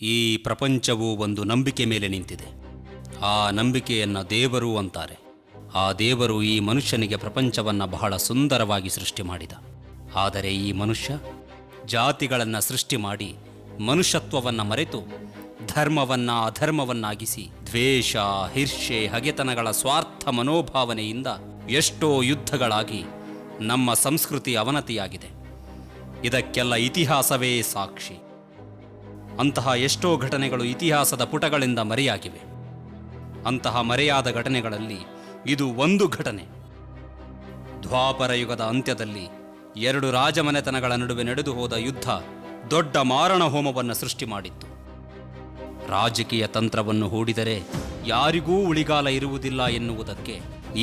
ಈ ಪ್ರಪಂಚವು ಒಂದು ನಂಬಿಕೆ ಮೇಲೆ ನಿಂತಿದೆ. ಆ ನಂಬಿಕೆಯನ್ನು ದೇವರು ಅಂತಾರೆ. ಆ ದೇವರು ಈ ಮನುಷ್ಯನಿಗೆ ಪ್ರಪಂಚವನ್ನು ಬಹಳ ಸುಂದರವಾಗಿ ಸೃಷ್ಟಿ ಮಾಡಿದ. ಆದರೆ ಈ ಮನುಷ್ಯ ಜಾತಿಗಳನ್ನು ಸೃಷ್ಟಿ ಮಾಡಿ ಮನುಷ್ಯತ್ವವನ್ನು ಮರೆತು ಧರ್ಮವನ್ನು ಅಧರ್ಮವನ್ನಾಗಿಸಿ ದ್ವೇಷ, ಈರ್ಷ್ಯೆ, ಹಗೆತನಗಳ ಸ್ವಾರ್ಥ ಮನೋಭಾವನೆಯಿಂದ ಎಷ್ಟೋ ಯುದ್ಧಗಳಾಗಿ ನಮ್ಮ ಸಂಸ್ಕೃತಿ ಅವನತಿಯಾಗಿದೆ. ಇದಕ್ಕೆಲ್ಲ ಇತಿಹಾಸವೇ ಸಾಕ್ಷಿ. ಅಂತಹ ಎಷ್ಟೋ ಘಟನೆಗಳು ಇತಿಹಾಸದ ಪುಟಗಳಿಂದ ಮರೆಯಾಗಿವೆ. ಅಂತಹ ಮರೆಯಾದ ಘಟನೆಗಳಲ್ಲಿ ಇದು ಒಂದು ಘಟನೆ. ದ್ವಾಪರ ಯುಗದ ಅಂತ್ಯದಲ್ಲಿ ಎರಡು ರಾಜಮನೆತನಗಳ ನಡುವೆ ನಡೆದು ಹೋದ ಯುದ್ಧ ದೊಡ್ಡ ಮಾರಣ ಹೋಮವನ್ನು ಸೃಷ್ಟಿ ಮಾಡಿತ್ತು. ರಾಜಕೀಯ ತಂತ್ರವನ್ನು ಹೂಡಿದರೆ ಯಾರಿಗೂ ಉಳಿಗಾಲ ಇರುವುದಿಲ್ಲ ಎನ್ನುವುದಕ್ಕೆ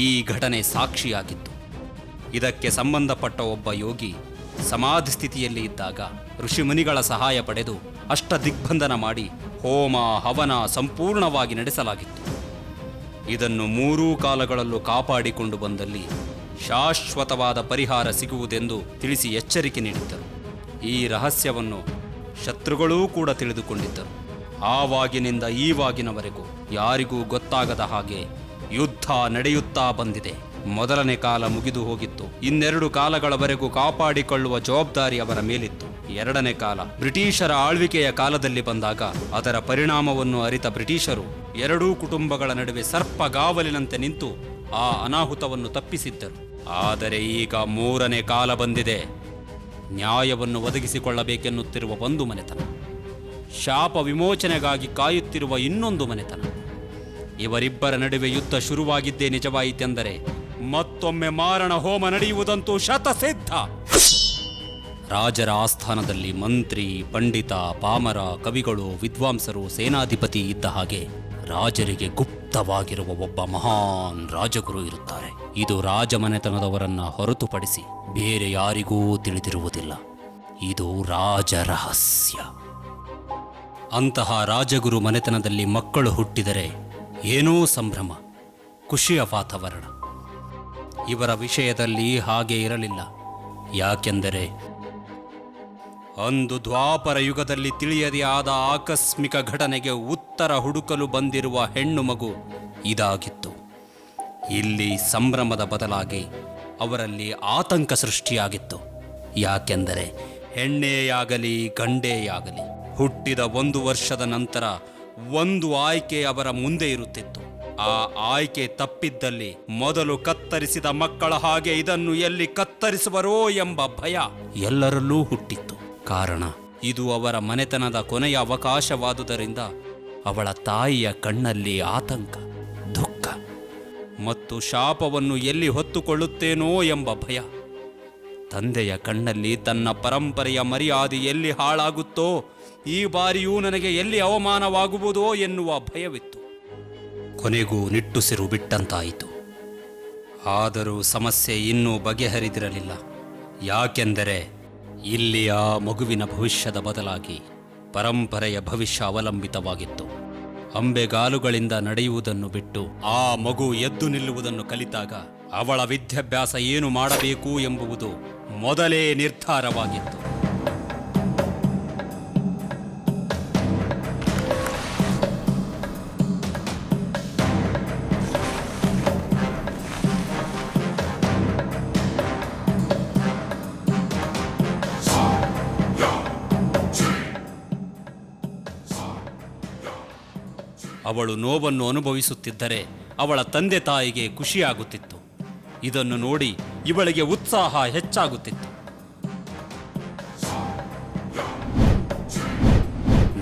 ಈ ಘಟನೆ ಸಾಕ್ಷಿಯಾಗಿತ್ತು. ಇದಕ್ಕೆ ಸಂಬಂಧಪಟ್ಟ ಒಬ್ಬ ಯೋಗಿ ಸಮಾಧಿ ಸ್ಥಿತಿಯಲ್ಲಿ ಇದ್ದಾಗ ಋಷಿಮುನಿಗಳ ಸಹಾಯ ಪಡೆದು ಅಷ್ಟದಿಗ್ಬಂಧನ ಮಾಡಿ ಹೋಮ ಹವನ ಸಂಪೂರ್ಣವಾಗಿ ನಡೆಸಲಾಗಿತ್ತು. ಇದನ್ನು ಮೂರೂ ಕಾಲಗಳಲ್ಲೂ ಕಾಪಾಡಿಕೊಂಡು ಬಂದಲ್ಲಿ ಶಾಶ್ವತವಾದ ಪರಿಹಾರ ಸಿಗುವುದೆಂದು ತಿಳಿಸಿ ಎಚ್ಚರಿಕೆ ನೀಡಿದ್ದರು. ಈ ರಹಸ್ಯವನ್ನು ಶತ್ರುಗಳೂ ಕೂಡ ತಿಳಿದುಕೊಂಡಿದ್ದರು. ಆವಾಗಿನಿಂದ ಈವಾಗಿನವರೆಗೂ ಯಾರಿಗೂ ಗೊತ್ತಾಗದ ಹಾಗೆ ಯುದ್ಧ ನಡೆಯುತ್ತಾ ಬಂದಿದೆ. ಮೊದಲನೇ ಕಾಲ ಮುಗಿದು ಹೋಗಿತ್ತು. ಇನ್ನೆರಡು ಕಾಲಗಳವರೆಗೂ ಕಾಪಾಡಿಕೊಳ್ಳುವ ಜವಾಬ್ದಾರಿ ಅವರ ಮೇಲಿತ್ತು. ಎರಡನೇ ಕಾಲ ಬ್ರಿಟಿಷರ ಆಳ್ವಿಕೆಯ ಕಾಲದಲ್ಲಿ ಬಂದಾಗ ಅದರ ಪರಿಣಾಮವನ್ನು ಅರಿತ ಬ್ರಿಟಿಷರು ಎರಡೂ ಕುಟುಂಬಗಳ ನಡುವೆ ಸರ್ಪಗಾವಲಿನಂತೆ ನಿಂತು ಆ ಅನಾಹುತವನ್ನು ತಪ್ಪಿಸಿದ್ದರು. ಆದರೆ ಈಗ ಮೂರನೇ ಕಾಲ ಬಂದಿದೆ. ನ್ಯಾಯವನ್ನು ಒದಗಿಸಿಕೊಳ್ಳಬೇಕೆನ್ನುತ್ತಿರುವ ಒಂದು ಮನೆತನ, ಶಾಪ ವಿಮೋಚನೆಗಾಗಿ ಕಾಯುತ್ತಿರುವ ಇನ್ನೊಂದು ಮನೆತನ. ಇವರಿಬ್ಬರ ನಡುವೆ ಯುದ್ಧ ಶುರುವಾಗಿದ್ದೇ ನಿಜವಾಯಿತೆಂದರೆ ಮತ್ತೊಮ್ಮೆ ಮಾರಣ ಹೋಮ ನಡೆಯುವುದಂತೂ ಶತಸಿದ್ಧ. ರಾಜರ ಆಸ್ಥಾನದಲ್ಲಿ ಮಂತ್ರಿ, ಪಂಡಿತ, ಪಾಮರ, ಕವಿಗಳು, ವಿದ್ವಾಂಸರು, ಸೇನಾಧಿಪತಿ ಇದ್ದ ಹಾಗೆ ರಾಜರಿಗೆ ಗುಪ್ತವಾಗಿರುವ ಒಬ್ಬ ಮಹಾನ್ ರಾಜಗುರು ಇರುತ್ತಾರೆ. ಇದು ರಾಜಮನೆತನದವರನ್ನ ಹೊರತುಪಡಿಸಿ ಬೇರೆ ಯಾರಿಗೂ ತಿಳಿದಿರುವುದಿಲ್ಲ. ಇದು ರಾಜರಹಸ್ಯ. ಅಂತಹ ರಾಜಗುರು ಮನೆತನದಲ್ಲಿ ಮಕ್ಕಳು ಹುಟ್ಟಿದರೆ ಏನೋ ಸಂಭ್ರಮ, ಖುಷಿಯ ವಾತಾವರಣ. ಇವರ ವಿಷಯದಲ್ಲಿ ಹಾಗೆ ಇರಲಿಲ್ಲ. ಯಾಕೆಂದರೆ ಅಂದು ದ್ವಾಪರ ಯುಗದಲ್ಲಿ ತಿಳಿಯದೇ ಆದ ಆಕಸ್ಮಿಕ ಘಟನೆಗೆ ಉತ್ತರ ಹುಡುಕಲು ಬಂದಿರುವ ಹೆಣ್ಣು ಮಗು ಇದಾಗಿತ್ತು. ಇಲ್ಲಿ ಸಂಭ್ರಮದ ಬದಲಾಗಿ ಅವರಲ್ಲಿ ಆತಂಕ ಸೃಷ್ಟಿಯಾಗಿತ್ತು. ಯಾಕೆಂದರೆ ಹೆಣ್ಣೇಯಾಗಲಿ ಗಂಡೇಯಾಗಲಿ ಹುಟ್ಟಿದ 1 ವರ್ಷದ ನಂತರ ಒಂದು ಆಯ್ಕೆ ಅವರ ಮುಂದೆ ಇರುತ್ತಿತ್ತು. ಆ ಆಯ್ಕೆ ತಪ್ಪಿದ್ದಲ್ಲಿ ಮೊದಲು ಕತ್ತರಿಸಿದ ಮಕ್ಕಳ ಹಾಗೆ ಇದನ್ನು ಎಲ್ಲಿ ಕತ್ತರಿಸುವರೋ ಎಂಬ ಭಯ ಎಲ್ಲರಲ್ಲೂ ಹುಟ್ಟಿತ್ತು. ಕಾರಣ ಇದು ಅವರ ಮನೆತನದ ಕೊನೆಯ ಅವಕಾಶವಾದುದರಿಂದ ಅವಳ ತಾಯಿಯ ಕಣ್ಣಲ್ಲಿ ಆತಂಕ, ದುಃಖ ಮತ್ತು ಶಾಪವನ್ನು ಎಲ್ಲಿ ಹೊತ್ತುಕೊಳ್ಳುತ್ತೇನೋ ಎಂಬ ಭಯ. ತಂದೆಯ ಕಣ್ಣಲ್ಲಿ ತನ್ನ ಪರಂಪರೆಯ ಮರ್ಯಾದೆ ಎಲ್ಲಿ ಹಾಳಾಗುತ್ತೋ, ಈ ಬಾರಿಯೂ ನನಗೆ ಎಲ್ಲಿ ಅವಮಾನವಾಗುವುದೋ ಎನ್ನುವ ಭಯವಿತ್ತು. ಕೊನೆಗೂ ನಿಟ್ಟುಸಿರು ಬಿಟ್ಟಂತಾಯಿತು. ಆದರೂ ಸಮಸ್ಯೆ ಇನ್ನೂ ಬಗೆಹರಿದಿರಲಿಲ್ಲ. ಯಾಕೆಂದರೆ ಇಲ್ಲಿ ಆ ಮಗುವಿನ ಭವಿಷ್ಯದ ಬದಲಾಗಿ ಪರಂಪರೆಯ ಭವಿಷ್ಯ ಅವಲಂಬಿತವಾಗಿತ್ತು. ಅಂಬೆಗಾಲುಗಳಿಂದ ನಡೆಯುವುದನ್ನು ಬಿಟ್ಟು ಆ ಮಗು ಎದ್ದು ನಿಲ್ಲುವುದನ್ನು ಕಲಿತಾಗ ಅವಳ ವಿದ್ಯಾಭ್ಯಾಸ ಏನು ಮಾಡಬೇಕು ಎಂಬುದು ಮೊದಲೇ ನಿರ್ಧಾರವಾಗಿತ್ತು. ಅವಳು ನೋವನ್ನು ಅನುಭವಿಸುತ್ತಿದ್ದರೆ ಅವಳ ತಂದೆ ತಾಯಿಗೆ ಖುಷಿಯಾಗುತ್ತಿತ್ತು. ಇದನ್ನು ನೋಡಿ ಇವಳಿಗೆ ಉತ್ಸಾಹ ಹೆಚ್ಚಾಗುತ್ತಿತ್ತು.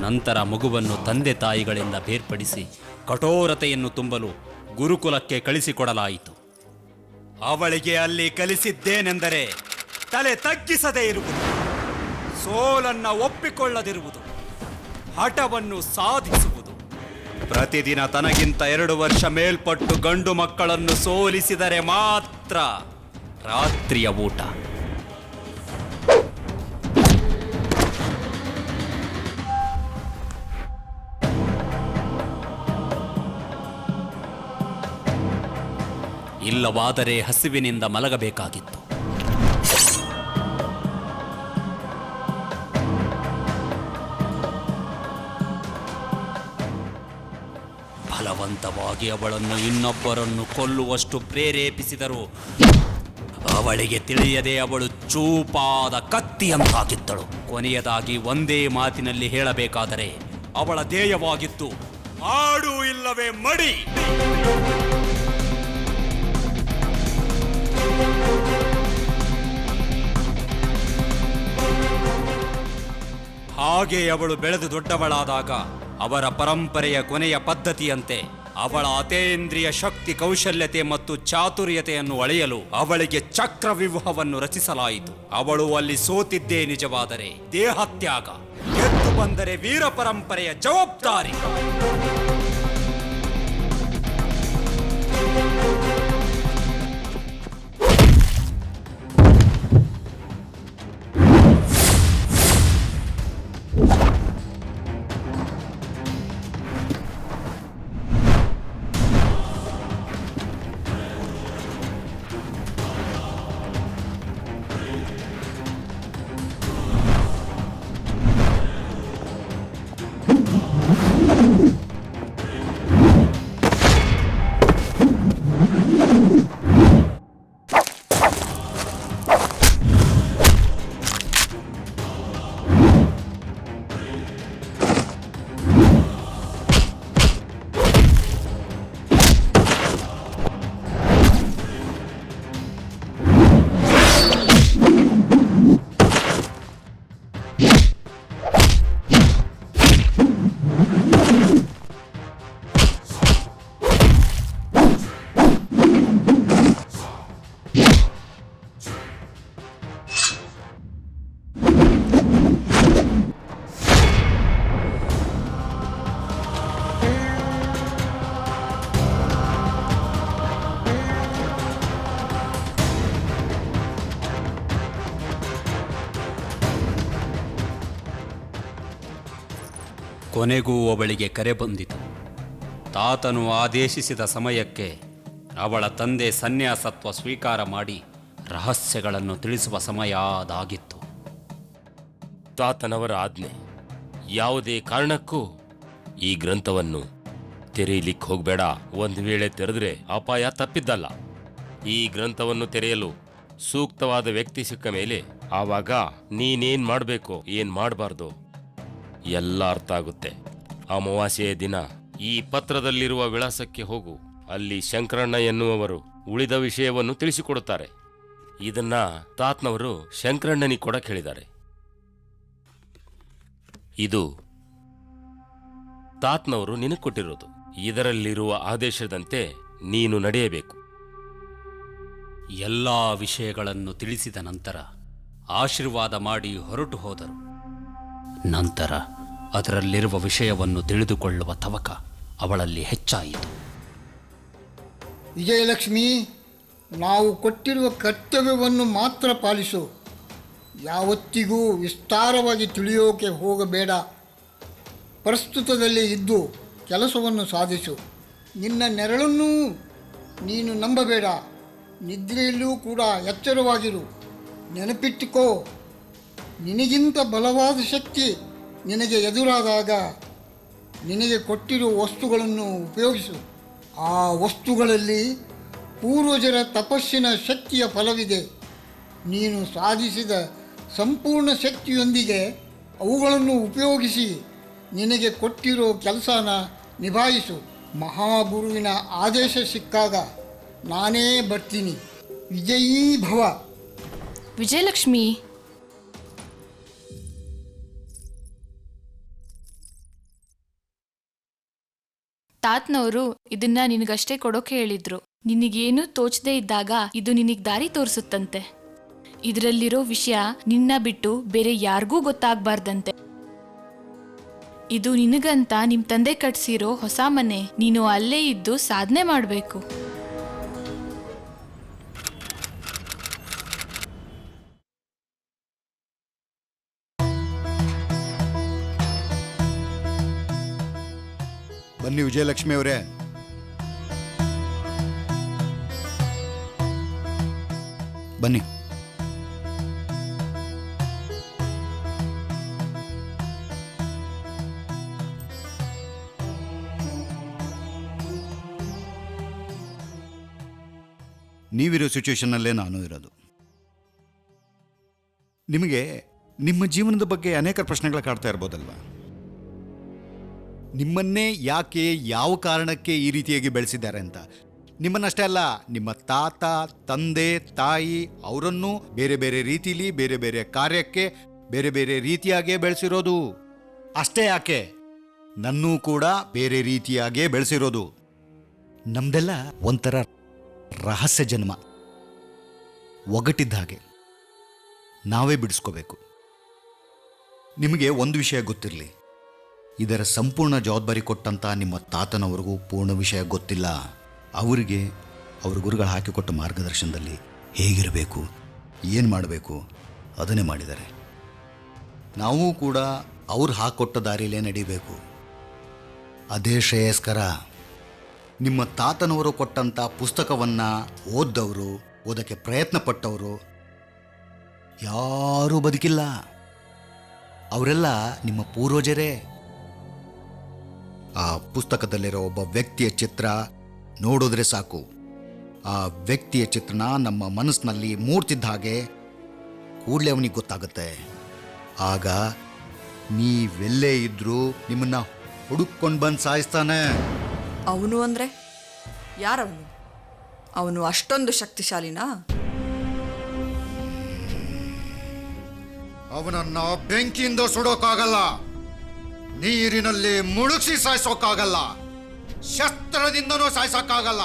ನಂತರ ಮಗುವನ್ನು ತಂದೆ ತಾಯಿಗಳಿಂದ ಬೇರ್ಪಡಿಸಿ ಕಠೋರತೆಯನ್ನು ತುಂಬಲು ಗುರುಕುಲಕ್ಕೆ ಕಳಿಸಿಕೊಡಲಾಯಿತು. ಅವಳಿಗೆ ಅಲ್ಲಿ ಕಲಿಸಿದ್ದೇನೆಂದರೆ ತಲೆ ತಗ್ಗಿಸದೇ ಇರುವುದು, ಸೋಲನ್ನ ಒಪ್ಪಿಕೊಳ್ಳದಿರುವುದು, ಹಠವನ್ನು ಸಾಧಿಸುವುದು. ಪ್ರತಿದಿನ ತನಗಿಂತ 2 ವರ್ಷ ಮೇಲ್ಪಟ್ಟು ಗಂಡು ಮಕ್ಕಳನ್ನು ಸೋಲಿಸಿದರೆ ಮಾತ್ರ ರಾತ್ರಿಯ ಊಟ. ಇಲ್ಲವಾದರೆ ಹಸಿವಿನಿಂದ ಮಲಗಬೇಕಾಗಿತ್ತು. ಬಲವಂತವಾಗಿ ಅವಳನ್ನು ಇನ್ನೊಬ್ಬರನ್ನು ಕೊಲ್ಲುವಷ್ಟು ಪ್ರೇರೇಪಿಸಿದರು. ಅವಳಿಗೆ ತಿಳಿಯದೆ ಅವಳು ಚೂಪಾದ ಕತ್ತಿಯಂತಾಗಿದ್ದಳು. ಕೊನೆಯದಾಗಿ ಒಂದೇ ಮಾತಿನಲ್ಲಿ ಹೇಳಬೇಕಾದರೆ ಅವಳ ಧ್ಯೇಯವಾಗಿತ್ತು ಮಾಡು ಇಲ್ಲವೇ ಮಡಿ. ಹಾಗೆ ಅವಳು ಬೆಳೆದು ದೊಡ್ಡವಳಾದಾಗ ಅವರ ಪರಂಪರೆಯ ಕೊನೆಯ ಪದ್ಧತಿಯಂತೆ ಅವಳ ಅತೇಂದ್ರಿಯ ಶಕ್ತಿ, ಕೌಶಲ್ಯತೆ ಮತ್ತು ಚಾತುರ್ಯತೆಯನ್ನು ಅಳೆಯಲು ಅವಳಿಗೆ ಚಕ್ರವ್ಯೂಹವನ್ನು ರಚಿಸಲಾಯಿತು. ಅವಳು ಅಲ್ಲಿ ಸೋತಿದ್ದೇ ನಿಜವಾದರೆ ದೇಹತ್ಯಾಗ, ಗೆದ್ದು ಬಂದರೆ ವೀರ ಪರಂಪರೆಯ ಜವಾಬ್ದಾರಿ. ಕೊನೆಗೂ ಅವಳಿಗೆ ಕರೆ ಬಂದಿತು. ತಾತನು ಆದೇಶಿಸಿದ ಸಮಯಕ್ಕೆ ಅವಳ ತಂದೆ ಸನ್ಯಾಸತ್ವ ಸ್ವೀಕಾರ ಮಾಡಿ ರಹಸ್ಯಗಳನ್ನು ತಿಳಿಸುವ ಸಮಯ ಅದಾಗಿತ್ತು. ತಾತನವರ ಆಜ್ಞೆ, ಯಾವುದೇ ಕಾರಣಕ್ಕೂ ಈ ಗ್ರಂಥವನ್ನು ತೆರೆಯಲಿಕ್ಕೆ ಹೋಗಬೇಡ. ಒಂದು ವೇಳೆ ತೆರೆದ್ರೆ ಅಪಾಯ ತಪ್ಪಿದ್ದಲ್ಲ. ಈ ಗ್ರಂಥವನ್ನು ತೆರೆಯಲು ಸೂಕ್ತವಾದ ವ್ಯಕ್ತಿ ಸಿಕ್ಕ ಮೇಲೆ ಆವಾಗ ನೀನೇನ್ ಮಾಡಬೇಕು, ಏನ್ ಮಾಡಬಾರ್ದು ಎಲ್ಲ ಅರ್ಥ ಆಗುತ್ತೆ. ಅಮಾವಾಸ್ಯೆಯ ದಿನ ಈ ಪತ್ರದಲ್ಲಿರುವ ವಿಳಾಸಕ್ಕೆ ಹೋಗು. ಅಲ್ಲಿ ಶಂಕರಣ್ಣ ಎನ್ನುವವರು ಉಳಿದ ವಿಷಯವನ್ನು ತಿಳಿಸಿಕೊಡುತ್ತಾರೆ. ಇದನ್ನ ತಾತ್ನವರು ಶಂಕರಣ್ಣನಿಗೆ ಕೊಡಕ್ಕೆ ಹೇಳಿದ್ದಾರೆ. ಇದು ತಾತ್ನವರು ನಿನಗೆ ಕೊಟ್ಟಿರೋದು. ಇದರಲ್ಲಿರುವ ಆದೇಶದಂತೆ ನೀನು ನಡೆಯಬೇಕು. ಎಲ್ಲ ವಿಷಯಗಳನ್ನು ತಿಳಿಸಿದ ನಂತರ ಆಶೀರ್ವಾದ ಮಾಡಿ ಹೊರಟು ಹೋದರು. ನಂತರ ಅದರಲ್ಲಿರುವ ವಿಷಯವನ್ನು ತಿಳಿದುಕೊಳ್ಳುವ ತವಕ ಅವಳಲ್ಲಿ ಹೆಚ್ಚಾಯಿತು. ವಿಜಯಲಕ್ಷ್ಮಿ, ನಾವು ಕೊಟ್ಟಿರುವ ಕರ್ತವ್ಯವನ್ನು ಮಾತ್ರ ಪಾಲಿಸು. ಯಾವತ್ತಿಗೂ ವಿಸ್ತಾರವಾಗಿ ತಿಳಿಯೋಕೆ ಹೋಗಬೇಡ. ಪ್ರಸ್ತುತದಲ್ಲಿ ಇದ್ದು ಕೆಲಸವನ್ನು ಸಾಧಿಸು. ನಿನ್ನ ನೆರಳನ್ನೂ ನೀನು ನಂಬಬೇಡ. ನಿದ್ರೆಯಲ್ಲೂ ಕೂಡ ಎಚ್ಚರವಾಗಿರು. ನೆನಪಿಟ್ಟುಕೋ, ನಿನಗಿಂತ ಬಲವಾದ ಶಕ್ತಿ ನಿನಗೆ ಎದುರಾದಾಗ ನಿನಗೆ ಕೊಟ್ಟಿರುವ ವಸ್ತುಗಳನ್ನು ಉಪಯೋಗಿಸು. ಆ ವಸ್ತುಗಳಲ್ಲಿ ಪೂರ್ವಜರ ತಪಸ್ಸಿನ ಶಕ್ತಿಯ ಫಲವಿದೆ. ನೀನು ಸಾಧಿಸಿದ ಸಂಪೂರ್ಣ ಶಕ್ತಿಯೊಂದಿಗೆ ಅವುಗಳನ್ನು ಉಪಯೋಗಿಸಿ ನಿನಗೆ ಕೊಟ್ಟಿರೋ ಕೆಲಸನ ನಿಭಾಯಿಸು. ಮಹಾಗುರುವಿನ ಆದೇಶ ಸಿಕ್ಕಾಗ ನಾನೇ ಬರ್ತೀನಿ. ವಿಜಯೀ ಭವ. ವಿಜಯಲಕ್ಷ್ಮಿ, ತಾತ್ನವರು ಇದನ್ನ ನಿನಗಷ್ಟೇ ಕೊಡೋಕೆ ಹೇಳಿದ್ರು. ನಿನಗೇನು ತೋಚದೇ ಇದ್ದಾಗ ಇದು ನಿನಗ್ ದಾರಿ ತೋರಿಸುತ್ತಂತೆ. ಇದರಲ್ಲಿರೋ ವಿಷಯ ನಿನ್ನ ಬಿಟ್ಟು ಬೇರೆ ಯಾರಿಗೂ ಗೊತ್ತಾಗ್ಬಾರ್ದಂತೆ. ಇದು ನಿನಗಂತ ನಿಮ್ ತಂದೆ ಕಟ್ಸಿರೋ ಹೊಸ ಮನೆ. ನೀನು ಅಲ್ಲೇ ಇದ್ದು ಸಾಧನೆ ಮಾಡಬೇಕು. ಬನ್ನಿ ವಿಜಯಲಕ್ಷ್ಮಿ ಅವರೇ. ಬನ್ನಿ. ನೀವಿರೋ ಸಿಚುವೇಶನ್ನಲ್ಲೇ ನಾನು ಇರೋದು. ನಿಮಗೆ ನಿಮ್ಮ ಜೀವನದ ಬಗ್ಗೆ ಅನೇಕ ಪ್ರಶ್ನೆಗಳು ಕಾಡ್ತಾ ಇರ್ಬೋದಲ್ವಾ? ನಿಮ್ಮನ್ನೇ ಯಾಕೆ, ಯಾವ ಕಾರಣಕ್ಕೆ ಈ ರೀತಿಯಾಗಿ ಬೆಳೆಸಿದ್ದಾರೆ ಅಂತ. ನಿಮ್ಮನ್ನಷ್ಟೇ ಅಲ್ಲ, ನಿಮ್ಮ ತಾತ, ತಂದೆ, ತಾಯಿ ಅವರನ್ನು ಬೇರೆ ಬೇರೆ ರೀತಿಲಿ, ಬೇರೆ ಬೇರೆ ಕಾರ್ಯಕ್ಕೆ, ಬೇರೆ ಬೇರೆ ರೀತಿಯಾಗೇ ಬೆಳೆಸಿರೋದು. ಅಷ್ಟೇ ಯಾಕೆ, ನನ್ನೂ ಕೂಡ ಬೇರೆ ರೀತಿಯಾಗೇ ಬೆಳೆಸಿರೋದು. ನಮ್ದೆಲ್ಲ ಒಂಥರ ರಹಸ್ಯ ಜನ್ಮ, ಒಗಟಿದ್ದ ಹಾಗೆ ನಾವೇ ಬಿಡಿಸ್ಕೋಬೇಕು. ನಿಮಗೆ ಒಂದು ವಿಷಯ ಗೊತ್ತಿರಲಿ, ಇದರ ಸಂಪೂರ್ಣ ಜವಾಬ್ದಾರಿ ಕೊಟ್ಟಂಥ ನಿಮ್ಮ ತಾತನವರಿಗೂ ಪೂರ್ಣ ವಿಷಯ ಗೊತ್ತಿಲ್ಲ. ಅವರಿಗೆ ಅವ್ರ ಗುರುಗಳು ಹಾಕಿಕೊಟ್ಟ ಮಾರ್ಗದರ್ಶನದಲ್ಲಿ ಹೇಗಿರಬೇಕು, ಏನು ಮಾಡಬೇಕು ಅದನ್ನೇ ಮಾಡಿದ್ದಾರೆ. ನಾವು ಕೂಡ ಅವ್ರು ಹಾಕ್ಕೊಟ್ಟ ದಾರಿಯಲ್ಲೇ ನಡಿಬೇಕು. ಅದೇ ಶ್ರೇಯಸ್ಕರ. ನಿಮ್ಮ ತಾತನವರು ಕೊಟ್ಟಂಥ ಪುಸ್ತಕವನ್ನು ಓದ್ದವರು, ಓದೋಕ್ಕೆ ಪ್ರಯತ್ನ ಪಟ್ಟವರು ಯಾರೂ ಬದುಕಿಲ್ಲ. ಅವರೆಲ್ಲ ನಿಮ್ಮ ಪೂರ್ವಜರೇ. ಆ ಪುಸ್ತಕದಲ್ಲಿರೋ ಒಬ್ಬ ವ್ಯಕ್ತಿಯ ಚಿತ್ರ ನೋಡಿದ್ರೆ ಸಾಕು, ಆ ವ್ಯಕ್ತಿಯ ಚಿತ್ರಣ ನಮ್ಮ ಮನಸ್ಸಿನಲ್ಲಿ ಮೂಡ್ತಿದ್ದ ಹಾಗೆ ಕೂಡಲೇ ಅವನಿಗೆ ಗೊತ್ತಾಗುತ್ತೆ. ಆಗ ನೀವೆಲ್ಲೇ ಇದ್ರೂ ನಿಮ್ಮನ್ನ ಹುಡುಕೊಂಡು ಬಂದು ಸಾಯಿಸ್ತಾನೆ. ಅವನು ಅಂದರೆ ಯಾರವನು? ಅವನು ಅಷ್ಟೊಂದು ಶಕ್ತಿಶಾಲಿನಾ? ಅವನನ್ನ ಬೆಂಕಿಯಿಂದ ಸುಡೋಕ್ಕಾಗಲ್ಲ, ನೀರಿನಲ್ಲಿ ಮುಳುಗಿಸಿ ಸಾಯಿಸೋಕ್ಕಾಗಲ್ಲ, ಶಸ್ತ್ರದಿಂದನೂ ಸಾಯಿಸೋಕ್ಕಾಗಲ್ಲ.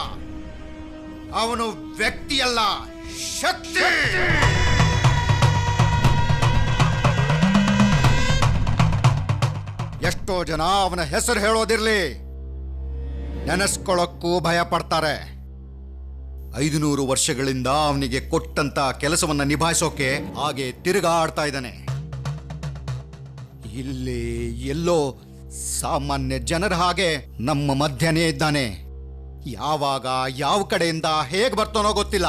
ಅವನು ವ್ಯಕ್ತಿಯಲ್ಲ, ಶಕ್ತಿ. ಎಷ್ಟೋ ಜನ ಅವನ ಹೆಸರು ಹೇಳೋದಿರ್ಲಿ, ನೆನೆಸ್ಕೊಳ್ಳೋಕ್ಕೂ ಭಯ ಪಡ್ತಾರೆ. 500 ವರ್ಷಗಳಿಂದ ಅವನಿಗೆ ಕೊಟ್ಟಂತ ಕೆಲಸವನ್ನ ನಿಭಾಯಿಸೋಕೆ ಹಾಗೆ ತಿರುಗಾಡ್ತಾ ಇದ್ದಾನೆ. ಇಲ್ಲಿ ಎಲ್ಲೋ ಸಾಮಾನ್ಯ ಜನರ ಹಾಗೆ ನಮ್ಮ ಮಧ್ಯನೇ ಇದ್ದಾನೆ. ಯಾವಾಗ ಯಾವ ಕಡೆಯಿಂದ ಹೇಗೆ ಬರ್ತಾನೋ ಗೊತ್ತಿಲ್ಲ.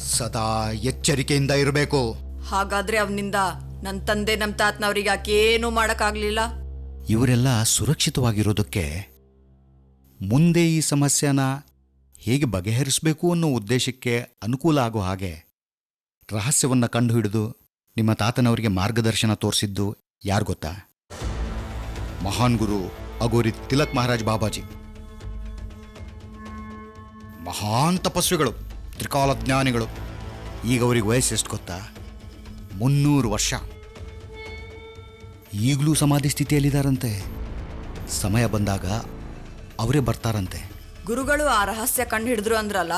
ಸದಾ ಎಚ್ಚರಿಕೆಯಿಂದ ಇರಬೇಕು. ಹಾಗಾದ್ರೆ ಅವನಿಂದ ನನ್ನ ತಂದೆ, ನಮ್ಮ ತಾತನವ್ರಿಗೆ ಯಾಕೇನೂ ಮಾಡೋಕ್ಕಾಗಲಿಲ್ಲ? ಇವರೆಲ್ಲ ಸುರಕ್ಷಿತವಾಗಿರೋದಕ್ಕೆ ಮುಂದೆ ಈ ಸಮಸ್ಯೆನ ಹೇಗೆ ಬಗೆಹರಿಸಬೇಕು ಅನ್ನೋ ಉದ್ದೇಶಕ್ಕೆ ಅನುಕೂಲ ಆಗೋ ಹಾಗೆ ರಹಸ್ಯವನ್ನು ಕಂಡುಹಿಡಿದು ನಿಮ್ಮ ತಾತನವರಿಗೆ ಮಾರ್ಗದರ್ಶನ ತೋರಿಸಿದ್ದು ಯಾರು ಗೊತ್ತಾ? ಮಹಾನ್ ಗುರು ಅಗೋರಿ ತಿಲಕ್ ಮಹಾರಾಜ್ ಬಾಬಾಜಿ. ಮಹಾನ್ ತಪಸ್ವಿಗಳು, ತ್ರಿಕಾಲಜ್ಞಾನಿಗಳು. ಈಗ ಅವರಿಗೆ ವಯಸ್ಸು ಎಷ್ಟು ಗೊತ್ತಾ? 300 ವರ್ಷ. ಈಗಲೂ ಸಮಾಧಿ ಸ್ಥಿತಿಯಲ್ಲಿದ್ದಾರಂತೆ. ಸಮಯ ಬಂದಾಗ ಅವರೇ ಬರ್ತಾರಂತೆ. ಗುರುಗಳು ಆ ರಹಸ್ಯ ಕಂಡು ಹಿಡಿದ್ರು ಅಂದ್ರಲ್ಲ,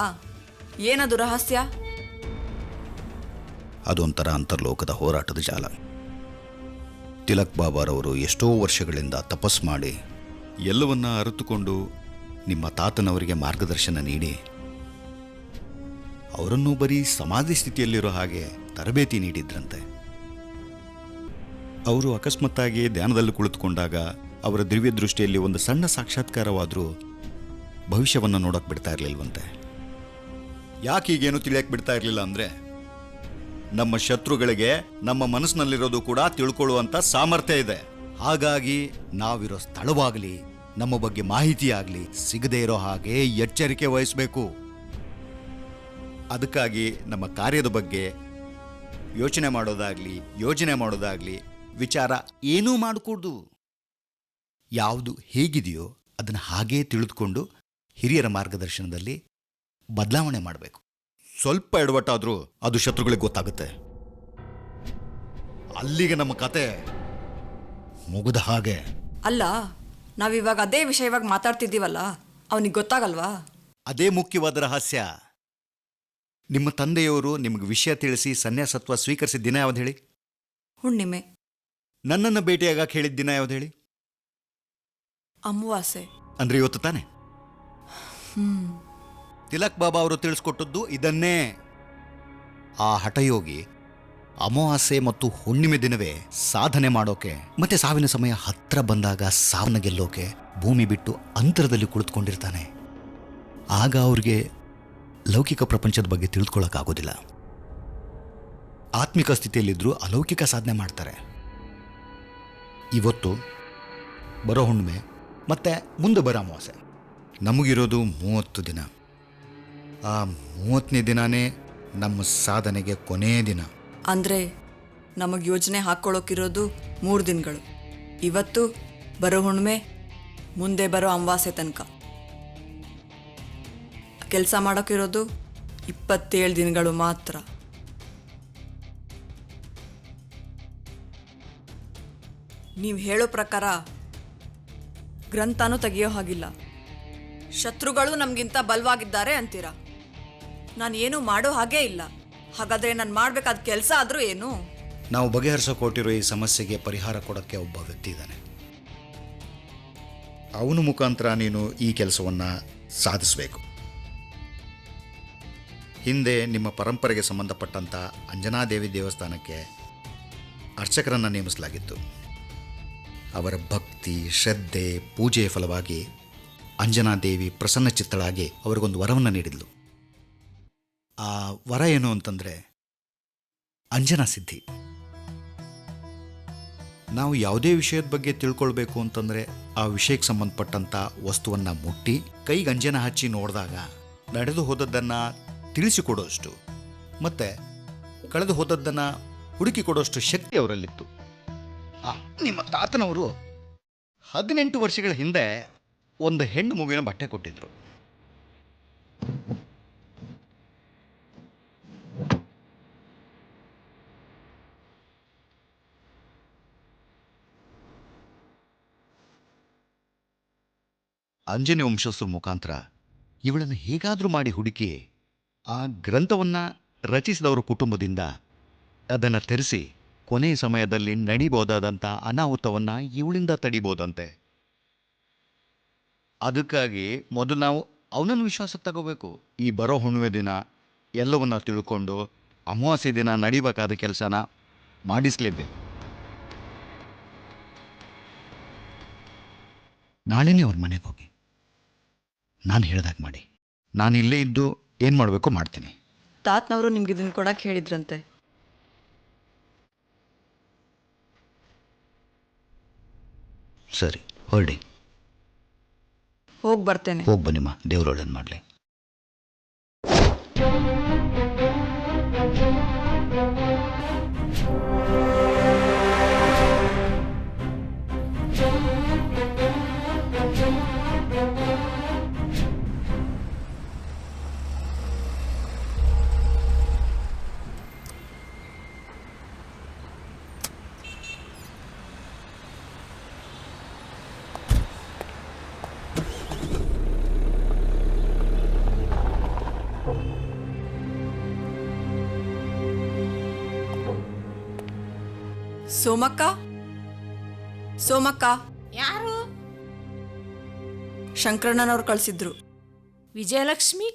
ಏನದು ರಹಸ್ಯ? ಅದೊಂಥರ ಅಂತರ್ಲೋಕದ ಹೋರಾಟದ ಜಾಲ. ತಿಲಕ್ ಬಾಬಾರವರು ಎಷ್ಟೋ ವರ್ಷಗಳಿಂದ ತಪಸ್ ಮಾಡಿ ಎಲ್ಲವನ್ನ ಅರಿತುಕೊಂಡು ನಿಮ್ಮ ತಾತನವರಿಗೆ ಮಾರ್ಗದರ್ಶನ ನೀಡಿ ಅವರನ್ನು ಬರೀ ಸಮಾಧಿ ಸ್ಥಿತಿಯಲ್ಲಿರೋ ಹಾಗೆ ತರಬೇತಿ ನೀಡಿದ್ರಂತೆ. ಅವರು ಅಕಸ್ಮಾತ್ತಾಗಿ ಧ್ಯಾನದಲ್ಲಿ ಕುಳಿತುಕೊಂಡಾಗ ಅವರ ದಿವ್ಯ ದೃಷ್ಟಿಯಲ್ಲಿ ಒಂದು ಸಣ್ಣ ಸಾಕ್ಷಾತ್ಕಾರವಾದರೂ ಭವಿಷ್ಯವನ್ನು ನೋಡೋಕೆ ಬಿಡ್ತಾ ಇರಲಿಲ್ವಂತೆ. ಯಾಕೆ ಈಗೇನು ತಿಳಿಯಕ್ಕೆ ಬಿಡ್ತಾ ಇರಲಿಲ್ಲ ಅಂದರೆ, ನಮ್ಮ ಶತ್ರುಗಳಿಗೆ ನಮ್ಮ ಮನಸ್ಸಿನಲ್ಲಿರೋದು ಕೂಡ ತಿಳ್ಕೊಳ್ಳುವಂಥ ಸಾಮರ್ಥ್ಯ ಇದೆ. ಹಾಗಾಗಿ ನಾವಿರೋ ಸ್ಥಳವಾಗಲಿ, ನಮ್ಮ ಬಗ್ಗೆ ಮಾಹಿತಿ ಆಗಲಿ ಸಿಗದೇ ಇರೋ ಹಾಗೆ ಎಚ್ಚರಿಕೆ ವಹಿಸಬೇಕು. ಅದಕ್ಕಾಗಿ ನಮ್ಮ ಕಾರ್ಯದ ಬಗ್ಗೆ ಯೋಚನೆ ಮಾಡೋದಾಗ್ಲಿ ವಿಚಾರ ಏನೂ ಮಾಡಿಕೊಡ್ದು. ಯಾವುದು ಹೇಗಿದೆಯೋ ಅದನ್ನು ಹಾಗೇ ತಿಳಿದುಕೊಂಡು ಹಿರಿಯರ ಮಾರ್ಗದರ್ಶನದಲ್ಲಿ ಬದಲಾವಣೆ ಮಾಡಬೇಕು. ಸ್ವಲ್ಪ ಎಡವಟ್ಟಾದರೂ ಅದು ಶತ್ರುಗಳಿಗೆ ಗೊತ್ತಾಗುತ್ತೆ. ಅಲ್ಲಿಗೆ ನಮ್ಮ ಕತೆ ಮುಗಿದ ಹಾಗೆ. ಅಲ್ಲ, ನಾವಿವಾಗ ಅದೇ ವಿಷಯವಾಗಿ ಮಾತಾಡ್ತಿದ್ದೀವಲ್ಲ, ಅವನಿಗೆ ಗೊತ್ತಾಗಲ್ವಾ? ಅದೇ ಮುಖ್ಯವಾದ ರಹಸ್ಯ. ನಿಮ್ಮ ತಂದೆಯವರು ನಿಮಗೆ ವಿಷಯ ತಿಳಿಸಿ ಸನ್ಯಾಸತ್ವ ಸ್ವೀಕರಿಸಿದ ದಿನ ಯಾವ್ದು ಹೇಳಿ? ಹುಣ್ಣಿಮೆ. ನನ್ನನ್ನು ಭೇಟಿಯಾಗಕ್ಕೆ ಹೇಳಿದ ದಿನ ಯಾವ್ದು ಹೇಳಿ? ಅಮಾವಾಸ್ಯೆ. ಅಂದ್ರೆ ಇವತ್ತು ತಾನೆ. ತಿಲಕ್ ಬಾಬಾ ಅವರು ತಿಳಿಸ್ಕೊಟ್ಟದ್ದು ಇದನ್ನೇ. ಆ ಹಠಯೋಗಿ ಅಮಾವಾಸ್ಯೆ ಮತ್ತು ಹುಣ್ಣಿಮೆ ದಿನವೇ ಸಾಧನೆ ಮಾಡೋಕೆ, ಮತ್ತೆ ಸಾವಿನ ಸಮಯ ಹತ್ರ ಬಂದಾಗ ಸಾವನ್ನ ಗೆಲ್ಲೋಕೆ ಭೂಮಿ ಬಿಟ್ಟು ಅಂತರದಲ್ಲಿ ಕುಳಿತುಕೊಂಡಿರ್ತಾನೆ. ಆಗ ಅವ್ರಿಗೆ ಲೌಕಿಕ ಪ್ರಪಂಚದ ಬಗ್ಗೆ ತಿಳಿದುಕೊಳ್ಳೋಕ್ಕಾಗೋದಿಲ್ಲ. ಆತ್ಮಿಕ ಸ್ಥಿತಿಯಲ್ಲಿದ್ದರೂ ಅಲೌಕಿಕ ಸಾಧನೆ ಮಾಡ್ತಾರೆ. ಇವತ್ತು ಬರೋ ಹುಣ್ಣಿಮೆ ಮತ್ತೆ ಮುಂದೆ ಬರೋ ಅಮಾವಾಸ್ಯೆ, ನಮಗಿರೋದು 30 ದಿನ. ಆ 30ನೇ ದಿನನೇ ನಮ್ಮ ಸಾಧನೆಗೆ ಕೊನೆಯ ದಿನ. ಅಂದರೆ ನಮಗೆ ಯೋಜನೆ ಹಾಕ್ಕೊಳ್ಳೋಕಿರೋದು 3 ದಿನಗಳು. ಇವತ್ತು ಬರೋ ಹುಣ್ಣಿಮೆ, ಮುಂದೆ ಬರೋ ಅಮಾವಾಸ್ಯೆ ತನಕ. ಕೆಲಸ ಮಾಡೋಕ್ಕಿರೋದು 27 ದಿನಗಳು ಮಾತ್ರ. ನೀವು ಹೇಳೋ ಪ್ರಕಾರ ಗ್ರಂಥನೂ ತೆಗಿಯೋ ಹಾಗಿಲ್ಲ. ಶತ್ರುಗಳು ನಮಗಿಂತ ಬಲವಾಗಿದ್ದಾರೆ ಅಂತೀರ. ನಾನು ಏನೂ ಮಾಡೋ ಹಾಗೇ ಇಲ್ಲ. ಹಾಗಾದರೆ ನಾನು ಮಾಡಬೇಕಾದ ಕೆಲಸ ಆದರೂ ಏನು? ನಾವು ಬಗೆಹರಿಸೋಕೊಟ್ಟಿರೋ ಈ ಸಮಸ್ಯೆಗೆ ಪರಿಹಾರ ಕೊಡೋಕ್ಕೆ ಒಬ್ಬ ವ್ಯಕ್ತಿ ಇದ್ದಾನೆ. ಅವನ ಮುಖಾಂತರ ನೀನು ಈ ಕೆಲಸವನ್ನು ಸಾಧಿಸಬೇಕು. ಹಿಂದೆ ನಿಮ್ಮ ಪರಂಪರೆಗೆ ಸಂಬಂಧಪಟ್ಟಂಥ ಅಂಜನಾದೇವಿ ದೇವಸ್ಥಾನಕ್ಕೆ ಅರ್ಚಕರನ್ನು ನೇಮಿಸಲಾಗಿತ್ತು. ಅವರ ಭಕ್ತಿ, ಶ್ರದ್ಧೆ, ಪೂಜೆಯ ಫಲವಾಗಿ ಅಂಜನಾದೇವಿ ಪ್ರಸನ್ನಚಿತ್ತಳಾಗಿ ಅವರಿಗೊಂದು ವರವನ್ನು ನೀಡಿದ್ಲು. ಆ ವರ ಏನು ಅಂತಂದರೆ ಅಂಜನಾ ಸಿದ್ಧಿ. ನಾವು ಯಾವುದೇ ವಿಷಯದ ಬಗ್ಗೆ ತಿಳ್ಕೊಳ್ಬೇಕು ಅಂತಂದರೆ ಆ ವಿಷಯಕ್ಕೆ ಸಂಬಂಧಪಟ್ಟಂಥ ವಸ್ತುವನ್ನು ಮುಟ್ಟಿ ಕೈಗೆ ಅಂಜನ ಹಚ್ಚಿ ನೋಡಿದಾಗ ನಡೆದು ಹೋದದ್ದನ್ನು ತಿಳಿಸಿಕೊಡೋಷ್ಟು ಮತ್ತು ಕಳೆದು ಹೋದದ್ದನ್ನು ಹುಡುಕಿ ಕೊಡೋಷ್ಟು ಶಕ್ತಿ ಅವರಲ್ಲಿತ್ತು. ನಿಮ್ಮ ತಾತನವರು 18 ವರ್ಷಗಳ ಹಿಂದೆ ಒಂದು ಹೆಣ್ಣು ಮಗುವಿನ ಬಟ್ಟೆ ಕೊಟ್ಟಿದ್ರು. ಅಂಜನಿ ವಂಶಸ್ಥರ ಮುಖಾಂತರ ಇವಳನ್ನು ಹೇಗಾದರೂ ಮಾಡಿ ಹುಡುಕಿ ಆ ಗ್ರಂಥವನ್ನು ರಚಿಸಿದವರ ಕುಟುಂಬದಿಂದ ಅದನ್ನು ತೆರೆಸಿ ಕೊನೆಯ ಸಮಯದಲ್ಲಿ ನಡಿಬೋದಾದಂಥ ಅನಾಹುತವನ್ನು ಇವಳಿಂದ ತಡಿಬೋದಂತೆ. ಅದಕ್ಕಾಗಿ ಮೊದಲು ನಾವು ಅವನನ್ನು ವಿಶ್ವಾಸ ತಗೋಬೇಕು. ಈ ಬರೋ ಹುಣ್ಣಿಮೆ ದಿನ ಎಲ್ಲವನ್ನ ತಿಳ್ಕೊಂಡು ಅಮಾವಾಸ್ಯೆ ದಿನ ನಡಿಬೇಕಾದ ಕೆಲಸನ ಮಾಡಿಸ್ಲೇಬೇಕು. ನಾಳೆನೇ ಅವ್ರ ಮನೆಗೆ ಹೋಗಿ ನಾನು ಹೇಳ್ದಾಗ ಮಾಡಿ. ನಾನು ಇಲ್ಲೇ ಇದ್ದು ಏನು ಮಾಡಬೇಕು ಮಾಡ್ತೀನಿ. ತಾತನವರು ನಿಮ್ಗೆ ಇದನ್ನು ಕೊಡಕ್ಕೆ ಹೇಳಿದ್ರಂತೆ. ಸರಿ, ಹೊರಡಿ. ಹೋಗಿ ಬರ್ತೇನೆ. ಹೋಗಿ ಬನ್ನಿಮ್ಮ, ದೇವ್ರು ಒಳ್ಳೇದು ಮಾಡಲಿ. ಸೋಮಕ್ಕ, ಸೋಮಕ್ಕ, ಯಾರು? ಶಂಕರಣ್ಣನವ್ರು ಕಳಿಸಿದ್ರು. ವಿಜಯಲಕ್ಷ್ಮಿ,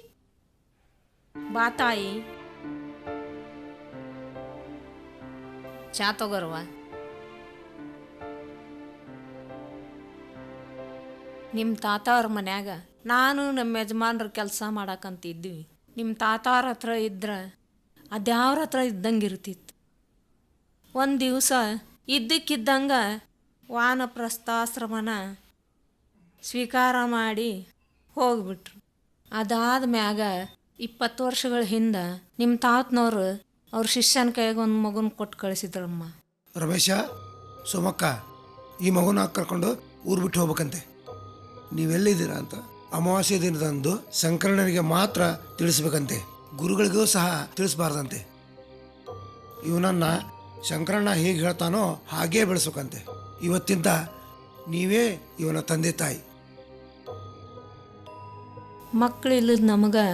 ಬಾ ತಾಯಿ. ಚಾ ತಗೋರ್ವ. ನಿಮ್ಮ ತಾತ ಅವ್ರ ಮನ್ಯಾಗ ನಾನು ನಮ್ಮ ಯಜಮಾನ್ರ ಕೆಲಸ ಮಾಡಕ್ಕಂತಿದ್ವಿ. ನಿಮ್ಮ ತಾತಾರ ಹತ್ರ ಇದ್ರೆ ಅದ್ಯಾವ್ರ ಹತ್ರ ಇದ್ದಂಗಿರ್ತಿತ್ತು. ಒಂದು ದಿವಸ ಇದ್ದಕ್ಕಿದ್ದಂಗೆ ವಾನಪ್ರಸ್ಥಾಶ್ರಮನ ಸ್ವೀಕಾರ ಮಾಡಿ ಹೋಗ್ಬಿಟ್ರು. ಅದಾದ ಮ್ಯಾಗ 20 ವರ್ಷಗಳ ಹಿಂದೆ ನಿಮ್ಮ ತಾತನವ್ರು ಅವ್ರ ಶಿಷ್ಯನ ಕೈಗೆ ಒಂದು ಮಗುನ ಕೊಟ್ಟು ಕಳಿಸಿದ್ರಮ್ಮ. ರಮೇಶ, ಸೋಮಕ್ಕ, ಈ ಮಗುನ ಕರ್ಕೊಂಡು ಊರು ಬಿಟ್ಟು ಹೋಗ್ಬೇಕಂತೆ. ನೀವೆಲ್ಲಿದ್ದೀರಾ ಅಂತ ಅಮಾವಾಸ್ಯೆ ದಿನದಂದು ಶಂಕರಣ್ಣನಿಗೆ ಮಾತ್ರ ತಿಳಿಸ್ಬೇಕಂತೆ. ಗುರುಗಳಿಗೂ ಸಹ ತಿಳಿಸ್ಬಾರ್ದಂತೆ. ಇವನನ್ನು ಶಂಕರಣ್ಣ ಹೇಗೆ ಹೇಳ್ತಾನೋ ಹಾಗೇ ಬೆಳೆಸ್ಬೇಕಂತೆ. ಇವತ್ತಿಂದ ನೀವೇ ಇವನ ತಂದೆ ತಾಯಿ. ಮಕ್ಕಳಿಲ್ಲದ ನಮಗೆ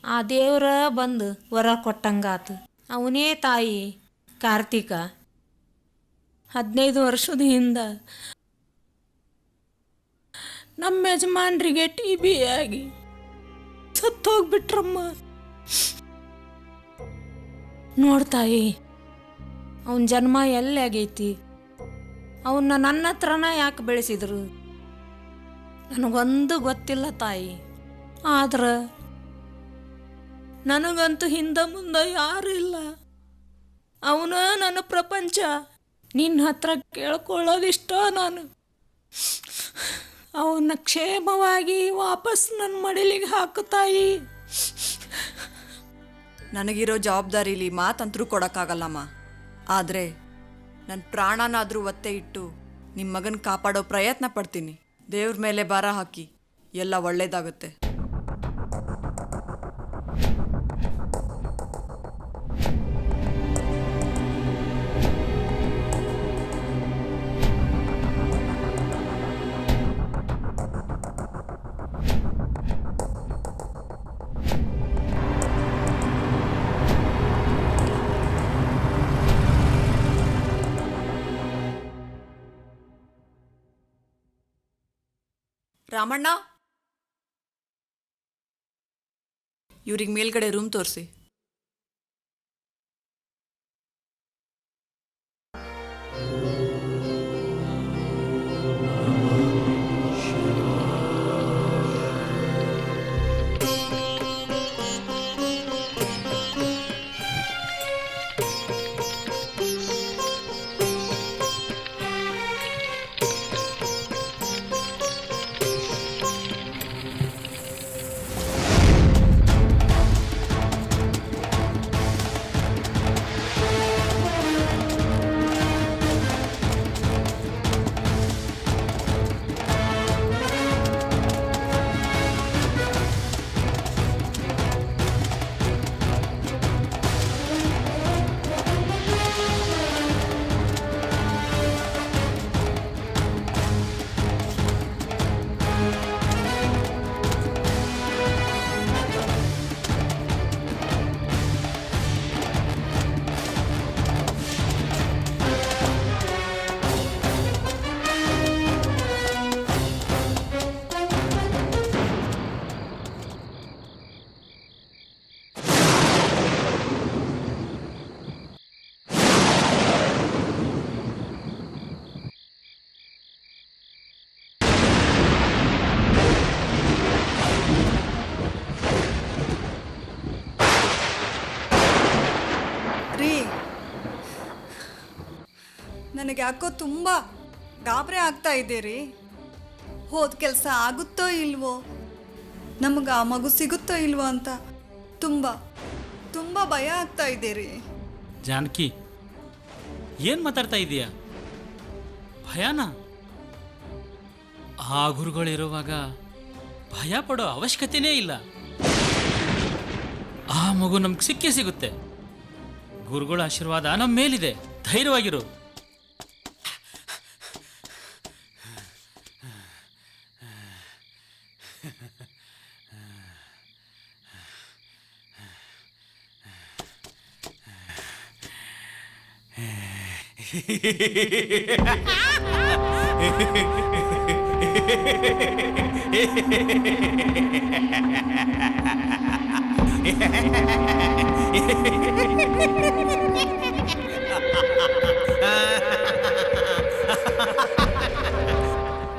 ಆ ದೇವ್ರ ಬಂದು ವರ ಕೊಟ್ಟಂಗಾತು. ಅವನೇ ತಾಯಿ ಕಾರ್ತಿಕ 15 ವರ್ಷದ ಹಿಂದೆ ನಮ್ಮ ಯಜಮಾನ್ರಿಗೆ TB ಆಗಿ ಸತ್ತೋಗ್ಬಿಟ್ರಮ್ಮ. ನೋಡ್ತಾಯಿ, ಅವನ ಜನ್ಮ ಎಲ್ಲಿ ಆಗೈತಿ? ಅವನ್ನ ನನ್ನ ಹತ್ರನ ಯಾಕೆ ಬೆಳೆಸಿದ್ರು ನನಗೊಂದು ಗೊತ್ತಿಲ್ಲ ತಾಯಿ. ಆದ್ರೆ ನನಗಂತೂ ಹಿಂದೆ ಮುಂದೆ ಯಾರು ಇಲ್ಲ. ಅವನ ನನ್ನ ಪ್ರಪಂಚ. ನಿನ್ನ ಹತ್ರ ಕೇಳ್ಕೊಳ್ಳೋದಿಷ್ಟ ನಾನು. ಅವನ್ನ ಕ್ಷೇಮವಾಗಿ ವಾಪಸ್ ನನ್ನ ಮಡಿಲಿಗೆ ಹಾಕು ತಾಯಿ. ನನಗಿರೋ ಜವಾಬ್ದಾರಿಲಿ ಮಾತಂತರೂ ಕೊಡೋಕ್ಕಾಗಲ್ಲಮ್ಮ. ಆದರೆ ನನ್ನ ಪ್ರಾಣನಾದರೂ ಒತ್ತೆ ಇಟ್ಟು ನಿಮ್ಮ ಮಗನ ಕಾಪಾಡೋ ಪ್ರಯತ್ನ ಪಡ್ತೀನಿ. ದೇವ್ರ ಮೇಲೆ ಭಾರ ಹಾಕಿ, ಎಲ್ಲ ಒಳ್ಳೇದಾಗುತ್ತೆ. ರಾಮಣ್ಣ, ಇವ್ರಿಗೆ ಮೇಲ್ಗಡೆ ರೂಮ್ ತೋರಿಸಿ. ನನಗೆ ಯಾಕೋ ತುಂಬ ಗಾಬರಿ ಆಗ್ತಾ ಇದೆ ರೀ. ಹೋದ ಕೆಲಸ ಆಗುತ್ತೋ ಇಲ್ವೋ, ನಮಗೆ ಆ ಮಗು ಸಿಗುತ್ತೋ ಇಲ್ವೋ ಅಂತ ತುಂಬ ತುಂಬ ಭಯ ಆಗ್ತಾ ಇದೆ ರೀ. ಜಾನಕಿ, ಏನು ಮಾತಾಡ್ತಾ ಇದೀಯ? ಭಯನಾ? ಆ ಗುರುಗಳಿರುವಾಗ ಭಯ ಪಡೋ ಅವಶ್ಯಕತೆನೇ ಇಲ್ಲ. ಆ ಮಗು ನಮ್ಗೆ ಸಿಕ್ಕೇ ಸಿಗುತ್ತೆ. ಗುರುಗಳ ಆಶೀರ್ವಾದ ನಮ್ಮ ಮೇಲಿದೆ. ಧೈರ್ಯವಾಗಿರು.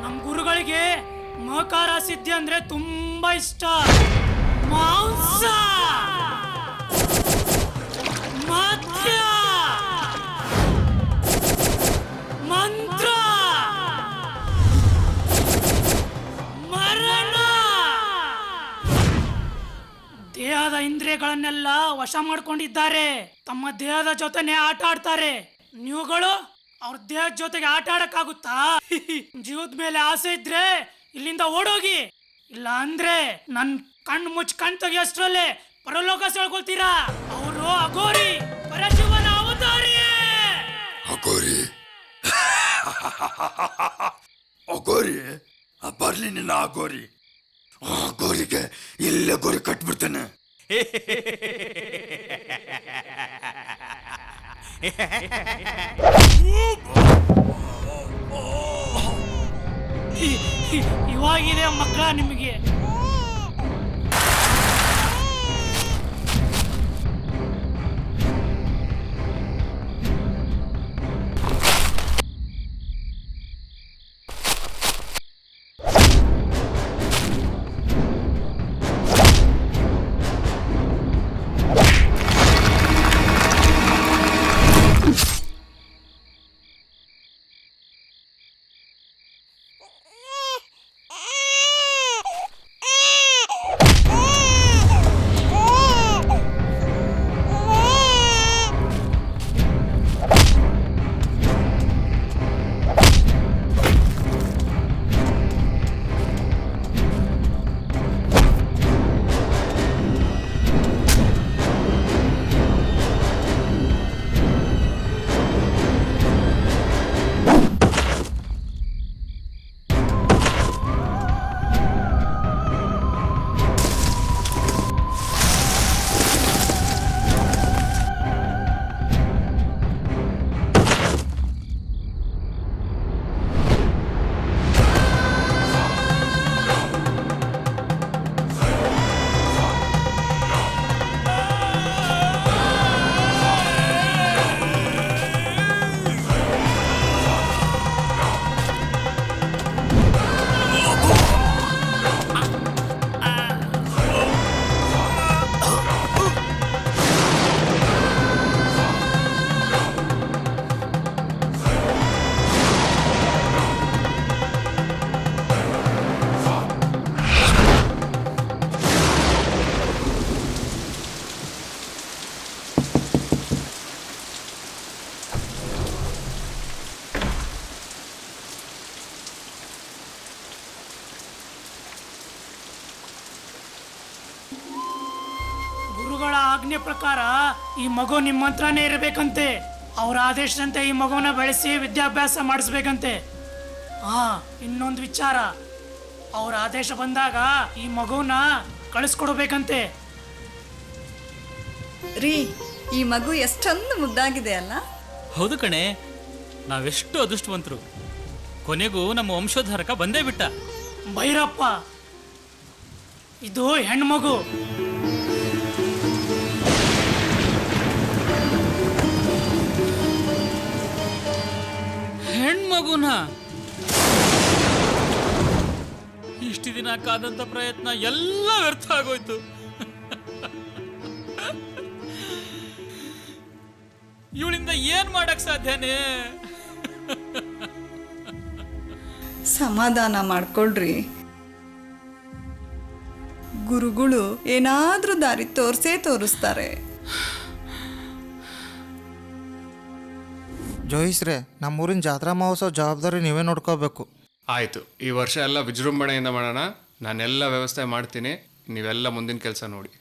ನಮ್ಮ ಗುರುಗಳಿಗೆ ಮಕಾರ ಸಿದ್ಧಿ ಅಂದ್ರೆ ತುಂಬಾ ಇಷ್ಟ. ಮಾಂಸ, ಮದ್ಯ, ಮಂತ್ರ, ಮರಣ, ದೇಹದ ಇಂದ್ರಿಯಗಳನ್ನೆಲ್ಲ ವಶ ಮಾಡ್ಕೊಂಡಿದ್ದಾರೆ. ತಮ್ಮ ದೇಹದ ಜೊತೆನೆ ಆಟ ಆಡ್ತಾರೆ. ನೀವುಗಳು ಅವ್ರ ದೇಹದ ಜೊತೆಗೆ ಆಟ ಆಡಕ್ಕಾಗುತ್ತಾ? ಜೀವದ ಮೇಲೆ ಆಸೆ ಇದ್ರೆ ಇಲ್ಲಿಂದ ಓಡೋಗಿ, ಇಲ್ಲ ಅಂದ್ರೆ ನನ್ ಕಣ್ಣು ಮುಚ್ಚಿ ಕಣ್ ತೆಗಿಯೋಷ್ಟ್ರಲ್ಲೇ ಪರಲೋಕ ಸೆಳ್ಕೊಳ್ತೀರಾ. ಅವರು ಅಘೋರಿ, ಪರಶಿವನ ಅವತಾರಿ. ಅಘೋರಿ ಅಘೋರಿ ಬರ್ಲಿ ನಿನ್ನ ಅಘೋರಿ. ಆ ಗೋರಿಗೆ ಇಲ್ಲೇ ಗೋರಿ ಕಟ್ಬಿಡ್ತಾನೆ. ಇವಾಗಿದೆ ಮಕ್ಕಳ ನಿಮಗೆ. ಆಜ್ಞೆ ಪ್ರಕಾರ ಈ ಮಗು ನಿಮ್ಮ ಹತ್ರನೇ ಇರಬೇಕಂತೆ. ಅವ್ರ ಆದೇಶದಂತೆ ಈ ಮಗುವನ್ನ ಬೆಳೆಸಿ ವಿದ್ಯಾಭ್ಯಾಸ ಮಾಡಿಸ್ಬೇಕಂತೆ. ಇನ್ನೊಂದು ವಿಚಾರ, ಅವ್ರ ಆದೇಶ ಬಂದಾಗ ಈ ಮಗುವನ್ನ ಕಳಿಸ್ಕೊಡ್ಬೇಕಂತೆ. ರೀ, ಈ ಮಗು ಎಷ್ಟೊಂದು ಮುದ್ದಾಗಿದೆ ಅಲ್ಲ? ಹೌದು ಕಣೆ, ನಾವೆಷ್ಟು ಅದೃಷ್ಟವಂತರು. ಕೊನೆಗೂ ನಮ್ಮ ವಂಶೋದ್ಧಾರಕ ಬಂದೇ ಬಿಟ್ಟ. ಭೈರಪ್ಪ, ಇದು ಹೆಣ್ಮಗು. ಹೆಣ್ಮಗುನ ಇಷ್ಟು ದಿನ ಕಾದಂತ ಪ್ರಯತ್ನ ಎಲ್ಲ ವ್ಯರ್ಥ ಆಗೋಯ್ತು. ಇವಳಿಂದ ಏನ್ ಮಾಡಕ್ ಸಾಧ್ಯನೇ? ಸಮಾಧಾನ ಮಾಡ್ಕೊಳ್ರಿ. ಗುರುಗಳು ಏನಾದ್ರೂ ದಾರಿ ತೋರಿಸ್ತಾರೆ. ಜೋಯಿಸ್ರೆ, ನಮ್ಮೂರಿನ ಜಾತ್ರಾ ಮಹೋತ್ಸವ ಜವಾಬ್ದಾರಿ ನೀವೇ ನೋಡ್ಕೋಬೇಕು. ಆಯಿತು, ಈ ವರ್ಷ ಎಲ್ಲ ವಿಜೃಂಭಣೆಯಿಂದ ಮಾಡೋಣ. ನಾನೆಲ್ಲ ವ್ಯವಸ್ಥೆ ಮಾಡ್ತೀನಿ, ನೀವೆಲ್ಲ ಮುಂದಿನ ಕೆಲಸ ನೋಡಿ.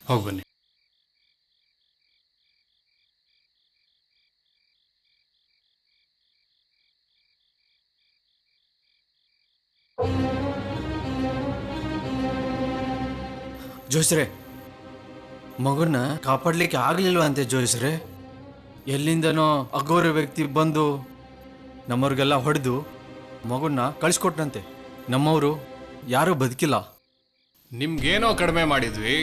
ಹೋಗಿ ಬನ್ನಿ. ಜೋಯಿಸ್ರೆ, ಮಗುನ ಕಾಪಾಡಲಿಕ್ಕೆ ಆಗಲಿಲ್ವಂತೆ ಜೋಯಿಸ್ರೆ. ಎಲ್ಲಿಂದನೋ ಅಘೋರ ವ್ಯಕ್ತಿ ಬಂದು ನಮ್ಮವ್ರಿಗೆಲ್ಲ ಹೊಡೆದು ಮಗುನ ಕಳಿಸ್ಕೊಟ್ನಂತೆ. ನಮ್ಮವರು ಯಾರೂ ಬದುಕಿಲ್ಲ. ನಿಮ್ಗೇನೋ ಕಡಿಮೆ ಮಾಡಿದ್ವಿ.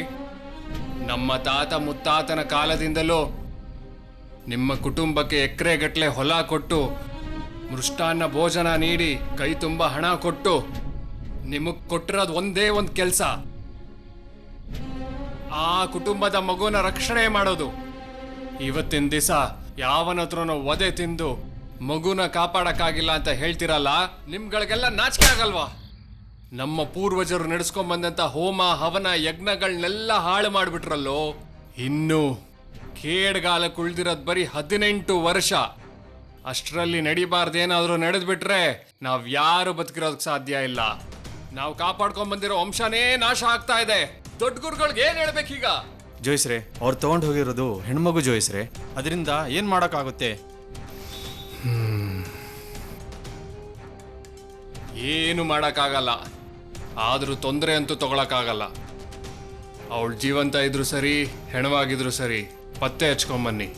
ನಮ್ಮ ತಾತ ಮುತ್ತಾತನ ಕಾಲದಿಂದಲೂ ನಿಮ್ಮ ಕುಟುಂಬಕ್ಕೆ ಎಕರೆಗಟ್ಟಲೆ ಹೊಲ ಕೊಟ್ಟು, ಮೃಷ್ಟಾನ್ನ ಭೋಜನ ನೀಡಿ, ಕೈ ತುಂಬ ಹಣ ಕೊಟ್ಟು ನಿಮಗೆ ಕೊಟ್ಟಿರೋದು ಒಂದೇ ಒಂದು ಕೆಲಸ, ಆ ಕುಟುಂಬದ ಮಗುನ ರಕ್ಷಣೆ ಮಾಡೋದು. ಇವತ್ತಿನ ದಿವಸ ಯಾವನ ಹತ್ರನೋ ಒದೆ ತಿಂದು ಮಗುನ ಕಾಪಾಡಕ್ಕಾಗಿಲ್ಲ ಅಂತ ಹೇಳ್ತಿರಲ್ಲ, ನಿಮ್ಗಳಿಗೆಲ್ಲ ನಾಚಿಕೆ ಆಗಲ್ವಾ? ನಮ್ಮ ಪೂರ್ವಜರು ನಡೆಸ್ಕೊಂಡ್ಬಂದಂಥ ಹೋಮ ಹವನ ಯಜ್ಞಗಳನ್ನೆಲ್ಲ ಹಾಳು ಮಾಡಿಬಿಟ್ರಲ್ಲೋ. ಇನ್ನು ಕೇಡ್ಗಾಲಕ್ಕೆ ಉಳ್ದಿರೋದು ಬರೀ 18 ವರ್ಷ. ಅಷ್ಟರಲ್ಲಿ ನಡಿಬಾರ್ದೇನಾದರೂ ನಡೆದ್ಬಿಟ್ರೆ ನಾವು ಯಾರು ಬದುಕಿರೋದಕ್ಕೆ ಸಾಧ್ಯ ಇಲ್ಲ. ನಾವು ಕಾಪಾಡ್ಕೊಂಡ್ಬಂದಿರೋ ವಂಶನೇ ನಾಶ ಆಗ್ತಾ ಇದೆ. ದೊಡ್ಡ ಗುರುಗಳಿಗೆ ಏನ್ ಹೇಳ್ಬೇಕೀಗ? ಜೋಯಿಸ್ರೆ, ಅವ್ರು ತಗೊಂಡು ಹೋಗಿರೋದು ಹೆಣ್ಮಗು ಜೋಯಿಸ್ರೆ. ಅದರಿಂದ ಏನು ಮಾಡೋಕ್ಕಾಗುತ್ತೆ? ಏನು ಮಾಡೋಕ್ಕಾಗಲ್ಲ. ಆದರೂ ತೊಂದರೆ ಅಂತೂ ತಗೊಳಕ್ಕಾಗಲ್ಲ. ಅವಳು ಜೀವಂತ ಇದ್ರು ಸರಿ, ಹೆಣವಾಗಿದ್ರು ಸರಿ, ಪತ್ತೆ ಹಚ್ಕೊಂಬನ್ನಿ.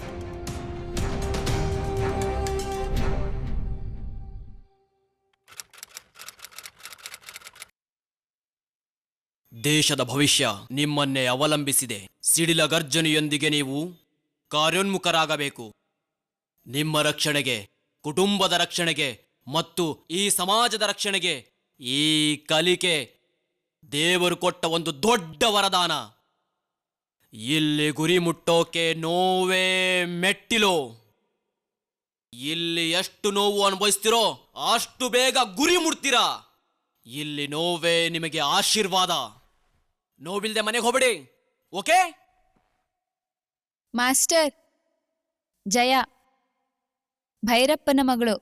ದೇಶದ ಭವಿಷ್ಯ ನಿಮ್ಮನ್ನೇ ಅವಲಂಬಿಸಿದೆ. ಸಿಡಿಲ ಗರ್ಜನೆಯೊಂದಿಗೆ ನೀವು ಕಾರ್ಯೋನ್ಮುಖರಾಗಬೇಕು. ನಿಮ್ಮ ರಕ್ಷಣೆಗೆ, ಕುಟುಂಬದ ರಕ್ಷಣೆಗೆ ಮತ್ತು ಈ ಸಮಾಜದ ರಕ್ಷಣೆಗೆ ಈ ಕಲಿಕೆ ದೇವರು ಕೊಟ್ಟ ಒಂದು ದೊಡ್ಡ ವರದಾನ. ಇಲ್ಲಿ ಗುರಿ ಮುಟ್ಟೋಕೆ ನೋವೇ ಮೆಟ್ಟಿಲು. ಇಲ್ಲಿ ಎಷ್ಟು ನೋವು ಅನುಭವಿಸ್ತಿರೋ ಅಷ್ಟು ಬೇಗ ಗುರಿ ಮುಟ್ತೀರಾ. ಇಲ್ಲಿ ನೋವೇ ನಿಮಗೆ ಆಶೀರ್ವಾದ. ನೋವಿಲ್ದೆ ಮನೆಗೆ ಹೋಗ್ಬೇಡಿ, ಓಕೆ? ಮಾಸ್ಟರ್, ಜಯ ಭೈರಪ್ಪನ ಮಗಳು.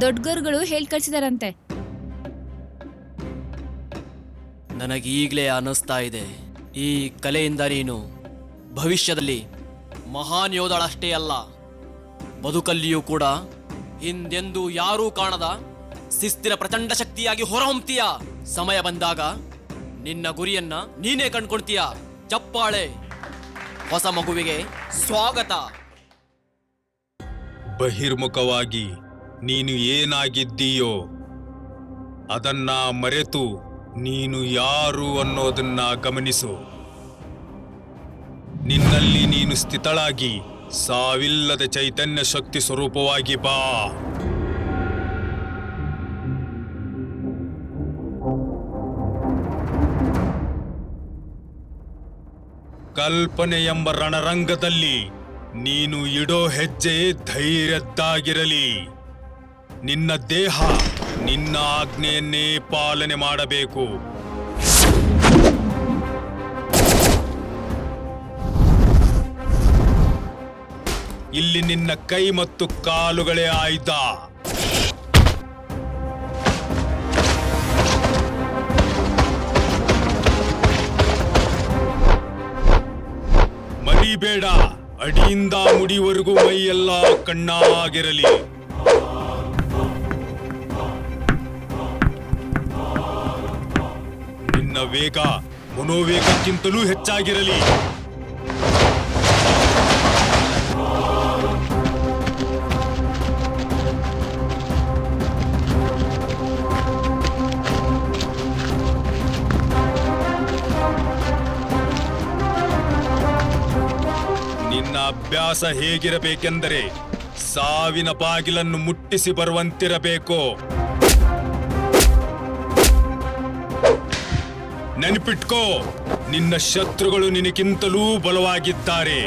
ದೊಡ್ಡಗುರುಗಳು ಹೇಳ್ಕಳಿಸಿದಾರಂತೆ. ನನಗೀಗಲೇ ಅನ್ನಿಸ್ತಾ ಇದೆ, ಈ ಕಲೆಯಿಂದ ನೀನು ಭವಿಷ್ಯದಲ್ಲಿ ಮಹಾನ್ ಯೋಧಳಷ್ಟೇ ಅಲ್ಲ, ಬದುಕಲ್ಲಿಯೂ ಕೂಡ ಹಿಂದೆಂದೂ ಯಾರೂ ಕಾಣದ ಶಿಸ್ತಿನ ಪ್ರಚಂಡ ಶಕ್ತಿಯಾಗಿ ಹೊರಹೊಮ್ತೀಯ. ಸಮಯ ಬಂದಾಗ ನಿನ್ನ ಗುರಿಯನ್ನ ನೀನೇ ಕಂಡ್ಕೊಳ್ತೀಯ. ಚಪ್ಪಾಳೆ. ಹೊಸ ಮಗುವಿಗೆ ಸ್ವಾಗತ. ಬಹಿರ್ಮುಖವಾಗಿ ನೀನು ಏನಾಗಿದ್ದೀಯೋ ಅದನ್ನ ಮರೆತು ನೀನು ಯಾರು ಅನ್ನೋದನ್ನ ಗಮನಿಸು. ನಿನ್ನಲ್ಲಿ ನೀನು ಸ್ಥಿತಳಾಗಿ ಸಾವಿಲ್ಲದ ಚೈತನ್ಯ ಶಕ್ತಿ ಸ್ವರೂಪವಾಗಿ ಬಾ. ಕಲ್ಪನೆ ಎಂಬ ರಣರಂಗದಲ್ಲಿ ನೀನು ಇಡೋ ಹೆಜ್ಜೆ ಧೈರ್ಯದ್ದಾಗಿರಲಿ. ನಿನ್ನ ದೇಹ ನಿನ್ನ ಆಜ್ಞೆಯನ್ನೇ ಪಾಲನೆ ಮಾಡಬೇಕು. ಇಲ್ಲಿ ನಿನ್ನ ಕೈ ಮತ್ತು ಕಾಲುಗಳೇ ಆಯುಧ. ಬೇಡ. ಅಡಿಯಿಂದ ಮುಡಿವರೆಗೂ ಮೈಯೆಲ್ಲ ಕಣ್ಣಾಗಿರಲಿ. ನಿನ್ನ ವೇಗ ಮನೋವೇಗಕ್ಕಿಂತಲೂ ಹೆಚ್ಚಾಗಿರಲಿ. ನಿನ್ನ ಅಭ್ಯಾಸ ಹೇಗಿರಬೇಕೆಂದರೆ ಸಾವಿನ ಬಾಗಿಲನ್ನು ಮುಟ್ಟಿಸಿ ಬರುವಂತಿರಬೇಕು. ನೆನಪಿಟ್ಕೋ, ನಿನ್ನ ಶತ್ರುಗಳು ನಿನಗಿಂತಲೂ ಬಲವಾಗಿದ್ದಾರೆ.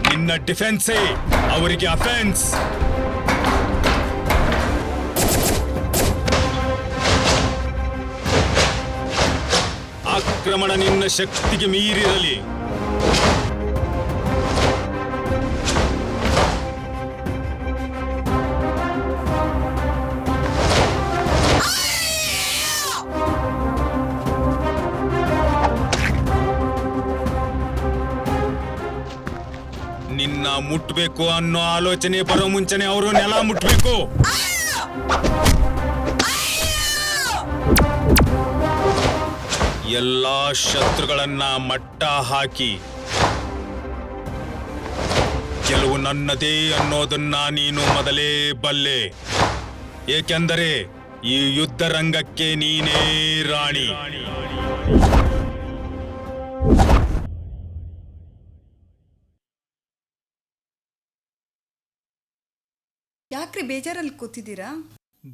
ನಿನ್ನ ಡಿಫೆನ್ಸೇ ಅವರಿಗೆ ಅಫೆನ್ಸ್. ಆಕ್ರಮಣ ನಿನ್ನ ಶಕ್ತಿಗೆ ಮೀರಿರಲಿ. ನಿನ್ನ ಮುಟ್ಬೇಕು ಅನ್ನೋ ಆಲೋಚನೆ ಬರೋ ಮುಂಚೆನೆ ಅವರು ನೆಲ ಮುಟ್ಬೇಕು. ಎಲ್ಲಾ ಶತ್ರುಗಳನ್ನ ಮಟ್ಟ ಹಾಕಿ ಗೆಲುವು ನನ್ನದೇ ಅನ್ನೋದನ್ನ ನೀನು ಮೊದಲೇ ಬಲ್ಲೆ. ಏಕೆಂದರೆ ಈ ಯುದ್ಧ ರಂಗಕ್ಕೆ ನೀನೇ ರಾಣಿ. ಯಾಕ್ರಿ ಬೇಜಾರಲ್ಲಿ ಕೂತಿದ್ದೀರಾ?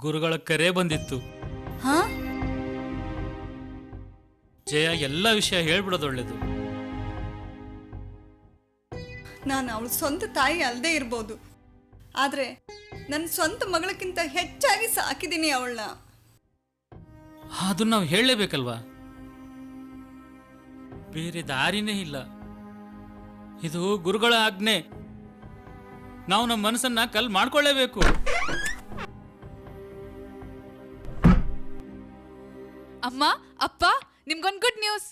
ಗುರುಗಳ ಕರೆ ಬಂದಿತ್ತು. ಹಾ, ಜಯ ಎಲ್ಲ ವಿಷಯ ಹೇಳ್ಬಿಡೋದು ಒಳ್ಳೇದು. ನಾನು ಅವಳ ಸ್ವಂತ ತಾಯಿ ಅಲ್ಲದೆ ಇರ್ಬೋದು, ಆದರೆ ನನ್ನ ಸ್ವಂತ ಮಗಳಕ್ಕಿಂತ ಹೆಚ್ಚಾಗಿ ಸಾಕಿದ್ದೀನಿ ಅವಳನ್ನ. ಅದನ್ನ ನಾವು ಹೇಳಲೇಬೇಕಲ್ವಾ? ಬೇರೆ ದಾರಿನೇ ಇಲ್ಲ. ಇದು ಗುರುಗಳ ಆಜ್ಞೆ. ನಾವು ನಮ್ಮ ಮನಸ್ಸನ್ನ ಕಲ್ ಮಾಡ್ಕೊಳ್ಳೇಬೇಕು. ಅಮ್ಮ, ಅಪ್ಪ, ನಿಮ್ಗೊಂದು ಗುಡ್ ನ್ಯೂಸ್.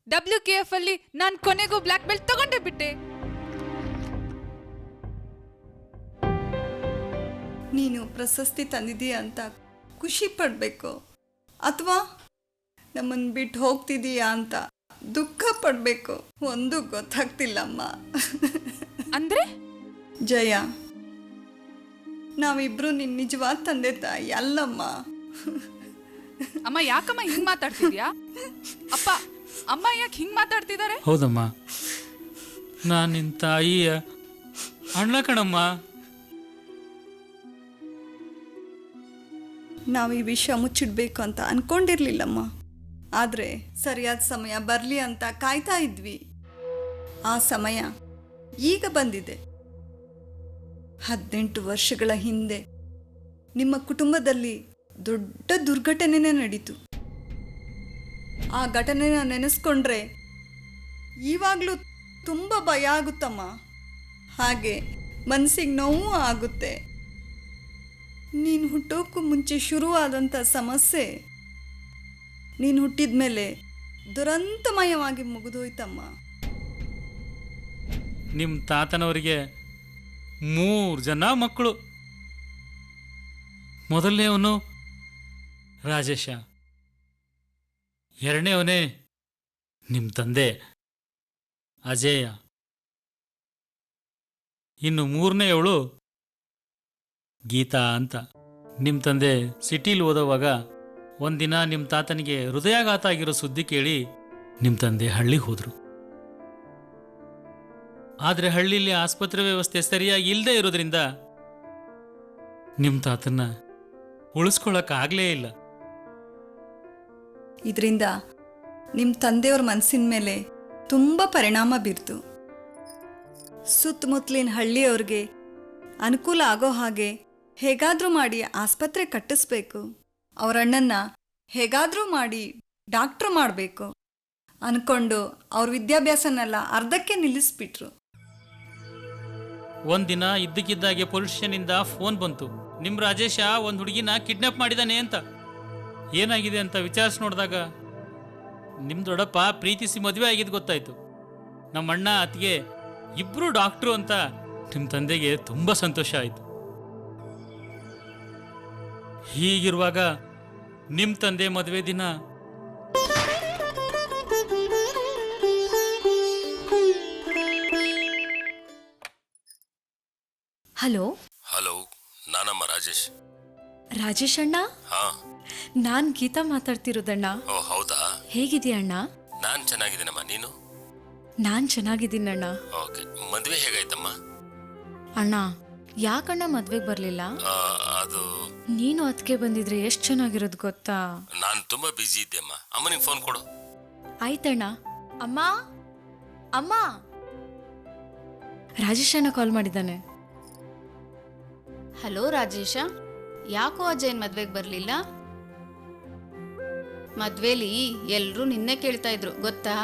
WKF ಅಲ್ಲಿ ನಾನು ಕೊನೆಗೂ ಬ್ಲ್ಯಾಕ್ ಬೆಲ್ಟ್ ತಗೊಂಡೇ ಬಿಟ್ಟೆ. ನೀನು ಪ್ರಶಸ್ತಿ ತಂದಿದೀಯ ಅಂತ ಖುಷಿ ಪಡಬೇಕು, ಅಥವಾ ನಮ್ಮನ್ನು ಬಿಟ್ಟು ಹೋಗ್ತಿದೀಯಾ ಅಂತ ದುಃಖ ಪಡಬೇಕು, ಒಂದು ಗೊತ್ತಾಗ್ತಿಲ್ಲಮ್ಮ. ಅಂದ್ರೆ ಜಯ, ನಾವಿಬ್ರು ನಿನ್ನ ನಿಜವಾದ ತಂದೆ ತಾಯಿ ಅಲ್ಲಮ್ಮ. ಅಮ್ಮ, ಯಾಕಮ್ಮ ಹಿಂಗ್ ಮಾತಾಡ್ತಿದ್ಯಾ? ಅಪ್ಪ, ಅಮ್ಮ ಯಾಕೆ ಹಿಂಗ್ ಮಾತಾಡ್ತಿದ್ದಾರೆ? ಹೌದಮ್ಮ, ನಾನು ನಿನ್ನ ತಾಯಿಯ ಅಣ್ಣ ಕಣಮ್ಮ. ನಾವು ಈ ವಿಷಯ ಮುಚ್ಚಿಡ್ಬೇಕು ಅಂತ ಅನ್ಕೊಂಡಿರ್ಲಿಲ್ಲಮ್ಮ, ಆದರೆ ಸರಿಯಾದ ಸಮಯ ಬರಲಿ ಅಂತ ಕಾಯ್ತಾ ಇದ್ವಿ. ಆ ಸಮಯ ಈಗ ಬಂದಿದೆ. 18 ವರ್ಷಗಳ ಹಿಂದೆ ನಿಮ್ಮ ಕುಟುಂಬದಲ್ಲಿ ದೊಡ್ಡ ದುರ್ಘಟನೆನೇ ನಡೀತು. ಆ ಘಟನೆನ ನೆನೆಸ್ಕೊಂಡ್ರೆ ಇವಾಗಲೂ ತುಂಬ ಭಯ ಆಗುತ್ತಮ್ಮ. ಹಾಗೆ ಮನಸ್ಸಿಗೆ ನೋವು ಆಗುತ್ತೆ. ನೀನು ಹುಟ್ಟೋಕ್ಕೂ ಮುಂಚೆ ಶುರುವಾದಂಥ ಸಮಸ್ಯೆ ನೀನು ಹುಟ್ಟಿದ ಮೇಲೆ ದುರಂತಮಯವಾಗಿ ಮುಗಿದೋಯ್ತಮ್ಮ. ನಿಮ್ಮ ತಾತನವರಿಗೆ 3 ಜನ ಮಕ್ಕಳು. ಮೊದಲನೇವನು ರಾಜೇಶ, ಎರಡನೇವನೇ ನಿಮ್ಮ ತಂದೆ ಅಜೇಯ, ಇನ್ನು 3ನೇಯವಳು ಗೀತಾ ಅಂತ. ನಿಮ್ಮ ತಂದೆ ಸಿಟಿಲಿ ಓದೋವಾಗ ಒಂದಿನ ನಿಮ್ಮ ತಾತನಿಗೆ ಹೃದಯಾಘಾತ ಆಗಿರೋ ಸುದ್ದಿ ಕೇಳಿ ನಿಮ್ಮ ತಂದೆ ಹಳ್ಳಿಗೆ ಹೋದರು. ಆದರೆ ಹಳ್ಳಿಲಿ ಆಸ್ಪತ್ರೆ ವ್ಯವಸ್ಥೆ ಸರಿಯಾಗಿ ಇಲ್ಲದೆ ಇರೋದ್ರಿಂದ ನಿಮ್ಮ ತಾತನ್ನ ಉಳಿಸ್ಕೊಳ್ಳೋಕ್ಕಾಗಲೇ ಇಲ್ಲ. ಇದರಿಂದ ನಿಮ್ಮ ತಂದೆಯವ್ರ ಮನಸ್ಸಿನ ಮೇಲೆ ತುಂಬ ಪರಿಣಾಮ ಬೀರ್ತು. ಸುತ್ತಮುತ್ತಲಿನ ಹಳ್ಳಿಯವ್ರಿಗೆ ಅನುಕೂಲ ಆಗೋ ಹಾಗೆ ಹೇಗಾದರೂ ಮಾಡಿ ಆಸ್ಪತ್ರೆ ಕಟ್ಟಿಸ್ಬೇಕು, ಅವರಣ್ಣನ್ನ ಹೇಗಾದರೂ ಮಾಡಿ ಡಾಕ್ಟ್ರು ಮಾಡಬೇಕು ಅನ್ಕೊಂಡು ಅವ್ರ ವಿದ್ಯಾಭ್ಯಾಸನೆಲ್ಲ ಅರ್ಧಕ್ಕೆ ನಿಲ್ಲಿಸ್ಬಿಟ್ರು. ಒಂದಿನ ಇದ್ದಕ್ಕಿದ್ದಾಗೆ ಪೊಲೀಸ್ ಸ್ಟೇಷನಿಂದ ಫೋನ್ ಬಂತು, ನಿಮ್ಮ ರಾಜೇಶ ಒಂದು ಹುಡುಗಿನ ಕಿಡ್ನಾಪ್ ಮಾಡಿದಾನೆ ಅಂತ. ಏನಾಗಿದೆ ಅಂತ ವಿಚಾರಿಸಿ ನೋಡಿದಾಗ ನಿಮ್ಮ ದೊಡ್ಡಪ್ಪ ಪ್ರೀತಿಸಿ ಮದುವೆ ಆಗಿದ್ದು ಗೊತ್ತಾಯ್ತು. ನಮ್ಮ ಅಣ್ಣ ಅತ್ತಿಗೆ ಇಬ್ಬರು ಡಾಕ್ಟ್ರು ಅಂತ ನಿಮ್ಮ ತಂದೆಗೆ ತುಂಬ ಸಂತೋಷ ಆಯಿತು. ಹೀಗಿರುವಾಗ ನಿಮ್ಮ ತಂದೆ ಮದುವೆ ದಿನ ಹಲೋ ಹಲೋ, ನಾನಮ್ಮ ರಾಜೇಶ್. ರಾಜೇಶ್ ಅಣ್ಣ, ಹಾ, ನಾನ್ ಗೀತಾ ಮಾತಾಡ್ತಿರೋದಣ್ಣ. ಓ ಹೌದಾ? ಹೇಗಿದೆಯಾ ಅಣ್ಣ? ನಾನ್ ಚೆನ್ನಾಗಿದ್ದೀನಮ್ಮ, ನೀನು? ನಾನ್ ಚೆನ್ನಾಗಿದ್ದೀನಣ್ಣ. ಓಕೆ, ಮದುವೆ ಹೇಗಾಯ್ತಮ್ಮ? ಅಣ್ಣ, ಯಾಕಣ್ಣ ಮದ್ವೆಗೆ ಬರ್ಲಿಲ್ಲ? ಅದು ನೀನು ಅದಕ್ಕೆ ಬಂದಿದ್ರೆ ಎಷ್ಟು ಚೆನ್ನಾಗಿರೋದು ಗೊತ್ತಾ? ನಾನು ತುಂಬಾ ಬ್ಯುಸಿ ಇದ್ದೆ ಅಮ್ಮ. ಅಮ್ಮನಿಗೆ ಫೋನ್ ಕೊಡು. ಆಯ್ತಣ್ಣ. ಅಮ್ಮ ಅಮ್ಮ, ರಾಜೇಶ್ ಅಣ್ಣ ಕಾಲ್ ಮಾಡಿದ್ದಾನೆ. ಹಲೋ ರಾಜೇಶ, ಯಾಕೋ ಅಜಯನ್ ಮದ್ವೆಗೆ ಬರಲಿಲ್ಲ? ಮದ್ವೆಲಿ ಎಲ್ರೂ ನಿನ್ನೆ ಕೇಳ್ತಾ ಇದ್ರು ಗೊತ್ತಾ?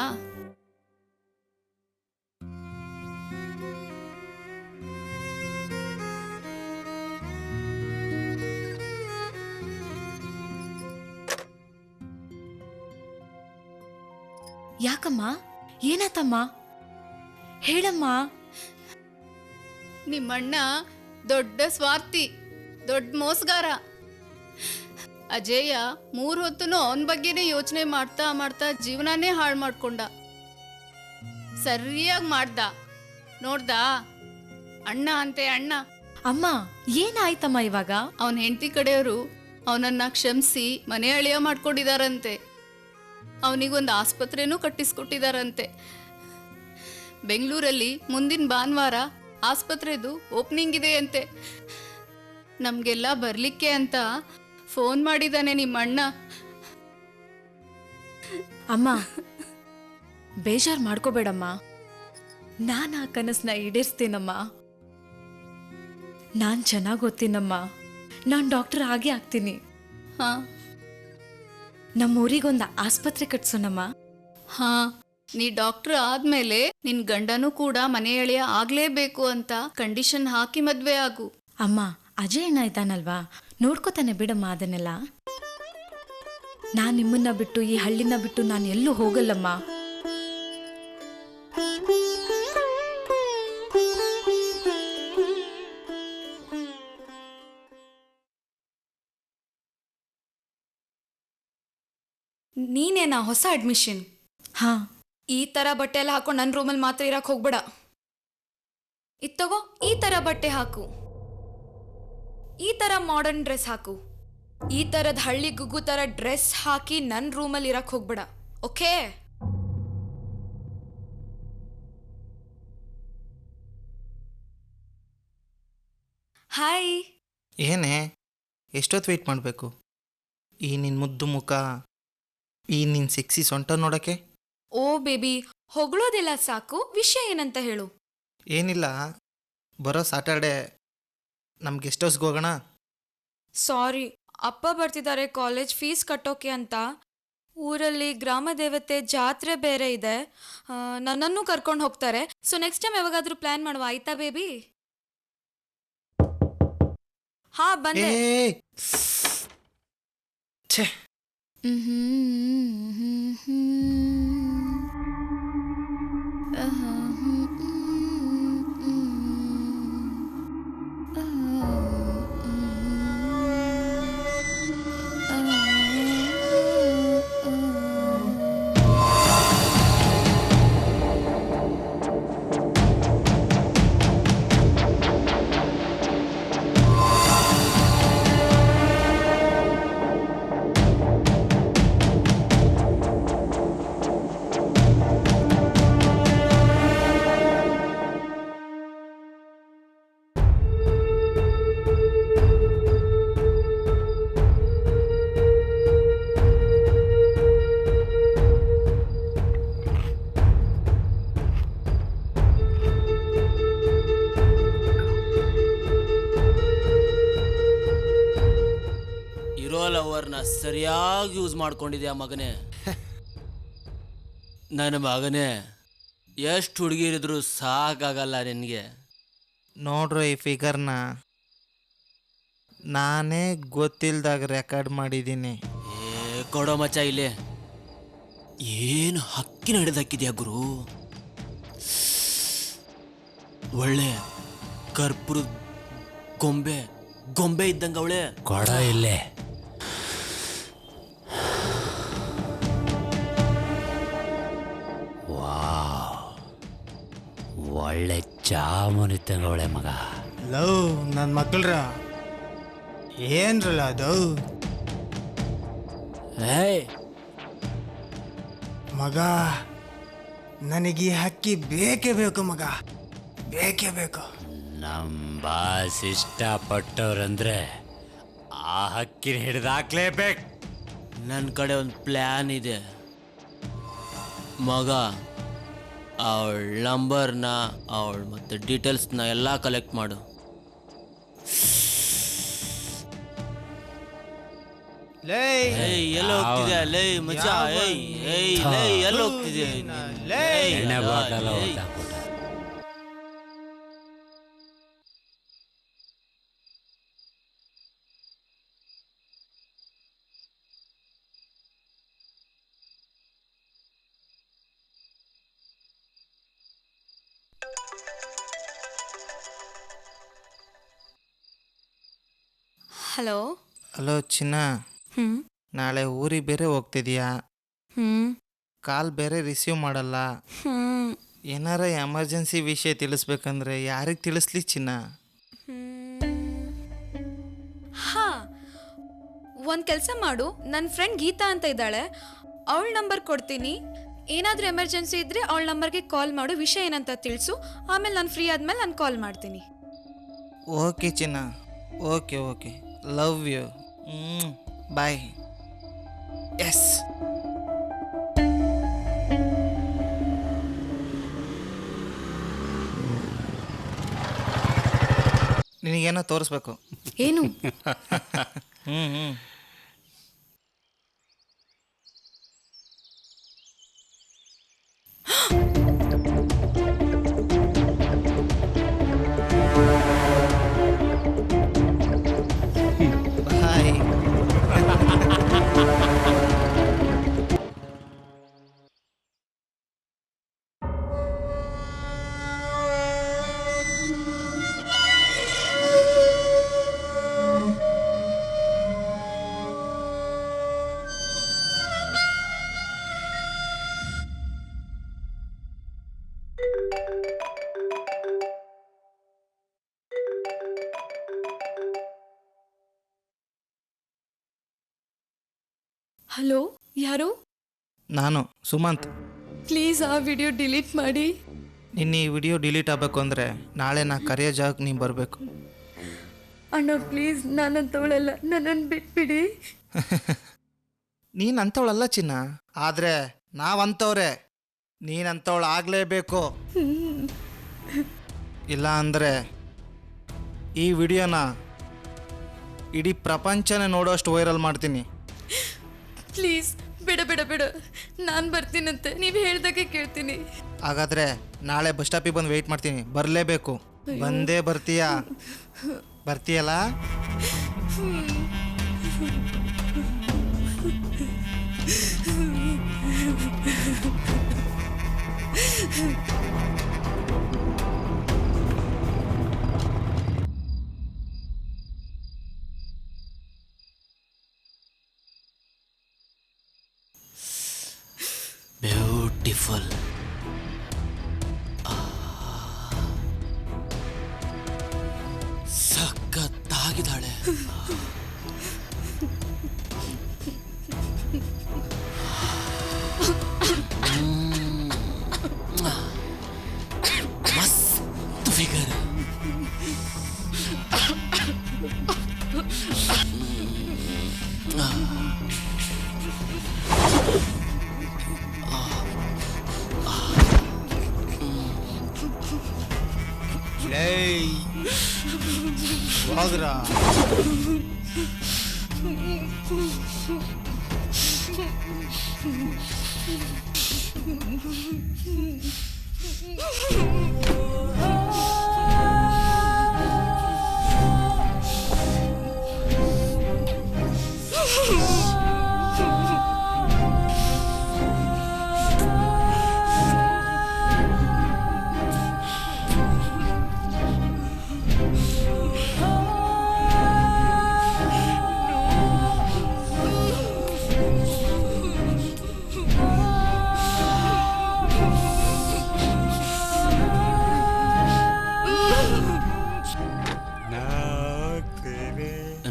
ಯಾಕಮ್ಮ? ಏನಾತಮ್ಮ? ಹೇಳಮ್ಮ. ನಿಮ್ಮಣ್ಣ ದೊಡ್ಡ ಸ್ವಾರ್ಥಿ, ದೊಡ್ಡ ಮೋಸಗಾರ. ಅಜಯ 3 ಹೊತ್ತೂ ಅವನ ಬಗ್ಗೆನೇ ಯೋಚನೆ ಮಾಡ್ತಾ ಮಾಡ್ತಾ ಜೀವನನೇ ಹಾಳು ಮಾಡ್ಕೊಂಡ. ಸರಿಯಾಗಿ ಮಾಡ್ದ. ನೋಡ್ದಾ? ಅಣ್ಣ ಅಂತೆ ಅಣ್ಣ. ಅಮ್ಮ, ಏನಾಯ್ತಮ್ಮ ಇವಾಗ? ಅವನ ಹೆಂಡತಿ ಕಡೆಯವರು ಅವನನ್ನ ಕ್ಷಮಿಸಿ ಮನೆ ಅಳಿಯ ಮಾಡ್ಕೊಂಡಿದಾರಂತೆ. ಅವನಿಗೊಂದು ಆಸ್ಪತ್ರೆನೂ ಕಟ್ಟಿಸ್ಕೊಟ್ಟಿದಾರಂತೆ. ಬೆಂಗಳೂರಲ್ಲಿ ಮುಂದಿನ ಭಾನುವಾರ ಆಸ್ಪತ್ರೆದು ಓಪನಿಂಗ್ ಇದೆ ಅಂತೆ. ನಮಗೆಲ್ಲ ಬರಲಿಕ್ಕೆ ಅಂತ ಫೋನ್ ಮಾಡಿದ್ದಾನೆ ನಿಮ್ಮಣ್ಣ. ಅಮ್ಮ, ಬೇಜಾರು ಮಾಡ್ಕೋಬೇಡಮ್ಮ. ನಾನು ಆ ಕನಸನ್ನ ಈಡೇರಿಸ್ತೇನಮ್ಮ. ನಾನು ಚೆನ್ನಾಗಿ ಓದ್ತೀನಮ್ಮ. ನಾನು ಡಾಕ್ಟರ್ ಆಗೇ ಆಗ್ತೀನಿ. ಹಾ, ನಮ್ಮೂರಿಗೊಂದು ಆಸ್ಪತ್ರೆ ಕಟ್ಸೋಣಮ್ಮ. ಹಾ, ನೀ ಡಾಕ್ಟರ್ ಆದ್ಮೇಲೆ ನಿನ್ ಗಂಡನೂ ಕೂಡ ಮನೆ ಎಳೆಯ ಆಗ್ಲೇಬೇಕು ಅಂತ ಕಂಡೀಷನ್ ಹಾಕಿ ಮದ್ವೆ ಆಗು. ಅಮ್ಮ, ಅಜಯ್ ಅಣ್ಣ ಇದ್ದಾನಲ್ವಾ, ನೋಡ್ಕೋತಾನೆ ಬಿಡಮ್ಮ ಅದನ್ನೆಲ್ಲ. ನಾನು ನಿಮ್ಮನ್ನ ಬಿಟ್ಟು, ಈ ಹಳ್ಳಿನ ಬಿಟ್ಟು ನಾನು ಎಲ್ಲೂ ಹೋಗಲ್ಲಮ್ಮ. ನೀನೇನಾ ಹೊಸ ಅಡ್ಮಿಷನ್? ಹಾ. ಈ ಥರ ಬಟ್ಟೆ ಎಲ್ಲ ಹಾಕೊಂಡು ನನ್ನ ರೂಮಲ್ಲಿ ಮಾತ್ರ ಇರಕ್ಕೆ ಹೋಗ್ಬೇಡ. ಇತ್ತಗೋ, ಈ ಥರ ಬಟ್ಟೆ ಹಾಕು, ಈ ಥರ ಮಾಡರ್ನ್ ಡ್ರೆಸ್ ಹಾಕು. ಈ ಥರದ ಹಳ್ಳಿ ಗುಗ್ಗು ಥರ ಡ್ರೆಸ್ ಹಾಕಿ ನನ್ನ ರೂಮಲ್ಲಿ ಇರಕ್ಕೆ ಹೋಗ್ಬೇಡ, ಓಕೆ? ಹಾಯ್. ಏನೇ ಎಷ್ಟೊತ್ತು ವೆಯ್ಟ್ ಮಾಡಬೇಕು? ಈ ನಿನ್ನ ಮುದ್ದು ಮುಖ, ಈ ನಿನ್ನ ಸೆಕ್ಸಿ ಸೊಂಟ ನೋಡೋಕ್ಕೆ. ಓ ಬೇಬಿ, ಹೊಗಳೋದೆಲ್ಲ ಸಾಕು, ವಿಷಯ ಏನಂತ ಹೇಳು. ಏನಿಲ್ಲ, ಬರೋ ಸ್ಯಾಟರ್ಡೆ ನಮ್ಮ ಗೆಸ್ಟ್ ಹೌಸ್ಗೆ ಹೋಗೋಣ. ಸಾರಿ, ಅಪ್ಪ ಬರ್ತಿದ್ದಾರೆ ಕಾಲೇಜ್ ಫೀಸ್ ಕಟ್ಟೋಕೆ ಅಂತ. ಊರಲ್ಲಿ ಗ್ರಾಮ ದೇವತೆ ಜಾತ್ರೆ ಬೇರೆ ಇದೆ, ನನ್ನನ್ನು ಕರ್ಕೊಂಡು ಹೋಗ್ತಾರೆ. ಸೊ ನೆಕ್ಸ್ಟ್ ಟೈಮ್ ಯಾವಾಗಾದ್ರೂ ಪ್ಲಾನ್ ಮಾಡುವ, ಆಯ್ತಾ ಬೇಬಿ? ಹಾ, ಬಂದೆ. ಛೇ, ಲವರ್ನ ಸರಿಯಾಗಿ ಯೂಸ್ ಮಾಡ್ಕೊಂಡಿದ್ಯಾ ಮಗನೇ. ನನ್ನ ಮಗನೇ, ಎಷ್ಟು ಹುಡುಗಿರಿದ್ರು ಸಾಕಾಗಲ್ಲ ನಿನಗೆ. ನೋಡ್ರು ಈ ಫಿಗರ್ನ ನಾನೇ ಗೊತ್ತಿಲ್ದಾಗ ರೆಕಾರ್ಡ್ ಮಾಡಿದ್ದೀನಿ. ಕೊಡೋ ಮಚ್ಚ ಇಲ್ಲಿ. ಏನು ಹಕ್ಕಿನ ಹಿಡಿದಾಕಿದ್ಯಾ ಗುರು? ಒಳ್ಳೆ ಕರ್ಪೂರದ ಗೊಂಬೆ ಗೊಂಬೆ ಇದ್ದಂಗ ಅವಳೆ. ಕೊಡ ಇಲ್ಲೇ. ಒಳ್ಳೆ ಜಾಮೂನ್ ಇದ್ದಂಗ ಅವಳೆ ಮಗ. ಲವ್ ನನ್ನ ಮಕ್ಕಳ್ರ ಏನ್ರಲ್ಲ ಅದು ಮಗ, ನನಗೆ ಈ ಹಕ್ಕಿ ಬೇಕೇ ಬೇಕು ಮಗ, ಬೇಕೇ ಬೇಕು. ನಮ್ಮ ಬಾಸ್ ಇಷ್ಟಪಟ್ಟವ್ರಂದ್ರೆ ಆ ಹಕ್ಕಿನ ಹಿಡಿದಾಕ್ಲೇಬೇಕು. ನನ್ನ ಕಡೆ ಒಂದು ಪ್ಲ್ಯಾನ್ ಇದೆ ಮಗ. ಅವಳ ನಂಬರ್ನ, ಅವಳ ಮತ್ತು ಡೀಟೇಲ್ಸ್ನ ಎಲ್ಲ ಕಲೆಕ್ಟ್ ಮಾಡು. ಎಲ್ಲ ಹೋಗ್ತಿದ್ಯಾ ಲೈ ಮಜ? ಎಲ್ಲ ಹೋಗ್ತಿದ್ಯಾ? ಹಲೋ. ಹಲೋ ಚಿನ್ನ, ನಾಳೆ ಊರಿಗೆ ಬೇರೆ ಹೋಗ್ತಿದ್ಯಾ? ಕಾಲ್ ಬೇರೆ ರಿಸೀವ್ ಮಾಡಲ್ಲ. ಏನಾರ ಎಮರ್ಜೆನ್ಸಿ ವಿಷಯ ತಿಳಿಸ್ಬೇಕಂದ್ರೆ ಯಾರಿಗೆ ತಿಳಿಸ್ಲಿ ಚಿನ್ನ? ಹಾ, ಒಂದು ಕೆಲಸ ಮಾಡು, ನನ್ನ ಫ್ರೆಂಡ್ ಗೀತಾ ಅಂತ ಇದ್ದಾಳೆ, ಅವಳ ನಂಬರ್ ಕೊಡ್ತೀನಿ. ಏನಾದರೂ ಎಮರ್ಜೆನ್ಸಿ ಇದ್ದರೆ ಅವಳ ನಂಬರ್ಗೆ ಕಾಲ್ ಮಾಡು, ವಿಷಯ ಏನಂತ ತಿಳಿಸು. ಆಮೇಲೆ ನಾನು ಫ್ರೀ ಆದಮೇಲೆ ನಾನು ಕಾಲ್ ಮಾಡ್ತೀನಿ. ಓಕೆ ಚಿನ್ನ, okay okay, love you, bye. Yes. ನಿನಗೇನೋ ತೋರಿಸ್ಬೇಕು. ಏನು? ಹ್ಞೂ ಬಾಯ್. ಹಲೋ, ಯಾರು? ನಾನು ಸುಮಂತ್. ಪ್ಲೀಸ್ ಆ ವಿಡಿಯೋ ಡಿಲೀಟ್ ಮಾಡಿ. ನಿನ್ನ ಈ ವಿಡಿಯೋ ಡಿಲೀಟ್ ಆಗಬೇಕು ಅಂದರೆ ನಾಳೆ ನಾ ಕರೆಯೋ ಜಾಗಕ್ಕೆ ನೀನು ಬರಬೇಕು. ಅಣ್ಣ ಪ್ಲೀಸ್, ನಾನಂತವಳಲ್ಲ, ನನ್ನನ್ನು ಬಿಟ್ಬಿಡಿ. ನೀನು ಅಂಥವಳಲ್ಲ ಚಿನ್ನ, ಆದರೆ ನಾವಂಥವ್ರೆ. ನೀನಂಥವಳು ಆಗಲೇಬೇಕು. ಇಲ್ಲ ಅಂದರೆ ಈ ವಿಡಿಯೋನ ಇಡೀ ಪ್ರಪಂಚನೇ ನೋಡೋಷ್ಟು ವೈರಲ್ ಮಾಡ್ತೀನಿ. ಪ್ಲೀಸ್ ಬಿಡ ಬಿಡ ಬಿಡ, ನಾನು ಬರ್ತೀನಂತೆ, ನೀವು ಹೇಳ್ದಾಗೆ ಕೇಳ್ತೀನಿ. ಹಾಗಾದರೆ ನಾಳೆ ಬಸ್ ಸ್ಟಾಪಿಗೆ ಬಂದು ವೆಯ್ಟ್ ಮಾಡ್ತೀನಿ. ಬರಲೇಬೇಕು. ಬಂದೇ ಬರ್ತೀಯಾ? ಬರ್ತೀಯಲ್ಲ? ಬ್ಯೂಟಿಫುಲ್. ಸಖತ್ತಾಗಿದ್ದಾಳೆ. ಮಸ್ತ್ ಫಿಗರ್. ಹೋಗ್ರ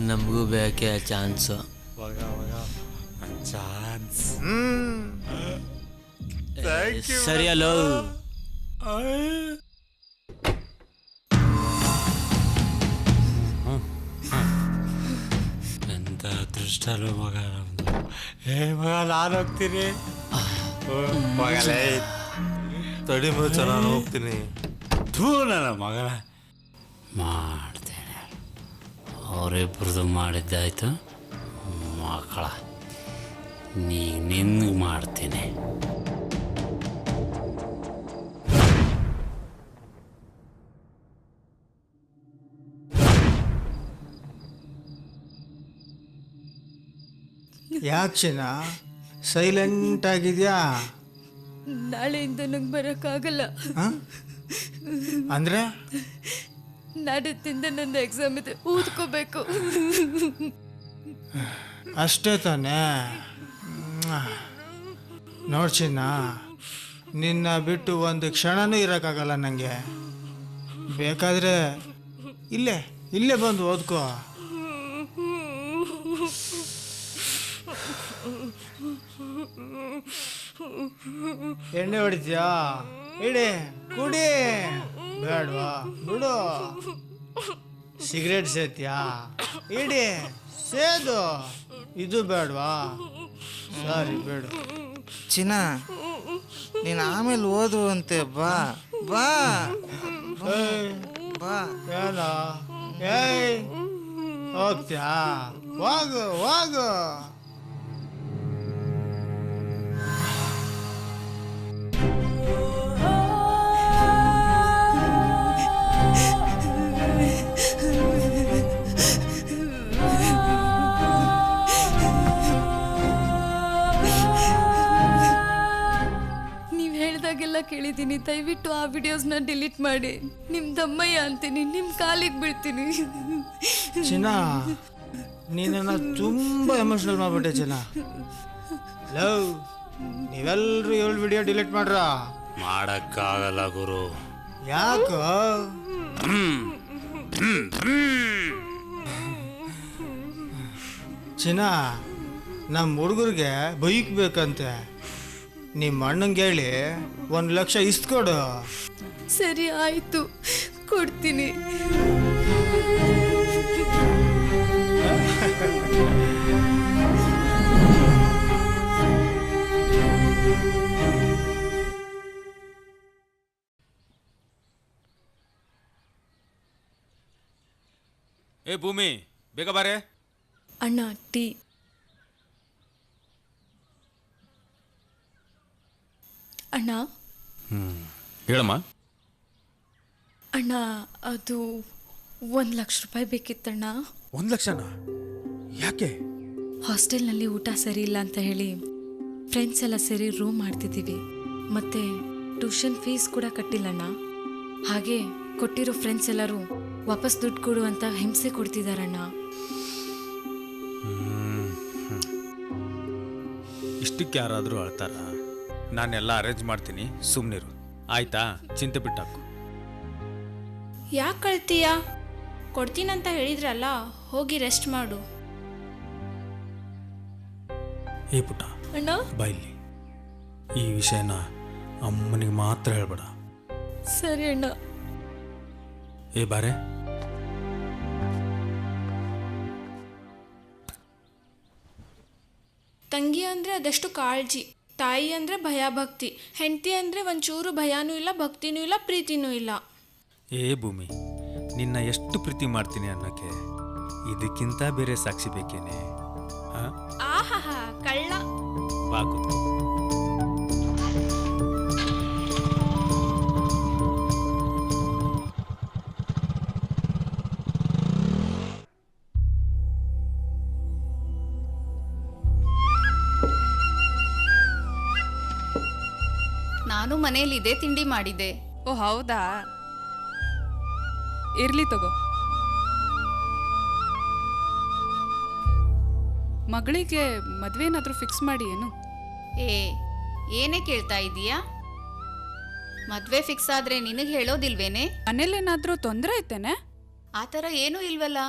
ನಮಗೂ ಬೇಕೆ ಚಾನ್ಸ್. ಸರಿ ಅಲೋ. ಎಂತ ಅದೃಷ್ಟ ಮಗ ನಮ್ದು. ಮಗ ನಾನು ಹೋಗ್ತೀನಿ. ಮಗಲೇ ತಡಿ ಮಚ್ಚ, ನಾನು ಹೋಗ್ತೀನಿ. ನನ್ನ ಮಗನ ಮಾಡ್ತೇನೆ. ಅವರಿಬ್ರದ್ದು ಮಾಡಿದ್ದಾಯ್ತು ಮಕ್ಕಳ, ನಿನ್ಗೆ ಮಾಡ್ತೀನಿ. ಯಾಕೆ ಚಿನ್ನ ಸೈಲೆಂಟ್ ಆಗಿದ್ಯಾ? ನಾಳೆಯಿಂದ ನಂಗೆ ಬರೋಕ್ಕಾಗಲ್ಲ. ಅಂದ್ರೆ ನಾಡಿದ್ದಿಂದ ನನ್ನ ಎಕ್ಸಾಮ್ ಇದೆ, ಓದ್ಕೋಬೇಕು. ಅಷ್ಟೇ ತಾನೇ? ನೋಡ್ ಚಿನ್ನ, ನಿನ್ನ ಬಿಟ್ಟು ಒಂದು ಕ್ಷಣನೂ ಇರೋಕ್ಕಾಗಲ್ಲ ನನಗೆ. ಬೇಕಾದರೆ ಇಲ್ಲೇ ಬಂದು ಓದ್ಕೋ. ಎಣ್ಣೆ ಹೊಡಿತೀಯಾ? ಇಡಿ, ಕುಡಿ. ಬೇಡವಾ? ಬಿಡು. ಸಿಗರೇಟ್ ಸೇತ್ಯಾ? ಇಡಿ, ಸೇದು. ಇದು ಬೇಡವಾ? ಸರಿ ಬೇಡು. ಚಿನ್ನ, ನೀನು ಆಮೇಲೆ ಓದು ಅಂತೆ. ಬಾ ಬಾ ಬಾ. ಏನೋ ಏಯ್, ಹೋಗ್ತ್ಯಾ? ಹೋಗು. ನೀವು ಹೇಳ್ದಾಗೆಲ್ಲ ಕೇಳಿದ್ದೀನಿ. ದಯವಿಟ್ಟು ಆ ವಿಡಿಯೋಸ್ನ ಡಿಲೀಟ್ ಮಾಡಿ. ನಿಮ್ಮ ದಮ್ಮಯ್ಯ ಅಂತೀನಿ, ನಿಮ್ಮ ಕಾಲಿಗೆ ಬೀಳ್ತೀನಿ. ಚಿನ್ನ, ನೀನನ್ನ ತುಂಬ ಎಮೋಷನಲ್ ಮಾಡ್ಬಿಟ್ಟೆ ಚಿನ್ನ. ಲವ್, ನೀವೆಲ್ಲರೂ 7 ವಿಡಿಯೋ ಡಿಲೀಟ್ ಮಾಡ್ರ? ಮಾಡಕ್ಕಾಗಲ್ಲ ಗುರು. ಯಾಕೋ? ಚಿನ್ನ, ನಮ್ಮ ಹುಡುಗರಿಗೆ ಬೈಕ್ ಬೇಕಂತೆ. ನಿಮ್ಮ ಅಣ್ಣಂಗೆ ಹೇಳಿ 1 ಲಕ್ಷ ಇಸ್ಕೊಡು. ಸರಿ ಆಯ್ತು, ಕೊಡ್ತೀನಿ. ಏ ಭೂಮಿ, ಬೇಗ ಬಾರೆ. ಅಣ್ಣ, ಟೀ. ಅಣ್ಣ. ಹೇಳಮ್ಮ. ಅಣ್ಣ, ಅದು 1 ಲಕ್ಷ ರೂಪಾಯಿ ಬೇಕಿತ್ತಣ್ಣ. 1 ಲಕ್ಷನಾ? ಯಾಕೆ? ಹಾಸ್ಟೆಲ್ನಲ್ಲಿ ಊಟ ಸರಿ ಇಲ್ಲ ಅಂತ ಹೇಳಿ ಫ್ರೆಂಡ್ಸ್ ಎಲ್ಲ ಸೇರಿ ರೂಮ್ ಮಾಡ್ತಿದ್ದೀವಿ. ಮತ್ತೆ ಟ್ಯೂಷನ್ ಫೀಸ್ ಕೂಡ ಕಟ್ಟಿಲ್ಲಣ್ಣ. ಹಾಗೆ ಕೊಟ್ಟಿರೋ ಫ್ರೆಂಡ್ಸ್ ಎಲ್ಲರೂ ವಾಪಸ್ ದುಡ್ಡು ಕೊಡು ಅಂತ ಹಿಂಸೆ ಕೊಡ್ತಿದಾರಣ್ಣ. ಇಷ್ಟಕ್ಕೆ ಯಾರಾದರೂ ಅಳ್ತಾರ? ನಾನೆಲ್ಲ ಅರೇಂಜ್ ಮಾಡ್ತೀನಿ, ಸುಮ್ಮನಿರು ಆಯ್ತಾ? ಚಿಂತೆ ಬಿಟ್ಟಾಕು. ಯಾಕೆ ಕಳ್ತೀಯಾ? ಕೊಡ್ತೀನಂತ ಹೇಳಿದ್ರಲ್ಲ, ಹೋಗಿ ರೆಸ್ಟ್ ಮಾಡು. ಏ ಪುಟ್ಟ, ಅಣ್ಣ ಬೈಲಿ. ಈ ವಿಷಯನ ಅಮ್ಮನಿಗೆ ಮಾತ್ರ ಹೇಳ್ಬೇಡ. ಸರಿ ಅಣ್ಣ. ಏ ಬಾರೆ. ತಂಗಿ ಅಂದರೆ ಅದೆಷ್ಟು ಕಾಳಜಿ, ತಾಯಿ ಅಂದರೆ ಭಯ ಭಕ್ತಿ, ಹೆಂಡತಿ ಅಂದರೆ ಒಂಚೂರು ಭಯನೂ ಇಲ್ಲ, ಭಕ್ತಿನೂ ಇಲ್ಲ, ಪ್ರೀತಿನೂ ಇಲ್ಲ. ಏ ಭೂಮಿ, ನಿನ್ನ ಎಷ್ಟು ಪ್ರೀತಿ ಮಾಡ್ತೀನಿ ಅನ್ನೋಕ್ಕೆ ಇದಕ್ಕಿಂತ ಬೇರೆ ಸಾಕ್ಷಿ ಬೇಕೇನೆ? ಆಹಾ ಕಳ್ಳ. ಬಾ ಕೂತ್ಕೋ. ಮನೇಲಿ ಇದೇ ತಿಂಡಿ ಮಾಡಿದೆ. ಓ ಹೌದಾ, ಇರ್ಲಿ ತಗೋ. ಮಗಳಿಗೆ ಮದ್ವೆ ಏನಾದ್ರೂ ಫಿಕ್ಸ್ ಮಾಡಿ ಏನು? ಏನೇ ಕೇಳ್ತಾ ಇದೀಯಾ? ಮದ್ವೆ ಫಿಕ್ಸ್ ಆದ್ರೆ ನಿನಗೆ ಹೇಳೋದಿಲ್ವೇನೆ? ಮನೇಲೇನಾದ್ರೂ ತೊಂದರೆ ಐತೇನೆ? ಆ ಥರ ಏನೂ ಇಲ್ವಲ್ಲ,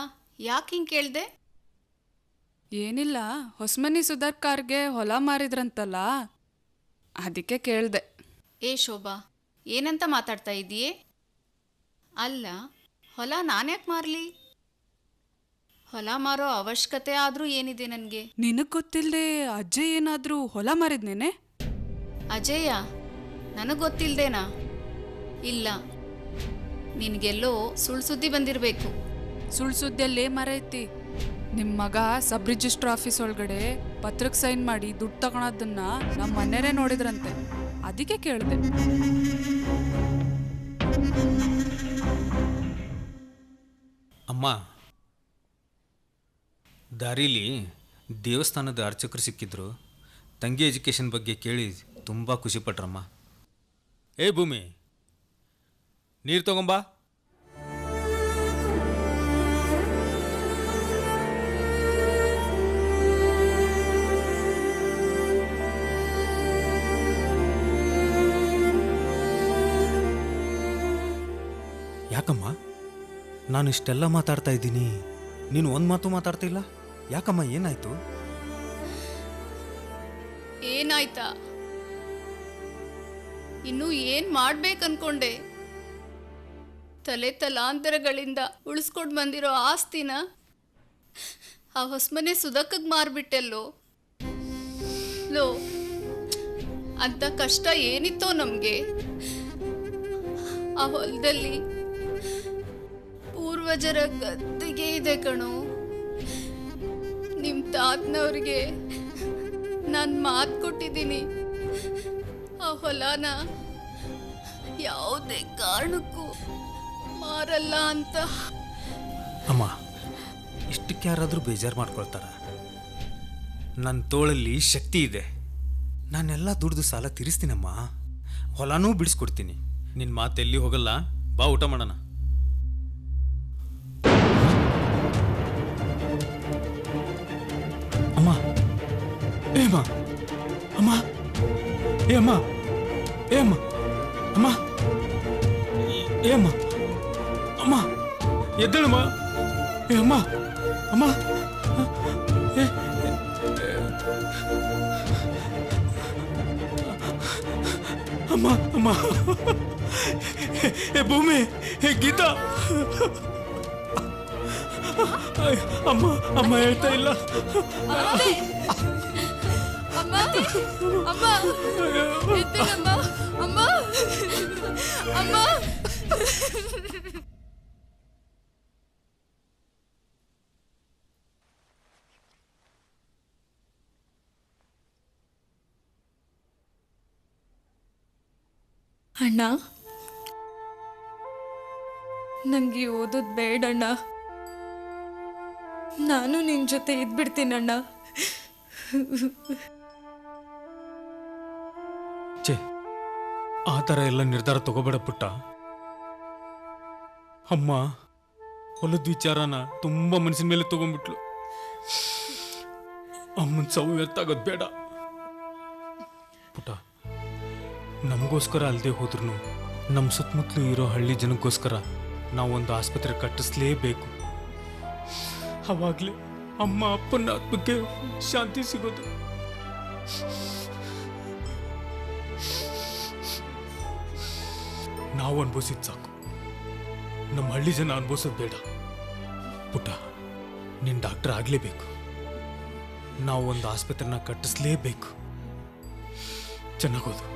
ಯಾಕೆ ಹಿಂಗೆ ಕೇಳ್ದೆ? ಏನಿಲ್ಲ, ಹೊಸಮನಿ ಸುಧಾರ್ಕಾರ್ಗೆ ಹೊಲ ಮಾರಿದ್ರಂತಲ್ಲ, ಅದಕ್ಕೆ ಕೇಳ್ದೆ. ಶೋಭಾ, ಏನಂತ ಮಾತಾಡ್ತಾ ಇದೀಯೇ? ಅಲ್ಲ, ಹೊಲ ನಾನ್ಯಾಕೆ ಮಾರಲಿ? ಹೊಲ ಮಾರೋ ಅವಶ್ಯಕತೆ ಆದರೂ ಏನಿದೆ ನನಗೆ? ನಿನಗೆ ಗೊತ್ತಿಲ್ಲದೆ ಅಜ್ಜಯ್ ಏನಾದರೂ ಹೊಲ ಮಾರಿದ್ನೇನೆ? ಅಜಯ ನನಗೆ ಗೊತ್ತಿಲ್ದೇನಾ? ಇಲ್ಲ, ನಿನಗೆಲ್ಲೋ ಸುಳ್ಳು ಸುದ್ದಿ ಬಂದಿರಬೇಕು. ಸುಳ್ಳು ಸುದ್ದಿಯಲ್ಲೇ ಮರೈತಿ. ನಿಮ್ಮ ಮಗ ಸಬ್ ರಿಜಿಸ್ಟ್ರ್ ಆಫೀಸ್ ಒಳಗಡೆ ಪತ್ರಕ್ಕೆ ಸೈನ್ ಮಾಡಿ ದುಡ್ಡು ತಗೊಳೋದನ್ನ ನಮ್ಮ ಮನೆಯೇ ನೋಡಿದ್ರಂತೆ, ಅದಕ್ಕೆ ಕೇಳಿದೆ. ಅಮ್ಮ, ದಾರೀಲಿ ದೇವಸ್ಥಾನದ ಅರ್ಚಕರು ಸಿಕ್ಕಿದ್ರು. ತಂಗಿ ಎಜುಕೇಷನ್ ಬಗ್ಗೆ ಕೇಳಿ ತುಂಬ ಖುಷಿಪಟ್ರಮ್ಮ. ಭೂಮಿ, ನೀರು ತಗೊಂಬಾ. ಯಾಕಮ್ಮ ನಾನು ಇಷ್ಟೆಲ್ಲ ಮಾತಾಡ್ತಾ ಇದ್ದೀನಿ, ನೀನು ಒಂದು ಮಾತು ಮಾತಾಡ್ತಾ ಇಲ್ಲ? ಯಾಕಮ್ಮ, ಏನಾಯ್ತು? ಏನಾಯ್ತಾ? ಇನ್ನು ಏನ್ ಮಾಡ್ಬೇಕನ್ಕೊಂಡೆ? ತಲೆ ತಲಾಂತರಗಳಿಂದ ಉಳಿಸ್ಕೊಂಡು ಬಂದಿರೋ ಆಸ್ತಿನ ಆ ಹೊಸಮನೆ ಸುಧಕ್ಕಗ್ ಮಾರ್ಬಿಟ್ಟೆಲ್ಲೋ. ಲೋ, ಅಂತ ಕಷ್ಟ ಏನಿತ್ತೋ ನಮ್ಗೆ. ಆ ಹೊಲದಲ್ಲಿ ಪೂರ್ವಜರ ಗದ್ದಿಗೆ ಇದೆ ಕಣೋ. ನಿಮ್ ತಾತನವ್ರಿಗೆ ನಾನು ಮಾತು ಕೊಟ್ಟಿದ್ದೀನಿ, ಆ ಹೊಲನ ಯಾವುದೇ ಕಾರಣಕ್ಕೂ ಮಾರಲ್ಲ ಅಂತ. ಅಮ್ಮ, ಇಷ್ಟಕ್ಕೆ ಯಾರಾದರೂ ಬೇಜಾರು ಮಾಡ್ಕೊಳ್ತಾರ? ನನ್ನ ತೋಳಲ್ಲಿ ಶಕ್ತಿ ಇದೆ, ನಾನೆಲ್ಲ ದುಡ್ದು ಸಾಲ ತೀರಿಸ್ತೀನಮ್ಮ. ಹೊಲನೂ ಬಿಡಿಸ್ಕೊಡ್ತೀನಿ. ನಿನ್ನ ಮಾತೆಲ್ಲಿ ಹೋಗಲ್ಲ, ಬಾ ಊಟ ಮಾಡೋಣ. ಅಮ್ಮ, ಅಮ್ಮ, ಅಮ್ಮ, ಅಮ್ಮ, ಅಮ್ಮ, ಅಮ್ಮ, ಅಮ್ಮ, ಅಮ್ಮ, ಎದ್ದೇಳಮ್ಮ. ಅಮ್ಮ, ಅಮ್ಮ, ಅಮ್ಮ, ಅಮ್ಮ, ಭೂಮಿ, ಗೀತಾ, ಅಮ್ಮ, ಅಮ್ಮ ಹೇಳ್ತಾ ಇಲ್ಲ. ಅಮ್ಮ, ಅಮ್ಮ, ಎದ್ದೇಳಮ್ಮ, ಅಮ್ಮ, ಅಮ್ಮ. ಅಣ್ಣ, ನನಗೆ ಓದೋದು ಬೇಡಣ್ಣ. ನಾನು ನಿನ್ನ ಜೊತೆ ಇದ್ಬಿಡ್ತೀನಣ್ಣ. ಛೇ, ಆ ಥರ ಎಲ್ಲ ನಿರ್ಧಾರ ತಗೋಬೇಡ ಪುಟ್ಟ. ಅಮ್ಮ ಹೊಲದ ವಿಚಾರನ ತುಂಬ ಮನಸ್ಸಿನ ಮೇಲೆ ತಗೊಂಡ್ಬಿಟ್ಲು. ಅಮ್ಮನ ಸಾವು ವ್ಯರ್ಥ ಆಗೋದು ಬೇಡ ಪುಟ್ಟ. ನಮಗೋಸ್ಕರ ಅಲ್ಲದೆ ಹೋದ್ರೂ ನಮ್ಮ ಸುತ್ತಮುತ್ತಲು ಇರೋ ಹಳ್ಳಿ ಜನಕ್ಕೋಸ್ಕರ ನಾವೊಂದು ಆಸ್ಪತ್ರೆ ಕಟ್ಟಿಸ್ಲೇಬೇಕು. ಅವಾಗಲೇ ಅಮ್ಮ ಅಪ್ಪನ ಆತ್ಮಕ್ಕೆ ಶಾಂತಿ ಸಿಗೋದು. ನಾವು ಅನುಭವಿಸಿದ್ ಸಾಕು, ನಮ್ಮ ಹಳ್ಳಿ ಜನ ಅನುಭವಿಸೋದು ಬೇಡ ಪುಟ್ಟ. ನೀನು ಡಾಕ್ಟರ್ ಆಗಲೇಬೇಕು. ನಾವು ಒಂದು ಆಸ್ಪತ್ರೆನ ಕಟ್ಟಿಸ್ಲೇಬೇಕು. ಚೆನ್ನಾಗೋದು.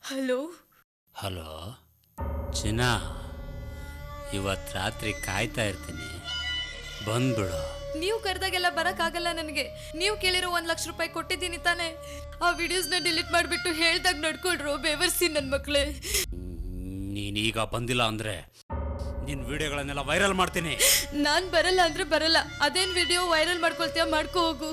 ಹಲೋ ಹಲೋ ಚಿನ್ನ, ಇವತ್ತು ರಾತ್ರಿ ಕಾಯ್ತಾ ಇರ್ತೀನಿ, ಬಂದ್ಬಿಡು. ನೀವು ಕರೆದಾಗೆಲ್ಲ ಬರೋಕ್ಕಾಗಲ್ಲ ನನಗೆ. ನೀವು ಕೇಳಿರೋ 1 ಲಕ್ಷ ರೂಪಾಯಿ ಕೊಟ್ಟಿದ್ದೀನಿ ತಾನೇ. ಆ ವಿಡಿಯೋಸ್ನ ಡಿಲೀಟ್ ಮಾಡಿಬಿಟ್ಟು ಹೇಳ್ದಾಗ ನಡ್ಕೊಳ್ರು ಬೇವರ್ಸಿ ನನ್ನ ಮಕ್ಕಳೇ. ನೀನೀಗ ಬಂದಿಲ್ಲ ಅಂದ್ರೆ ನಿನ್ನ ವಿಡಿಯೋಗಳನ್ನೆಲ್ಲ ವೈರಲ್ ಮಾಡ್ತೀನಿ. ನಾನು ಬರಲ್ಲ ಅಂದ್ರೆ ಬರಲ್ಲ. ಅದೇನು ವಿಡಿಯೋ ವೈರಲ್ ಮಾಡ್ಕೊಳ್ತೀಯ, ಮಾಡ್ಕೋ ಹೋಗು.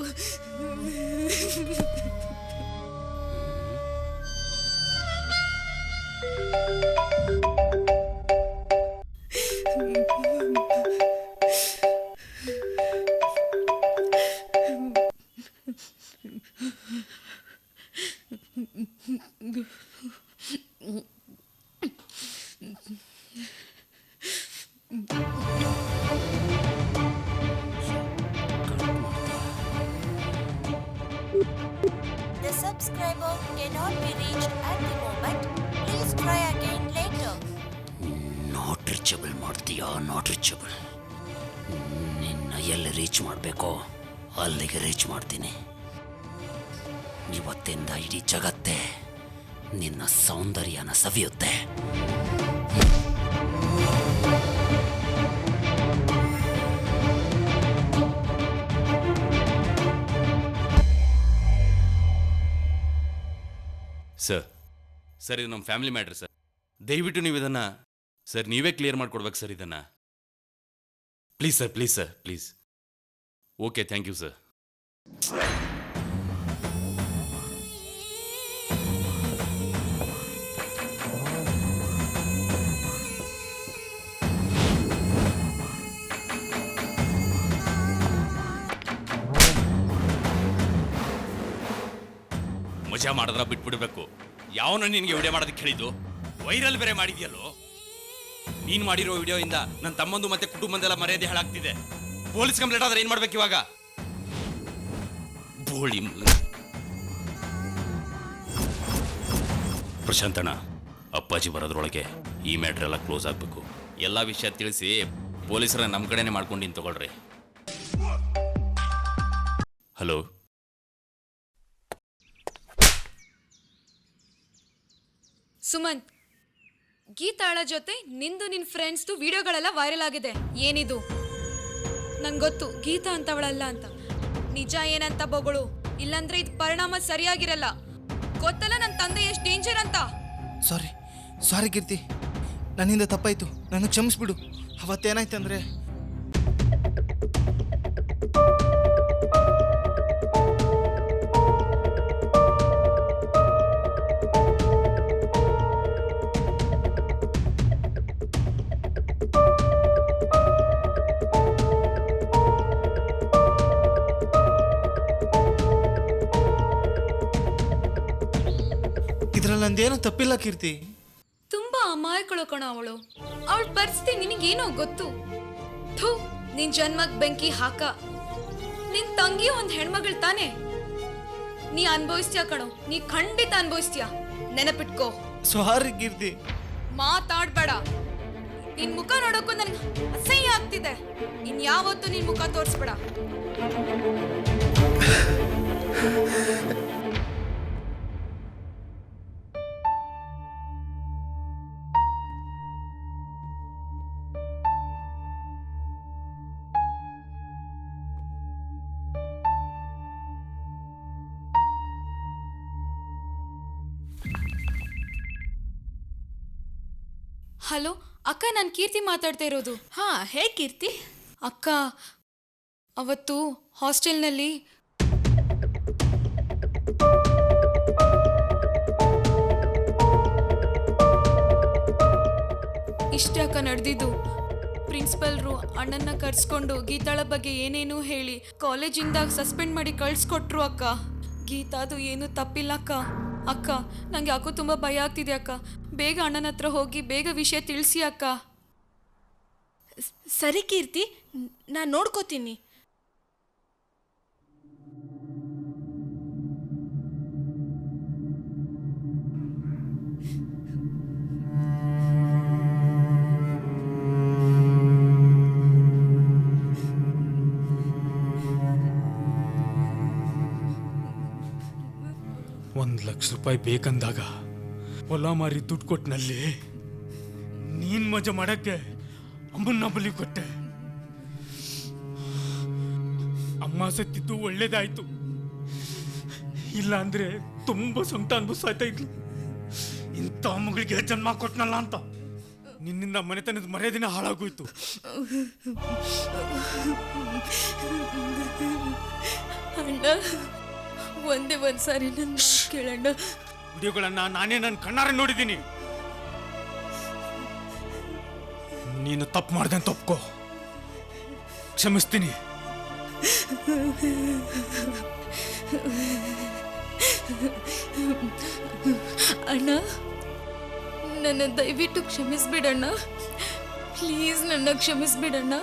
The subscriber cannot be reached at the moment. Please try again later. Not reachable ಮಾಡ್ತೀಯಾ? Not reachable. ನಿನ್ನ ಎಲ್ಲಿ ರೀಚ್ ಮಾಡಬೇಕೋ ಅಲ್ಲಿಗೆ ರೀಚ್ ಮಾಡ್ತೀನಿ. ಇವತ್ತಿಂದ ಇಡೀ ಜಗತ್ತೇ ನಿನ್ನ ಸೌಂದರ್ಯನ ಸವಿಯುತ್ತೆ. ಸರ್ ಇದು ನಮ್ಮ ಫ್ಯಾಮಿಲಿ ಮ್ಯಾಟ್ರ್ ಸರ್. ದಯವಿಟ್ಟು ನೀವು ಇದನ್ನು ಸರ್ ನೀವೇ ಕ್ಲಿಯರ್ ಮಾಡಿಕೊಡ್ಬೇಕು ಸರ್ ಇದನ್ನು. Please sir, please sir, please. Okay, thank you sir. ಮಜಾ ಮಾಡಿದ್ರ ಬಿಟ್ಬಿಡ್ಬೇಕು. ಯಾವನ ನಿನಗೆ ವಿಡಿಯೋ ಮಾಡೋದಕ್ಕೆ ಹೇಳಿದ್ದು? ವೈರಲ್ ಬೇರೆ ಮಾಡಿದ್ಯಲ್ಲೋ. ನೀನು ಮಾಡಿರೋ ವಿಡಿಯೋಯಿಂದ ನನ್ನ ತಮ್ಮಂದು ಮತ್ತೆ ಕುಟುಂಬದೆಲ್ಲ ಮರ್ಯಾದೆ ಹಾಳಾಗ್ತಿದೆ. ಪೊಲೀಸ್ ಕಂಪ್ಲೇಂಟ್ ಆದ್ರೆ ಏನು ಮಾಡ್ಬೇಕು ಇವಾಗ? ಬೋಳಿ ಪ್ರಶಾಂತಣ್ಣ, ಅಪ್ಪಾಜಿ ಬರೋದ್ರೊಳಗೆ ಈ ಮ್ಯಾಟ್ರ್ ಎಲ್ಲ ಕ್ಲೋಸ್ ಆಗಬೇಕು. ಎಲ್ಲ ವಿಷಯ ತಿಳಿಸಿ ಪೊಲೀಸರ ನಮ್ಮ ಕಡೆನೇ ಮಾಡ್ಕೊಂಡಿನಿ ತಗೊಳ್ರಿ. ಹಲೋ, ಸುಮಂತ್, ಗೀತಾಳ ಜೊತೆ ನಿಂದು ನಿನ್ನ ಫ್ರೆಂಡ್ಸ್ದು ವಿಡಿಯೋಗಳೆಲ್ಲ ವೈರಲ್ ಆಗಿದೆ. ಏನಿದು? ನಂಗೆ ಗೊತ್ತು ಗೀತಾ ಅಂತವಳಲ್ಲ ಅಂತ. ನಿಜ ಏನಂತ ಬೊಗಳು, ಇಲ್ಲಾಂದ್ರೆ ಇದು ಪರಿಣಾಮ ಸರಿಯಾಗಿರಲ್ಲ. ಗೊತ್ತಲ್ಲ ನನ್ನ ತಂದೆ ಎಷ್ಟು ಡೇಂಜರ್ ಅಂತ. ಸಾರಿ ಕೀರ್ತಿ, ನನ್ನಿಂದ ತಪ್ಪಾಯ್ತು, ನನಗೆ ಕ್ಷಮಿಸ್ಬಿಡು. ಅವತ್ತೇನಾಯ್ತಂದ್ರೆ ಇದ್ರಲ್ಲಿ ನಂದೇನೋ ತಪ್ಪಿಲ್ಲ ಕೀರ್ತಿ. ತುಂಬಾ ಅಮಾಯಕಳು ಕಣ ಅವಳು. ಅವಳ ಪರಿಸ್ಥಿತಿ ನಿನಗೇನೋ ಗೊತ್ತು. ಥೂ, ನಿನ್ ಜನ್ಮಕ್ ಬೆಂಕಿ ಹಾಕ. ನಿನ್ ತಂಗಿ ಒಂದ್ ಹೆಣ್ಮಗಳು ತಾನೆ. ನೀ ಅನ್ಭವಿಸ್ತೀಯ ಕಣೋ, ನೀ ಖಂಡಿತ ಅನ್ಭವಿಸ್ತೀಯ. ನೆನಪಿಟ್ಕೋ. ಸಾರಿ ಕೀರ್ತಿ. ಮಾತಾಡ್ಬೇಡ. ನಿನ್ ಮುಖ ನೋಡೋಕ್ಕೂ ನನ್ಗೆ ಅಸಹ್ಯ ಆಗ್ತಿದೆ. ಇನ್ಯಾವತ್ತೂ ನಿನ್ ಮುಖ ತೋರಿಸ್ಬೇಡ. ಹಲೋ ಅಕ್ಕ, ನಾನು ಕೀರ್ತಿ ಮಾತಾಡ್ತಾ ಇರೋದು. ಹಾ, ಹೇ ಕೀರ್ತಿ. ಅಕ್ಕ, ಅವತ್ತು ಹಾಸ್ಟೆಲ್ನಲ್ಲಿ ಇಷ್ಟೇ ಅಕ್ಕ ನಡೆದಿದ್ದು. ಪ್ರಿನ್ಸಿಪಲ್ರು ಅಣ್ಣನ್ನ ಕರ್ಸ್ಕೊಂಡು ಗೀತಾಳ ಬಗ್ಗೆ ಏನೇನೂ ಹೇಳಿ ಕಾಲೇಜಿಂದ ಸಸ್ಪೆಂಡ್ ಮಾಡಿ ಕಳ್ಸ್ಕೊಟ್ರು ಅಕ್ಕ. ಗೀತಾದು ಏನೂ ತಪ್ಪಿಲ್ಲ ಅಕ್ಕ. ಅಕ್ಕ, ನಂಗೆ ಯಾಕೋ ತುಂಬ ಭಯ ಆಗ್ತಿದೆ ಅಕ್ಕ. ಬೇಗ ಅಣ್ಣನ ಹತ್ರ ಹೋಗಿ ಬೇಗ ವಿಷಯ ತಿಳಿಸಿ ಅಕ್ಕ. ಸರಿ ಕೀರ್ತಿ, ನಾನು ನೋಡ್ಕೋತೀನಿ. ₹1,00,000 ಬೇಕಂದಾಗ ಹೊಲ ಮಾರಿ ದುಡ್ಡು ಕೊಟ್ಟನಲ್ಲಿ ನೀನ್ ಮಜಾ ಮಾಡಕ್ಕೆ ಅಮ್ಮನ್ನ ಬಲಿ ಕೊಟ್ಟೆ. ಅಮ್ಮ ಸತ್ತಿದ್ದು ಒಳ್ಳೇದಾಯ್ತು, ಇಲ್ಲ ಅಂದ್ರೆ ತುಂಬ ಸೊಂಟ ಅನ್ಭವಿಸ್ತಾ ಇದ್ಲು. ಇಂಥ ಮಗಳಿಗೆ ಜನ್ಮ ಕೊಟ್ನಲ್ಲ ಅಂತ ನಿನ್ನಿಂದ ಮನೆತನದ ಮರ್ಯಾದಿನ ಹಾಳಾಗೋಯ್ತು. ಅಣ್ಣ, ಒಂದೇ ಒಂದ್ಸಾರಿ ನನ್ನ ಕೇಳಣ್ಣ. ವಿಡಿಯೋಗಳನ್ನ ನಾನೇ ನನ್ನ ಕಣ್ಣಾರೆ ನೋಡಿದ್ದೀನಿ. ನೀನು ತಪ್ಪು ಮಾಡ್ದೆ ಅಂತ ಒಪ್ಕೋ, ಕ್ಷಮಿಸ್ತೀನಿ. ಅಣ್ಣ, ನನ್ನ ದಯವಿಟ್ಟು ಕ್ಷಮಿಸ್ಬಿಡಣ್ಣ. ಪ್ಲೀಸ್ ನನ್ನ ಕ್ಷಮಿಸ್ಬಿಡಣ್ಣ.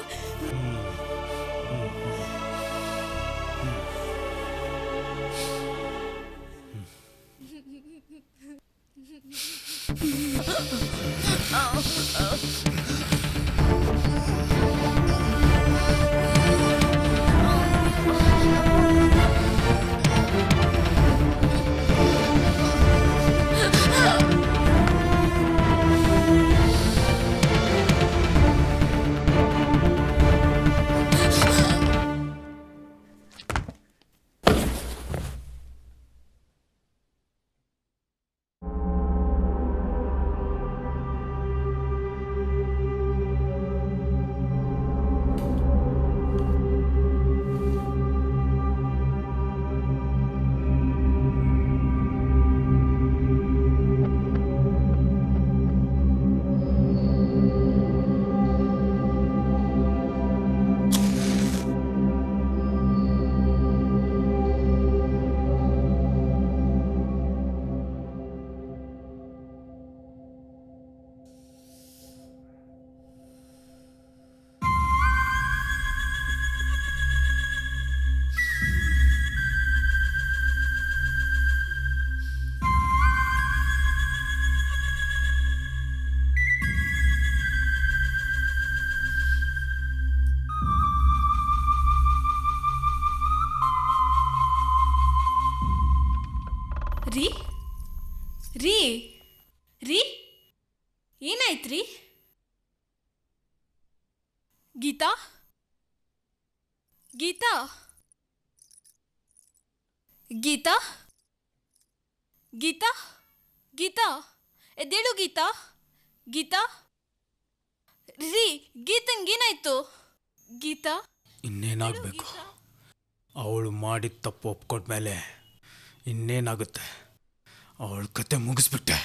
ರೀ ರೀ ರೀ ಏನಾಯ್ತ್ರಿ? ಗೀತಾ ಗೀತಾ ಗೀತಾ ಗೀತಾ ಗೀತಾ ಎದ್ದೇಳು ಗೀತಾ. ಗೀತಾ ರೀ, ಗೀತಂಗೇನಾಯ್ತು? ಗೀತಾ ಇನ್ನೇನಾಗಬೇಕು? ಅವಳು ಮಾಡಿದ ತಪ್ಪು ಒಪ್ಕೊಂಡ್ಮೇಲೆ ಇನ್ನೇನಾಗುತ್ತೆ? ಅವಳ ಕತೆ ಮುಗಿಸ್ಬಿಟ್ಟೆ.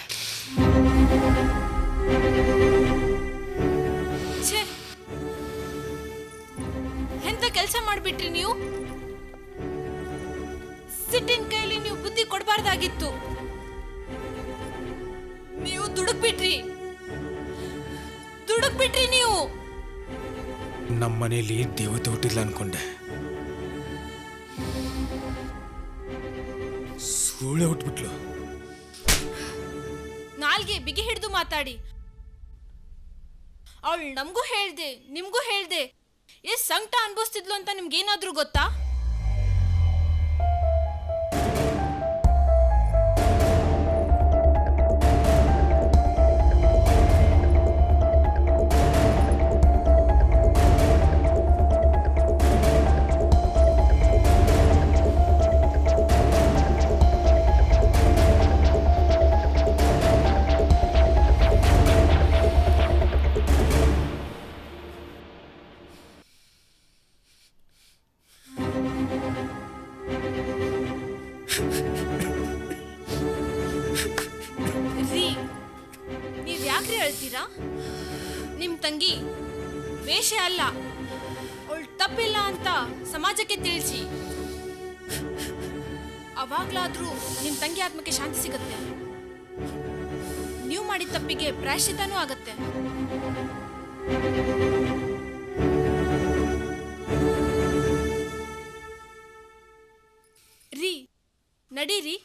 ಛೇ, ಎಂತ ಕೆಲಸ ಮಾಡ್ಬಿಟ್ರಿ ನೀವು? ಸಿಟ್ಟಿನ ಕೈಲಿ ನೀವು ಬುದ್ಧಿ ಕೊಡಬಾರ್ದಾಗಿತ್ತು. ನೀವು ದುಡುಕ್ಬಿಟ್ರಿ ನೀವು. ನಮ್ಮ ಮನೇಲಿ ದೇವತೆ ಹುಟ್ಟಿಲ್ಲ ಅನ್ಕೊಂಡೆ, ಸೂಳೆ ಹುಟ್ಬಿಟ್ಲು. ನಾಲ್ಗೆ ಬಿಗಿ ಹಿಡಿದು ಮಾತಾಡಿ. ಅವಳು ನಮಗೂ ಹೇಳ್ದೆ, ನಿಮ್ಗೂ ಹೇಳ್ದೆ, ಎಷ್ಟ್ ಸಂಕಟ ಅನ್ಭವಿಸ್ತಿದ್ಲು ಅಂತ ನಿಮ್ಗೇನಾದ್ರೂ ಗೊತ್ತಾ? ನೀವ್ ಯಾಕ್ರಿ ಹೇಳ್ತೀರಾ? ನಿಮ್ ತಂಗಿ ವೇಷ ಅಲ್ಲ, ಅವಳು ತಪ್ಪಿಲ್ಲ ಅಂತ ಸಮಾಜಕ್ಕೆ ತಿಳಿಸಿ. ಅವಾಗ್ಲಾದ್ರೂ ನಿಮ್ ತಂಗಿ ಆತ್ಮಕ್ಕೆ ಶಾಂತಿ ಸಿಗುತ್ತೆ. ನೀವು ಮಾಡಿದ ತಪ್ಪಿಗೆ ಪ್ರಾಯಶ್ಚಿತ್ತನೂ ಆಗತ್ತೆ. ರೀ, ನಡೀರಿ,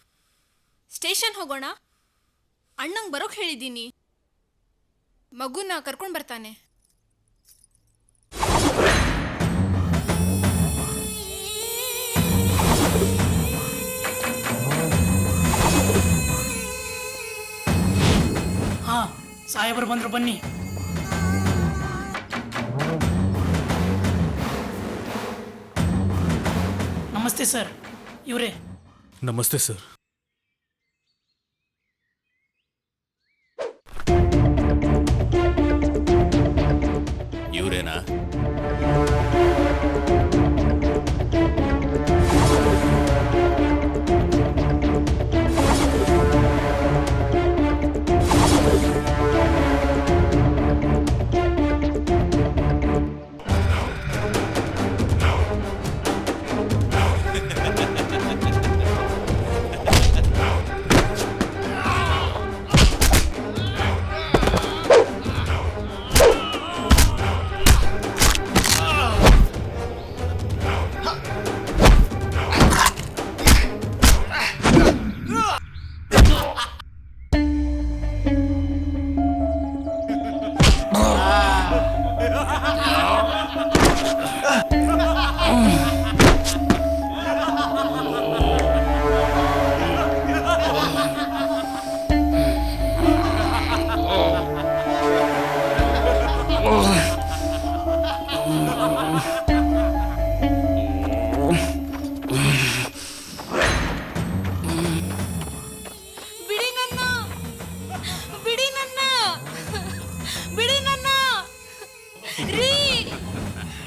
ಸ್ಟೇಷನ್ ಹೋಗೋಣ. ಅಣ್ಣಂಗೆ ಬರೋಕ್ ಹೇಳಿದ್ದೀನಿ, ಮಗುನ ಕರ್ಕೊಂಡು ಬರ್ತಾನೆ. ಹಾ, ಸಾಹೇಬರು ಬಂದ್ರು, ಬನ್ನಿ. ನಮಸ್ತೆ ಸರ್, ಇವರೇ. ನಮಸ್ತೆ ಸರ್. ಇವರೇನಾ?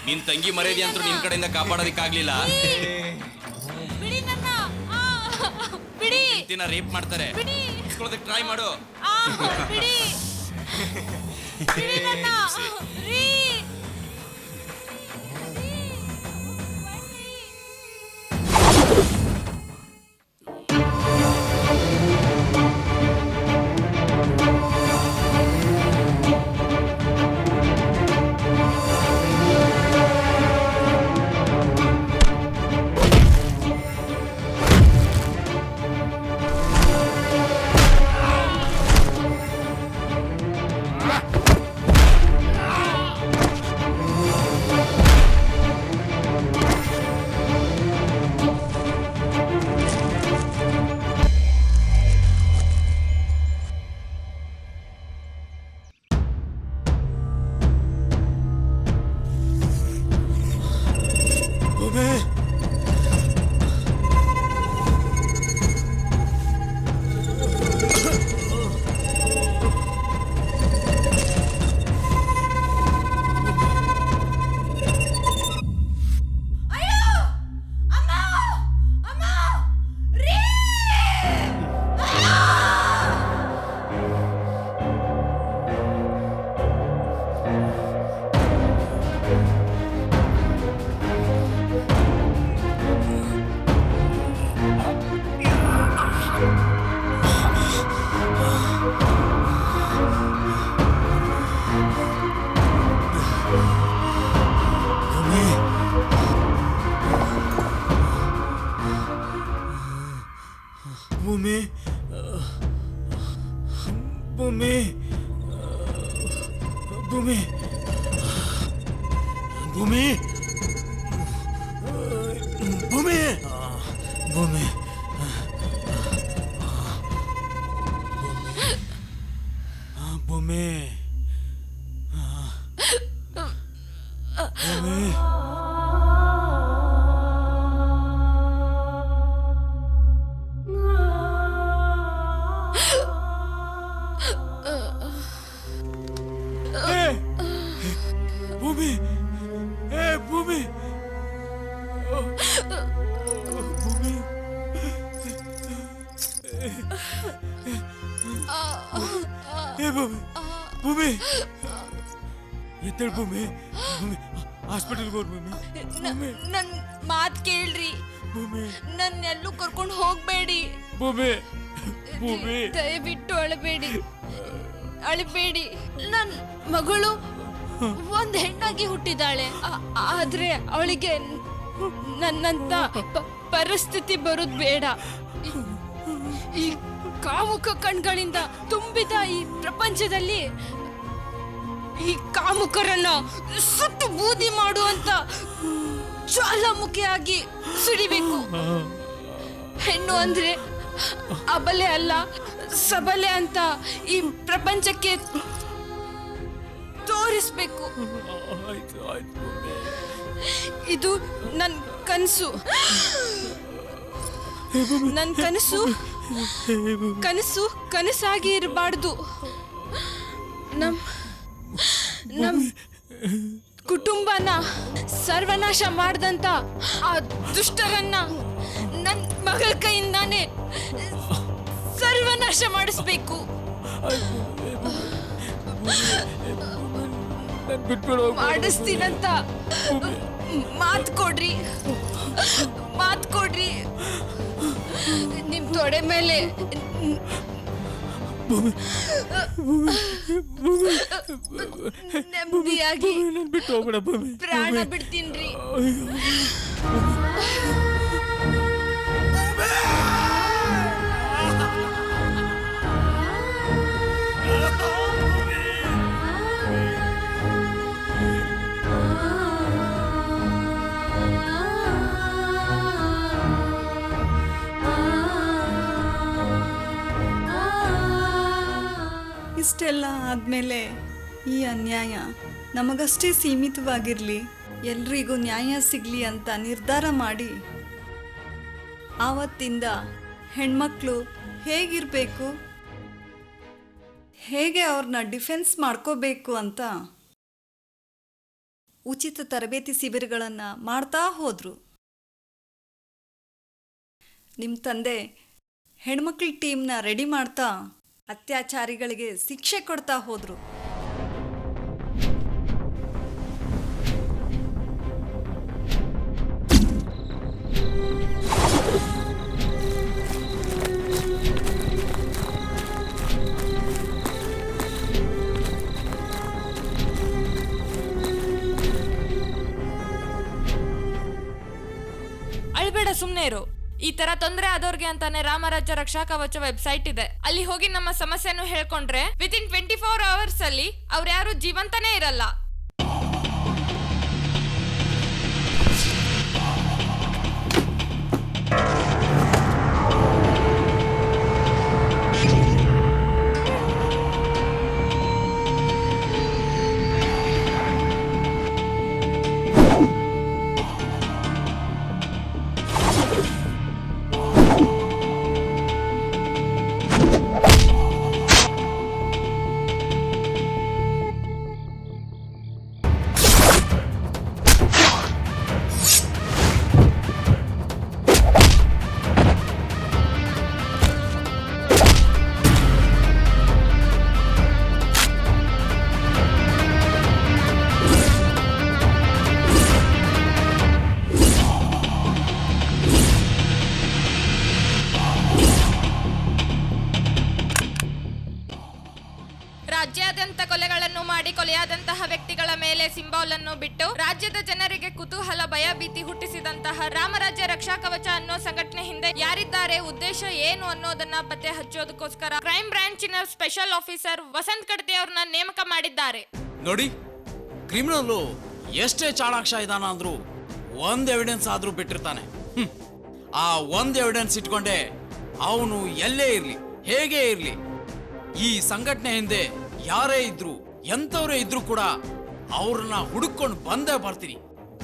ನಿನ್ ತಂಗಿ ಮರ್ಯಾದೆ ಅಂತೂ ನಿನ್ ಕಡೆಯಿಂದ ಕಾಪಾಡೋದಿಕ್ಕಾಗ್ಲಿಲ್ಲ. ಹೆಂಡ್ತಿನ ರೇಪ್ ಮಾಡ್ತಾರೆ, ಇಸ್ಕೊಳ್ಳೋದಕ್ಕೆ ಟ್ರೈ ಮಾಡು. ಭೂಮಿ, ಭೂಮಿ, ಭೂಮಿ, ಭೂಮಿ, ಭೂಮಿ, ಭೂಮಿ, ಭೂಮಿ, ಭೂಮಿ. ಭೂಮಿ, ಭೂಮಿ, ಭೂಮಿ, ಭೂಮಿ, ಭೂಮಿ, ಎದ್ದೇಳು ಭೂಮಿ, ಭೂಮಿ, ಹಾಸ್ಪಿಟಲ್ಗೆ ಹೋಗ್ ಭೂಮಿ. ನನ್ ಮಾತ್ ಕೇಳ್ರಿ, ನನ್ನ ಎಲ್ಲೂ ಕರ್ಕೊಂಡು ಹೋಗ್ಬೇಡಿ. ಭೂಮಿ, ಭೂಮಿ, ದಯವಿಟ್ಟು ಅಳಬೇಡಿ, ಅಳಬೇಡಿ. ನನ್ ಮಗಳು ಒಂದ್ ಹೆಣ್ಣಾಗಿ ಹುಟ್ಟಿದಾಳೆ, ಆದ್ರೆ ಅವಳಿಗೆ ನನ್ನಂತ ಪರಿಸ್ಥಿತಿ ಬರೋದ್ ಬೇಡ. ಈ ಕಾಮುಕ ಕಣ್ಗಳಿಂದ ತುಂಬಿದ ಈ ಪ್ರಪಂಚದಲ್ಲಿ ಈ ಕಾಮುಕರನ್ನ ಸುಟ್ಟು ಬೂದಿ ಮಾಡುವಂತ ಜ್ವಾಲಾಮುಖಿಯಾಗಿ ಸುಡಿಬೇಕು. ಹೆಣ್ಣು ಅಂದ್ರೆ ಅಬಲೆ ಅಲ್ಲ, ಸಬಲೆ ಅಂತ ಈ ಪ್ರಪಂಚಕ್ಕೆ ತೋರಿಸ್ಬೇಕು. ಇದು ನನ್ನ ಕನಸು. ನನ್ನ ಕನಸು ಕನಸು ಕನಸಾಗಿ ಇರಬಾರ್ದು. ನಮ್ ಕುಟುಂಬನ ಸರ್ವನಾಶ ಮಾಡ್ದಂತ ಆ ದುಷ್ಟರನ್ನ ನನ್ನ ಮಗಳ ಕೈಯಿಂದಾನೆ ಸರ್ವನಾಶ ಮಾಡಿಸ್ಬೇಕು. ಮಾಡಿಸ್ತೀನಂತ ಮಾತ್ ಕೊಡ್ರಿ, ಮಾತ್ ಕೊಡ್ರಿ. ನಿಮ್ ತೊಡೆ ಮೇಲೆ ನೆಮ್ಮದಿಯಾಗಿ ಪ್ರಾಣ ಬಿಡ್ತೀನ್ರಿ. ಇಷ್ಟೆಲ್ಲ ಆದಮೇಲೆ ಈ ಅನ್ಯಾಯ ನಮಗಷ್ಟೇ ಸೀಮಿತವಾಗಿರಲಿ, ಎಲ್ರಿಗೂ ನ್ಯಾಯ ಸಿಗಲಿ ಅಂತ ನಿರ್ಧಾರ ಮಾಡಿ ಆವತ್ತಿಂದ ಹೆಣ್ಮಕ್ಳು ಹೇಗಿರಬೇಕು, ಹೇಗೆ ಅವ್ರನ್ನ ಡಿಫೆನ್ಸ್ ಮಾಡ್ಕೋಬೇಕು ಅಂತ ಉಚಿತ ತರಬೇತಿ ಶಿಬಿರಗಳನ್ನು ಮಾಡ್ತಾ ಹೋದರು. ನಿಮ್ಮ ತಂದೆ ಹೆಣ್ಮಕ್ಳ ಟೀಮ್ನ ರೆಡಿ ಮಾಡ್ತಾ ಅತ್ಯಾಚಾರಿಗಳಿಗೆ ಶಿಕ್ಷೆ ಕೊಡ್ತಾ ಹೋದ್ರು. ಅಳ್ಬೇಡ, ಸುಮ್ನೆ ಇರು. ಈ ತರ ತೊಂದರೆ ಆದವ್ರಿಗೆ ಅಂತಾನೆ ರಾಮರಾಜ್ಯ ರಕ್ಷಾ ಕವಚ ವೆಬ್ಸೈಟ್ ಇದೆ. ಅಲ್ಲಿ ಹೋಗಿ ನಮ್ಮ ಸಮಸ್ಯೆಯನ್ನು ಹೇಳ್ಕೊಂಡ್ರೆ ವಿತಿನ್ 24 hours ಅಲ್ಲಿ ಅವ್ರ್ಯಾರು ಜೀವಂತನೇ ಇರಲ್ಲ. ರಾಜ್ಯಾದ್ಯಂತ ಕೊಲೆಗಳನ್ನು ಮಾಡಿ ಕೊಲೆಯಾದಂತಹ ವ್ಯಕ್ತಿಗಳ ಮೇಲೆ ಸಿಂಬಾಲ್ ಅನ್ನು ಬಿಟ್ಟು ರಾಜ್ಯದ ಜನರಿಗೆ ಕುತೂಹಲ, ಭಯ, ಭೀತಿ ಹುಟ್ಟಿಸಿದಂತಹ ರಾಮರಾಜ್ಯ ರಕ್ಷಾ ಕವಚ ಅನ್ನೋ ಸಂಘಟನೆ ಹಿಂದೆ ಯಾರಿದ್ದಾರೆ, ಉದ್ದೇಶ ಏನು ಅನ್ನೋದನ್ನ ಪತ್ತೆ ಹಚ್ಚೋದಕ್ಕೋಸ್ಕರ ಕ್ರೈಮ್ ಬ್ರಾಂಚಿನ ಸ್ಪೆಷಲ್ ಆಫೀಸರ್ ವಸಂತ್ ಕಡ್ತಿ ಅವ್ರನ್ನ ನೇಮಕ ಮಾಡಿದ್ದಾರೆ. ನೋಡಿ, ಕ್ರಿಮಿನಲ್ಲು ಎಷ್ಟೇ ಚಾಣಾಕ್ಷ ಇದಾನ ಅಂದ್ರು ಒಂದ್ ಎವಿಡೆನ್ಸ್ ಆದ್ರೂ ಬಿಟ್ಟಿರ್ತಾನೆ. ಆ ಒಂದ್ ಎವಿಡೆನ್ಸ್ ಇಟ್ಕೊಂಡೆ ಅವನು ಎಲ್ಲೇ ಇರ್ಲಿ, ಹೇಗೆ ಇರ್ಲಿ, ಈ ಸಂಘಟನೆ ಹಿಂದೆ ಯಾರೇ ಇದ್ರು, ಎಂತವರೇ ಇದ್ರು ಕೂಡ ಅವ್ರನ್ನ ಹುಡುಕೊಂಡು ಬಂದೇ ಬರ್ತೀನಿ.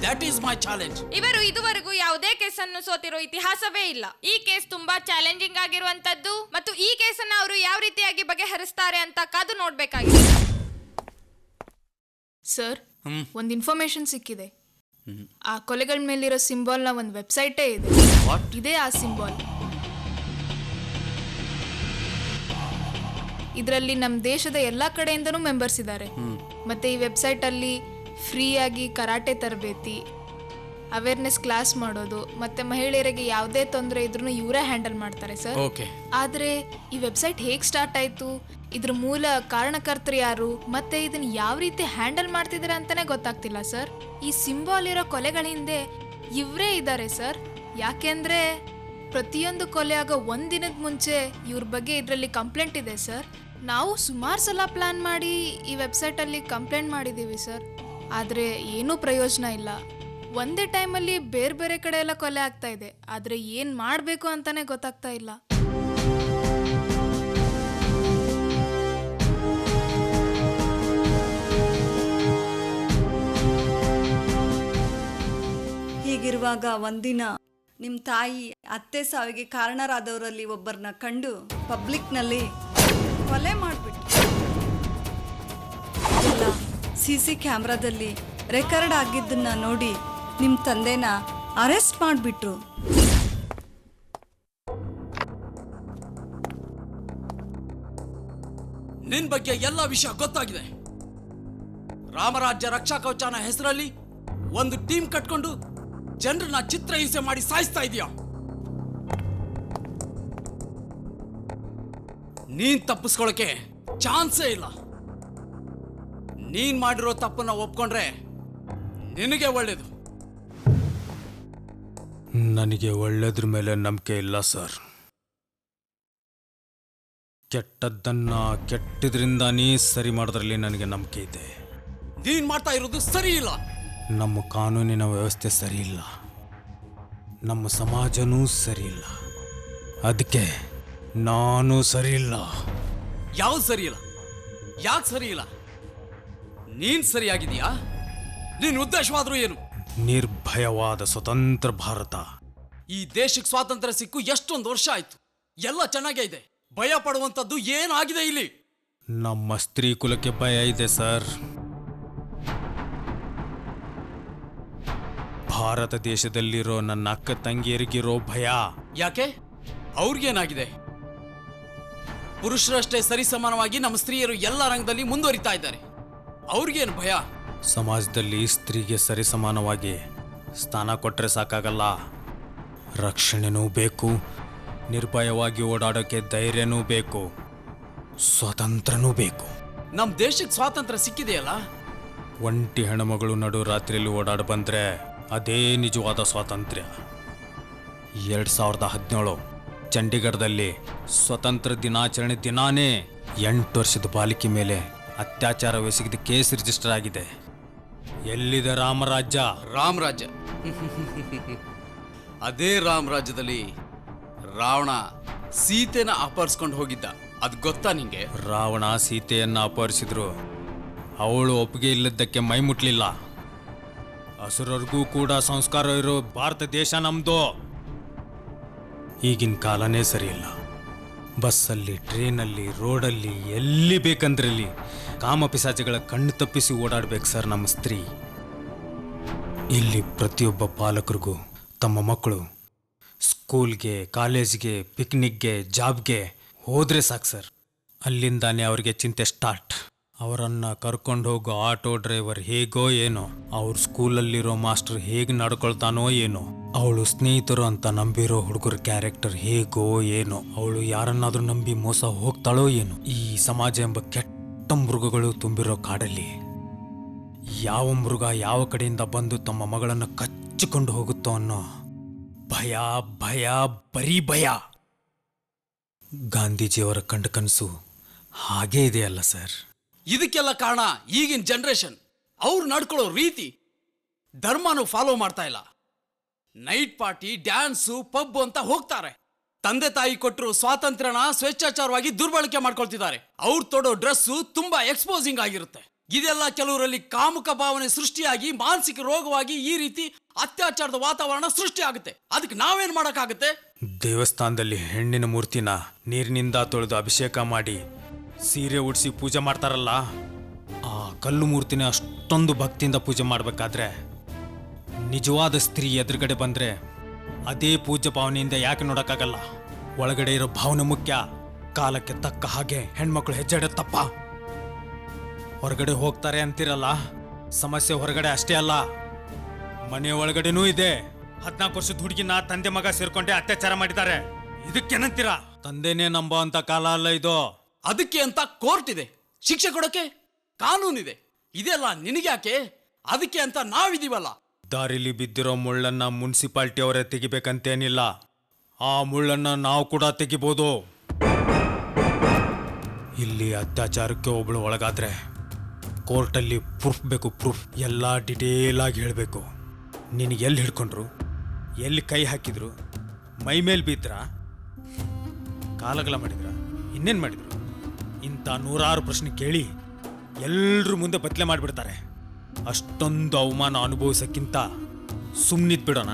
That is my challenge. ಇವರು ಇದುವರೆಗೂ ಯಾವುದೇ ಕೇಸನ್ನು ಸೋತಿರೋ ಇತಿಹಾಸವೇ ಇಲ್ಲ. ಈ ಕೇಸ್ ತುಂಬಾ ಚಾಲೆಂಜಿಂಗ್ ಆಗಿರುವಂತದ್ದು ಮತ್ತು ಈ ಕೇಸನ್ನ ಅವರು ಯಾವ ರೀತಿಯಾಗಿ ಬಗೆಹರಿಸ್ತಾರೆ ಅಂತ ಕಾದು ನೋಡ್ಬೇಕಾಗಿದೆ. ಸರ್, ಒಂದು ಇನ್ಫಾರ್ಮೇಶನ್ ಸಿಕ್ಕಿದೆ. ಆ ಕೊಲೆಗಳ ಮೇಲಿರೋ ಸಿಂಬಾಲ್ನ ಒಂದು ವೆಬ್ಸೈಟೇ ಇದೆ. ಇದೇ ಆ ಸಿಂಬಾಲ್. ಇದರಲ್ಲಿ ನಮ್ಮ ದೇಶದ ಎಲ್ಲ ಕಡೆಯಿಂದನೂ ಮೆಂಬರ್ಸ್ ಇದ್ದಾರೆ. ಮತ್ತೆ ಈ ವೆಬ್ಸೈಟಲ್ಲಿ ಫ್ರೀಯಾಗಿ ಕರಾಟೆ ತರಬೇತಿ, ಅವೇರ್ನೆಸ್ ಕ್ಲಾಸ್ ಮಾಡೋದು, ಮತ್ತೆ ಮಹಿಳೆಯರಿಗೆ ಯಾವುದೇ ತೊಂದರೆ ಇದ್ರೂ ಇವರೇ ಹ್ಯಾಂಡಲ್ ಮಾಡ್ತಾರೆ ಸರ್. ಆದರೆ ಈ ವೆಬ್ಸೈಟ್ ಹೇಗೆ ಸ್ಟಾರ್ಟ್ ಆಯಿತು, ಇದ್ರ ಮೂಲ ಕಾರಣಕರ್ತರು ಯಾರು, ಮತ್ತೆ ಇದನ್ನ ಯಾವ ರೀತಿ ಹ್ಯಾಂಡಲ್ ಮಾಡ್ತಿದ್ದಾರೆ ಅಂತಾನೆ ಗೊತ್ತಾಗ್ತಿಲ್ಲ ಸರ್. ಈ ಸಿಂಬಾಲ್ ಇರೋ ಕೊಲೆಗಳ ಹಿಂದೆ ಇವರೇ ಇದ್ದಾರೆ ಸರ್. ಯಾಕೆಂದ್ರೆ ಪ್ರತಿಯೊಂದು ಕೊಲೆ ಆಗೋ ಒಂದಿನದ ಮುಂಚೆ ಇವ್ರ ಬಗ್ಗೆ ಇದರಲ್ಲಿ ಕಂಪ್ಲೇಂಟ್ ಇದೆ ಸರ್. ನಾವು ಸುಮಾರು ಸಲ ಪ್ಲಾನ್ ಮಾಡಿ ಈ ವೆಬ್ಸೈಟಲ್ಲಿ ಕಂಪ್ಲೇಂಟ್ ಮಾಡಿದ್ದೀವಿ ಸರ್, ಆದರೆ ಏನೂ ಪ್ರಯೋಜನ ಇಲ್ಲ. ಒಂದೇ ಟೈಮಲ್ಲಿ ಬೇರೆ ಬೇರೆ ಕಡೆ ಎಲ್ಲ ಕೊಲೆ ಆಗ್ತಾ ಇದೆ, ಆದರೆ ಏನು ಮಾಡಬೇಕು ಅಂತಾನೆ ಗೊತ್ತಾಗ್ತಾ ಇಲ್ಲ. ಹೀಗಿರುವಾಗ ಒಂದಿನ ನಿಮ್ಮ ತಾಯಿ ಅತ್ತೆ ಸಾವಿಗೆ ಕಾರಣರಾದವರಲ್ಲಿ ಒಬ್ಬರನ್ನ ಕಂಡು ಪಬ್ಲಿಕ್ನಲ್ಲಿ ಕೊಲೆ ಮಾಡಿಬಿಟ್ಟು ಎಲ್ಲ CC ಕ್ಯಾಮ್ರಾದಲ್ಲಿ ರೆಕಾರ್ಡ್ ಆಗಿದ್ದನ್ನ ನೋಡಿ ನಿಮ್ಮ ತಂದೆನ ಅರೆಸ್ಟ್ ಮಾಡಿಬಿಟ್ರು. ನಿನ್ ಬಗ್ಗೆ ಎಲ್ಲ ವಿಷಯ ಗೊತ್ತಾಗಿದೆ. ರಾಮರಾಜ್ಯ ರಕ್ಷಾ ಕವಚನ ಹೆಸರಲ್ಲಿ ಒಂದು ಟೀಮ್ ಕಟ್ಕೊಂಡು ಜನರನ್ನ ಚಿತ್ರಹಿಂಸೆ ಮಾಡಿ ಸಾಯಿಸ್ತಾ ಇದೀಯ. ನೀನ್ ತಪ್ಪಿಸ್ಕೊಳಕ್ಕೆ ಚಾನ್ಸೇ ಇಲ್ಲ. ನೀನ್ ಮಾಡಿರೋ ತಪ್ಪನ್ನ ಒಪ್ಕೊಂಡ್ರೆ ನಿನಗೆ ಒಳ್ಳೇದು. ನನಗೆ ಒಳ್ಳೆದ್ರ ಮೇಲೆ ನಂಬಿಕೆ ಇಲ್ಲ ಸರ್. ಕೆಟ್ಟದ್ದನ್ನ ಕೆಟ್ಟದ್ರಿಂದಾನೇ ಸರಿ ಮಾಡೋದ್ರಲ್ಲಿ ನನಗೆ ನಂಬಿಕೆ ಇದೆ. ನೀನ್ ಮಾಡ್ತಾ ಇರೋದು ಸರಿ ಇಲ್ಲ. ನಮ್ಮ ಕಾನೂನಿನ ವ್ಯವಸ್ಥೆ ಸರಿ ಇಲ್ಲ, ನಮ್ಮ ಸಮಾಜನೂ ಸರಿ ಇಲ್ಲ. ಅದಕ್ಕೆ ನಾನು ಸರಿ ಇಲ್ಲ. ಯಾವ್ದು ಸರಿ ಇಲ್ಲ? ಯಾಕೆ ಸರಿ ಇಲ್ಲ? ನೀನ್ ಸರಿಯಾಗಿದೀಯಾ? ನಿನ್ ಉದ್ದೇಶವಾದ್ರೂ ಏನು? ನಿರ್ಭಯವಾದ ಸ್ವತಂತ್ರ ಭಾರತ. ಈ ದೇಶಕ್ಕೆ ಸ್ವಾತಂತ್ರ್ಯ ಸಿಕ್ಕು ಎಷ್ಟೊಂದು ವರ್ಷ ಆಯ್ತು. ಎಲ್ಲ ಚೆನ್ನಾಗೇ ಇದೆ. ಭಯ ಪಡುವಂಥದ್ದು ಏನಾಗಿದೆ ಇಲ್ಲಿ? ನಮ್ಮ ಸ್ತ್ರೀ ಕುಲಕ್ಕೆ ಭಯ ಇದೆ ಸರ್. ಭಾರತ ದೇಶದಲ್ಲಿರೋ ನನ್ನ ಅಕ್ಕ ತಂಗಿಯರಿಗಿರೋ ಭಯ. ಯಾಕೆ? ಅವ್ರಿಗೇನಾಗಿದೆ? ಪುರುಷರಷ್ಟೇ ಸರಿಸಮಾನವಾಗಿ ನಮ್ಮ ಸ್ತ್ರೀಯರು ಎಲ್ಲ ರಂಗದಲ್ಲಿ ಮುಂದುವರಿತಾ ಇದ್ದಾರೆ. ಅವ್ರಿಗೇನು ಭಯ? ಸಮಾಜದಲ್ಲಿ ಸ್ತ್ರೀಗೆ ಸರಿಸಮಾನವಾಗಿ ಸ್ಥಾನ ಕೊಟ್ಟರೆ ಸಾಕಾಗಲ್ಲ, ರಕ್ಷಣೆನೂ ಬೇಕು, ನಿರ್ಭಯವಾಗಿ ಓಡಾಡೋಕ್ಕೆ ಧೈರ್ಯನೂ ಬೇಕು, ಸ್ವಾತಂತ್ರ್ಯನೂ ಬೇಕು. ನಮ್ಮ ದೇಶಕ್ಕೆ ಸ್ವಾತಂತ್ರ್ಯ ಸಿಕ್ಕಿದೆಯಲ್ಲ. ಒಂಟಿ ಹೆಣ್ಣುಮಗಳು ನಡು ರಾತ್ರಿಯಲ್ಲಿ ಓಡಾಡ ಬಂದ್ರೆ ಅದೇ ನಿಜವಾದ ಸ್ವಾತಂತ್ರ್ಯ. 2017 ಚಂಡೀಗಢದಲ್ಲಿ ಸ್ವತಂತ್ರ ದಿನಾಚರಣೆ ದಿನಾನೇ 8 ವರ್ಷದ ಬಾಲಿಕೆ ಮೇಲೆ ಅತ್ಯಾಚಾರವೆಸಗಿದ ಕೇಸ್ ರಿಜಿಸ್ಟರ್ ಆಗಿದೆ. ಎಲ್ಲಿದೆ ರಾಮರಾಜ್ಯ? ರಾಮರಾಜ್ಯ ಅದೇ ರಾಮರಾಜ್ಯದಲ್ಲಿ ರಾವಣ ಸೀತೆನ ಅಪಹರಿಸ್ಕೊಂಡು ಹೋಗಿದ್ದ. ಅದು ಗೊತ್ತಾ ನಿಂಗೆ? ರಾವಣ ಸೀತೆಯನ್ನ ಅಪಹರಿಸಿದ್ರು, ಅವಳು ಒಪ್ಪಿಗೆ ಇಲ್ಲದಕ್ಕೆ ಮೈ ಮುಟ್ಲಿಲ್ಲ. ಅಸುರರಿಗೂ ಕೂಡ ಸಂಸ್ಕಾರ ಇರೋ ಭಾರತ ದೇಶ ನಮ್ದು. ಈಗಿನ ಕಾಲನೇ ಸರಿಯಿಲ್ಲ. ಬಸ್ಸಲ್ಲಿ, ಟ್ರೈನಲ್ಲಿ, ರೋಡಲ್ಲಿ, ಎಲ್ಲಿ ಬೇಕಂದ್ರಲ್ಲಿ ಕಾಮಪಿಸಾಚಿಗಳ ಕಣ್ಣು ತಪ್ಪಿಸಿ ಓಡಾಡ್ಬೇಕು ಸರ್ ನಮ್ಮ ಸ್ತ್ರೀ. ಇಲ್ಲಿ ಪ್ರತಿಯೊಬ್ಬ ಪಾಲಕರಿಗೂ ತಮ್ಮ ಮಕ್ಕಳು ಸ್ಕೂಲ್ಗೆ, ಕಾಲೇಜ್ಗೆ, ಪಿಕ್ನಿಕ್ಗೆ, ಜಾಬ್ಗೆ ಹೋದ್ರೆ ಸಾಕು ಸರ್, ಅಲ್ಲಿಂದಾನೇ ಅವರಿಗೆ ಚಿಂತೆ ಸ್ಟಾರ್ಟ್. ಅವರನ್ನು ಕರ್ಕೊಂಡು ಹೋಗೋ ಆಟೋ ಡ್ರೈವರ್ ಹೇಗೋ ಏನೋ, ಅವ್ರ ಸ್ಕೂಲಲ್ಲಿರೋ ಮಾಸ್ಟರ್ ಹೇಗೆ ನಡ್ಕೊಳ್ತಾನೋ ಏನೋ, ಅವಳು ಸ್ನೇಹಿತರು ಅಂತ ನಂಬಿರೋ ಹುಡುಗರ ಕ್ಯಾರೆಕ್ಟರ್ ಹೇಗೋ ಏನೋ, ಅವಳು ಯಾರನ್ನಾದ್ರೂ ನಂಬಿ ಮೋಸ ಹೋಗ್ತಾಳೋ ಏನೋ. ಈ ಸಮಾಜ ಎಂಬ ಕೆಟ್ಟ ಮೃಗಗಳು ತುಂಬಿರೋ ಕಾಡಲ್ಲಿ ಯಾವ ಮೃಗ ಯಾವ ಕಡೆಯಿಂದ ಬಂದು ತಮ್ಮ ಮಗಳನ್ನು ಕಚ್ಚಿಕೊಂಡು ಹೋಗುತ್ತೋ ಅನ್ನೋ ಭಯ, ಭಯ, ಬರೀ ಭಯ. ಗಾಂಧೀಜಿಯವರ ಕಂಡ ಕನಸು ಹಾಗೇ ಇದೆಯಲ್ಲ ಸರ್. ಇದಕ್ಕೆಲ್ಲ ಕಾರಣ ಈಗಿನ ಜನರೇಷನ್. ಅವ್ರು ನಡ್ಕೊಳ್ಳೋ ರೀತಿ, ಧರ್ಮನೂ ಫಾಲೋ ಮಾಡ್ತಾ ಇಲ್ಲ. ನೈಟ್ ಪಾರ್ಟಿ, ಡ್ಯಾನ್ಸು, ಪಬ್ ಅಂತ ಹೋಗ್ತಾರೆ. ತಂದೆ ತಾಯಿ ಕೊಟ್ಟರು ಸ್ವಾತಂತ್ರ್ಯನ ಸ್ವೇಚ್ಛಾಚಾರವಾಗಿ ದುರ್ಬಳಕೆ ಮಾಡ್ಕೊಳ್ತಿದ್ದಾರೆ. ಅವ್ರು ತೊಡೋ ಡ್ರೆಸ್ಸು ತುಂಬಾ ಎಕ್ಸ್ಪೋಸಿಂಗ್ ಆಗಿರುತ್ತೆ. ಇದೆಲ್ಲ ಕೆಲವರಲ್ಲಿ ಕಾಮುಕ ಭಾವನೆ ಸೃಷ್ಟಿಯಾಗಿ ಮಾನಸಿಕ ರೋಗವಾಗಿ ಈ ರೀತಿ ಅತ್ಯಾಚಾರದ ವಾತಾವರಣ ಸೃಷ್ಟಿ ಆಗುತ್ತೆ. ಅದಕ್ಕೆ ನಾವೇನ್ ಮಾಡಕ್ಕಾಗುತ್ತೆ? ದೇವಸ್ಥಾನದಲ್ಲಿ ಹೆಣ್ಣಿನ ಮೂರ್ತಿನ ನೀರಿನಿಂದ ತೊಳೆದು ಅಭಿಷೇಕ ಮಾಡಿ ಸೀರೆ ಉಡಿಸಿ ಪೂಜೆ ಮಾಡ್ತಾರಲ್ಲ, ಆ ಕಲ್ಲು ಮೂರ್ತಿನ ಅಷ್ಟೊಂದು ಭಕ್ತಿಯಿಂದ ಪೂಜೆ ಮಾಡಬೇಕಾದ್ರೆ ನಿಜವಾದ ಸ್ತ್ರೀ ಎದುರುಗಡೆ ಬಂದ್ರೆ ಅದೇ ಪೂಜ್ಯ ಭಾವನೆಯಿಂದ ಯಾಕೆ ನೋಡಕ್ಕಾಗಲ್ಲ? ಒಳಗಡೆ ಇರೋ ಭಾವನೆ ಮುಖ್ಯ. ಕಾಲಕ್ಕೆ ತಕ್ಕ ಹಾಗೆ ಹೆಣ್ಮಕ್ಳು ಹೆಜ್ಜೆ ತಪ್ಪ. ಹೊರಗಡೆ ಹೋಗ್ತಾರೆ ಅಂತಿರಲ್ಲ, ಸಮಸ್ಯೆ ಹೊರಗಡೆ ಅಷ್ಟೇ ಅಲ್ಲ, ಮನೆ ಒಳಗಡೆನೂ ಇದೆ. 14 ವರ್ಷದ ಹುಡುಗಿನ ತಂದೆ ಮಗ ಸೇರ್ಕೊಂಡೆ ಅತ್ಯಾಚಾರ ಮಾಡಿದ್ದಾರೆ. ಇದಕ್ಕೇನಂತೀರಾ? ತಂದೆನೇ ನಂಬೋ ಅಂತ ಕಾಲ ಅಲ್ಲ ಇದು. ಅದಕ್ಕೆ ಅಂತ ಕೋರ್ಟ್ ಇದೆ, ಶಿಕ್ಷೆ ಕೊಡಕ್ಕೆ ಕಾನೂನಿದೆ. ಇದೆಲ್ಲ ನಿನಗ್ಯಾಕೆ? ಅದಕ್ಕೆ ಅಂತ ನಾವಿದೀವಲ್ಲ. ದಾರಿಲಿ ಬಿದ್ದಿರೋ ಮುಳ್ಳನ್ನ ಮುನ್ಸಿಪಾಲ್ಟಿ ಅವರೇ ತೆಗಿಬೇಕಂತೇನಿಲ್ಲ, ಆ ಮುಳ್ಳನ್ನ ನಾವು ಕೂಡ ತೆಗಿಬೋದು. ಇಲ್ಲಿ ಅತ್ಯಾಚಾರಕ್ಕೆ ಒಬ್ಳು ಒಳಗಾದ್ರೆ ಕೋರ್ಟಲ್ಲಿ ಪ್ರೂಫ್ ಬೇಕು, ಪ್ರೂಫ್. ಎಲ್ಲ ಡಿಟೇಲ್ ಆಗಿ ಹೇಳಬೇಕು. ನಿನಗೆ ಎಲ್ಲಿ ಹಿಡ್ಕೊಂಡ್ರು, ಎಲ್ಲಿ ಕೈ ಹಾಕಿದ್ರು, ಮೈ ಮೇಲೆ ಬಿದ್ರಾ, ಕಾಲಗಲ ಮಾಡಿದ್ರ, ಇನ್ನೇನು ಮಾಡಿದ್ರು, ಇಂಥ 100 ಪ್ರಶ್ನೆ ಕೇಳಿ ಎಲ್ಲರೂ ಮುಂದೆ ಬದಲೆ ಮಾಡಿಬಿಡ್ತಾರೆ. ಅಷ್ಟೊಂದು ಅವಮಾನ ಅನುಭವಿಸೋಕ್ಕಿಂತ ಸುಮ್ಮನಿದ್ ಬಿಡೋಣ.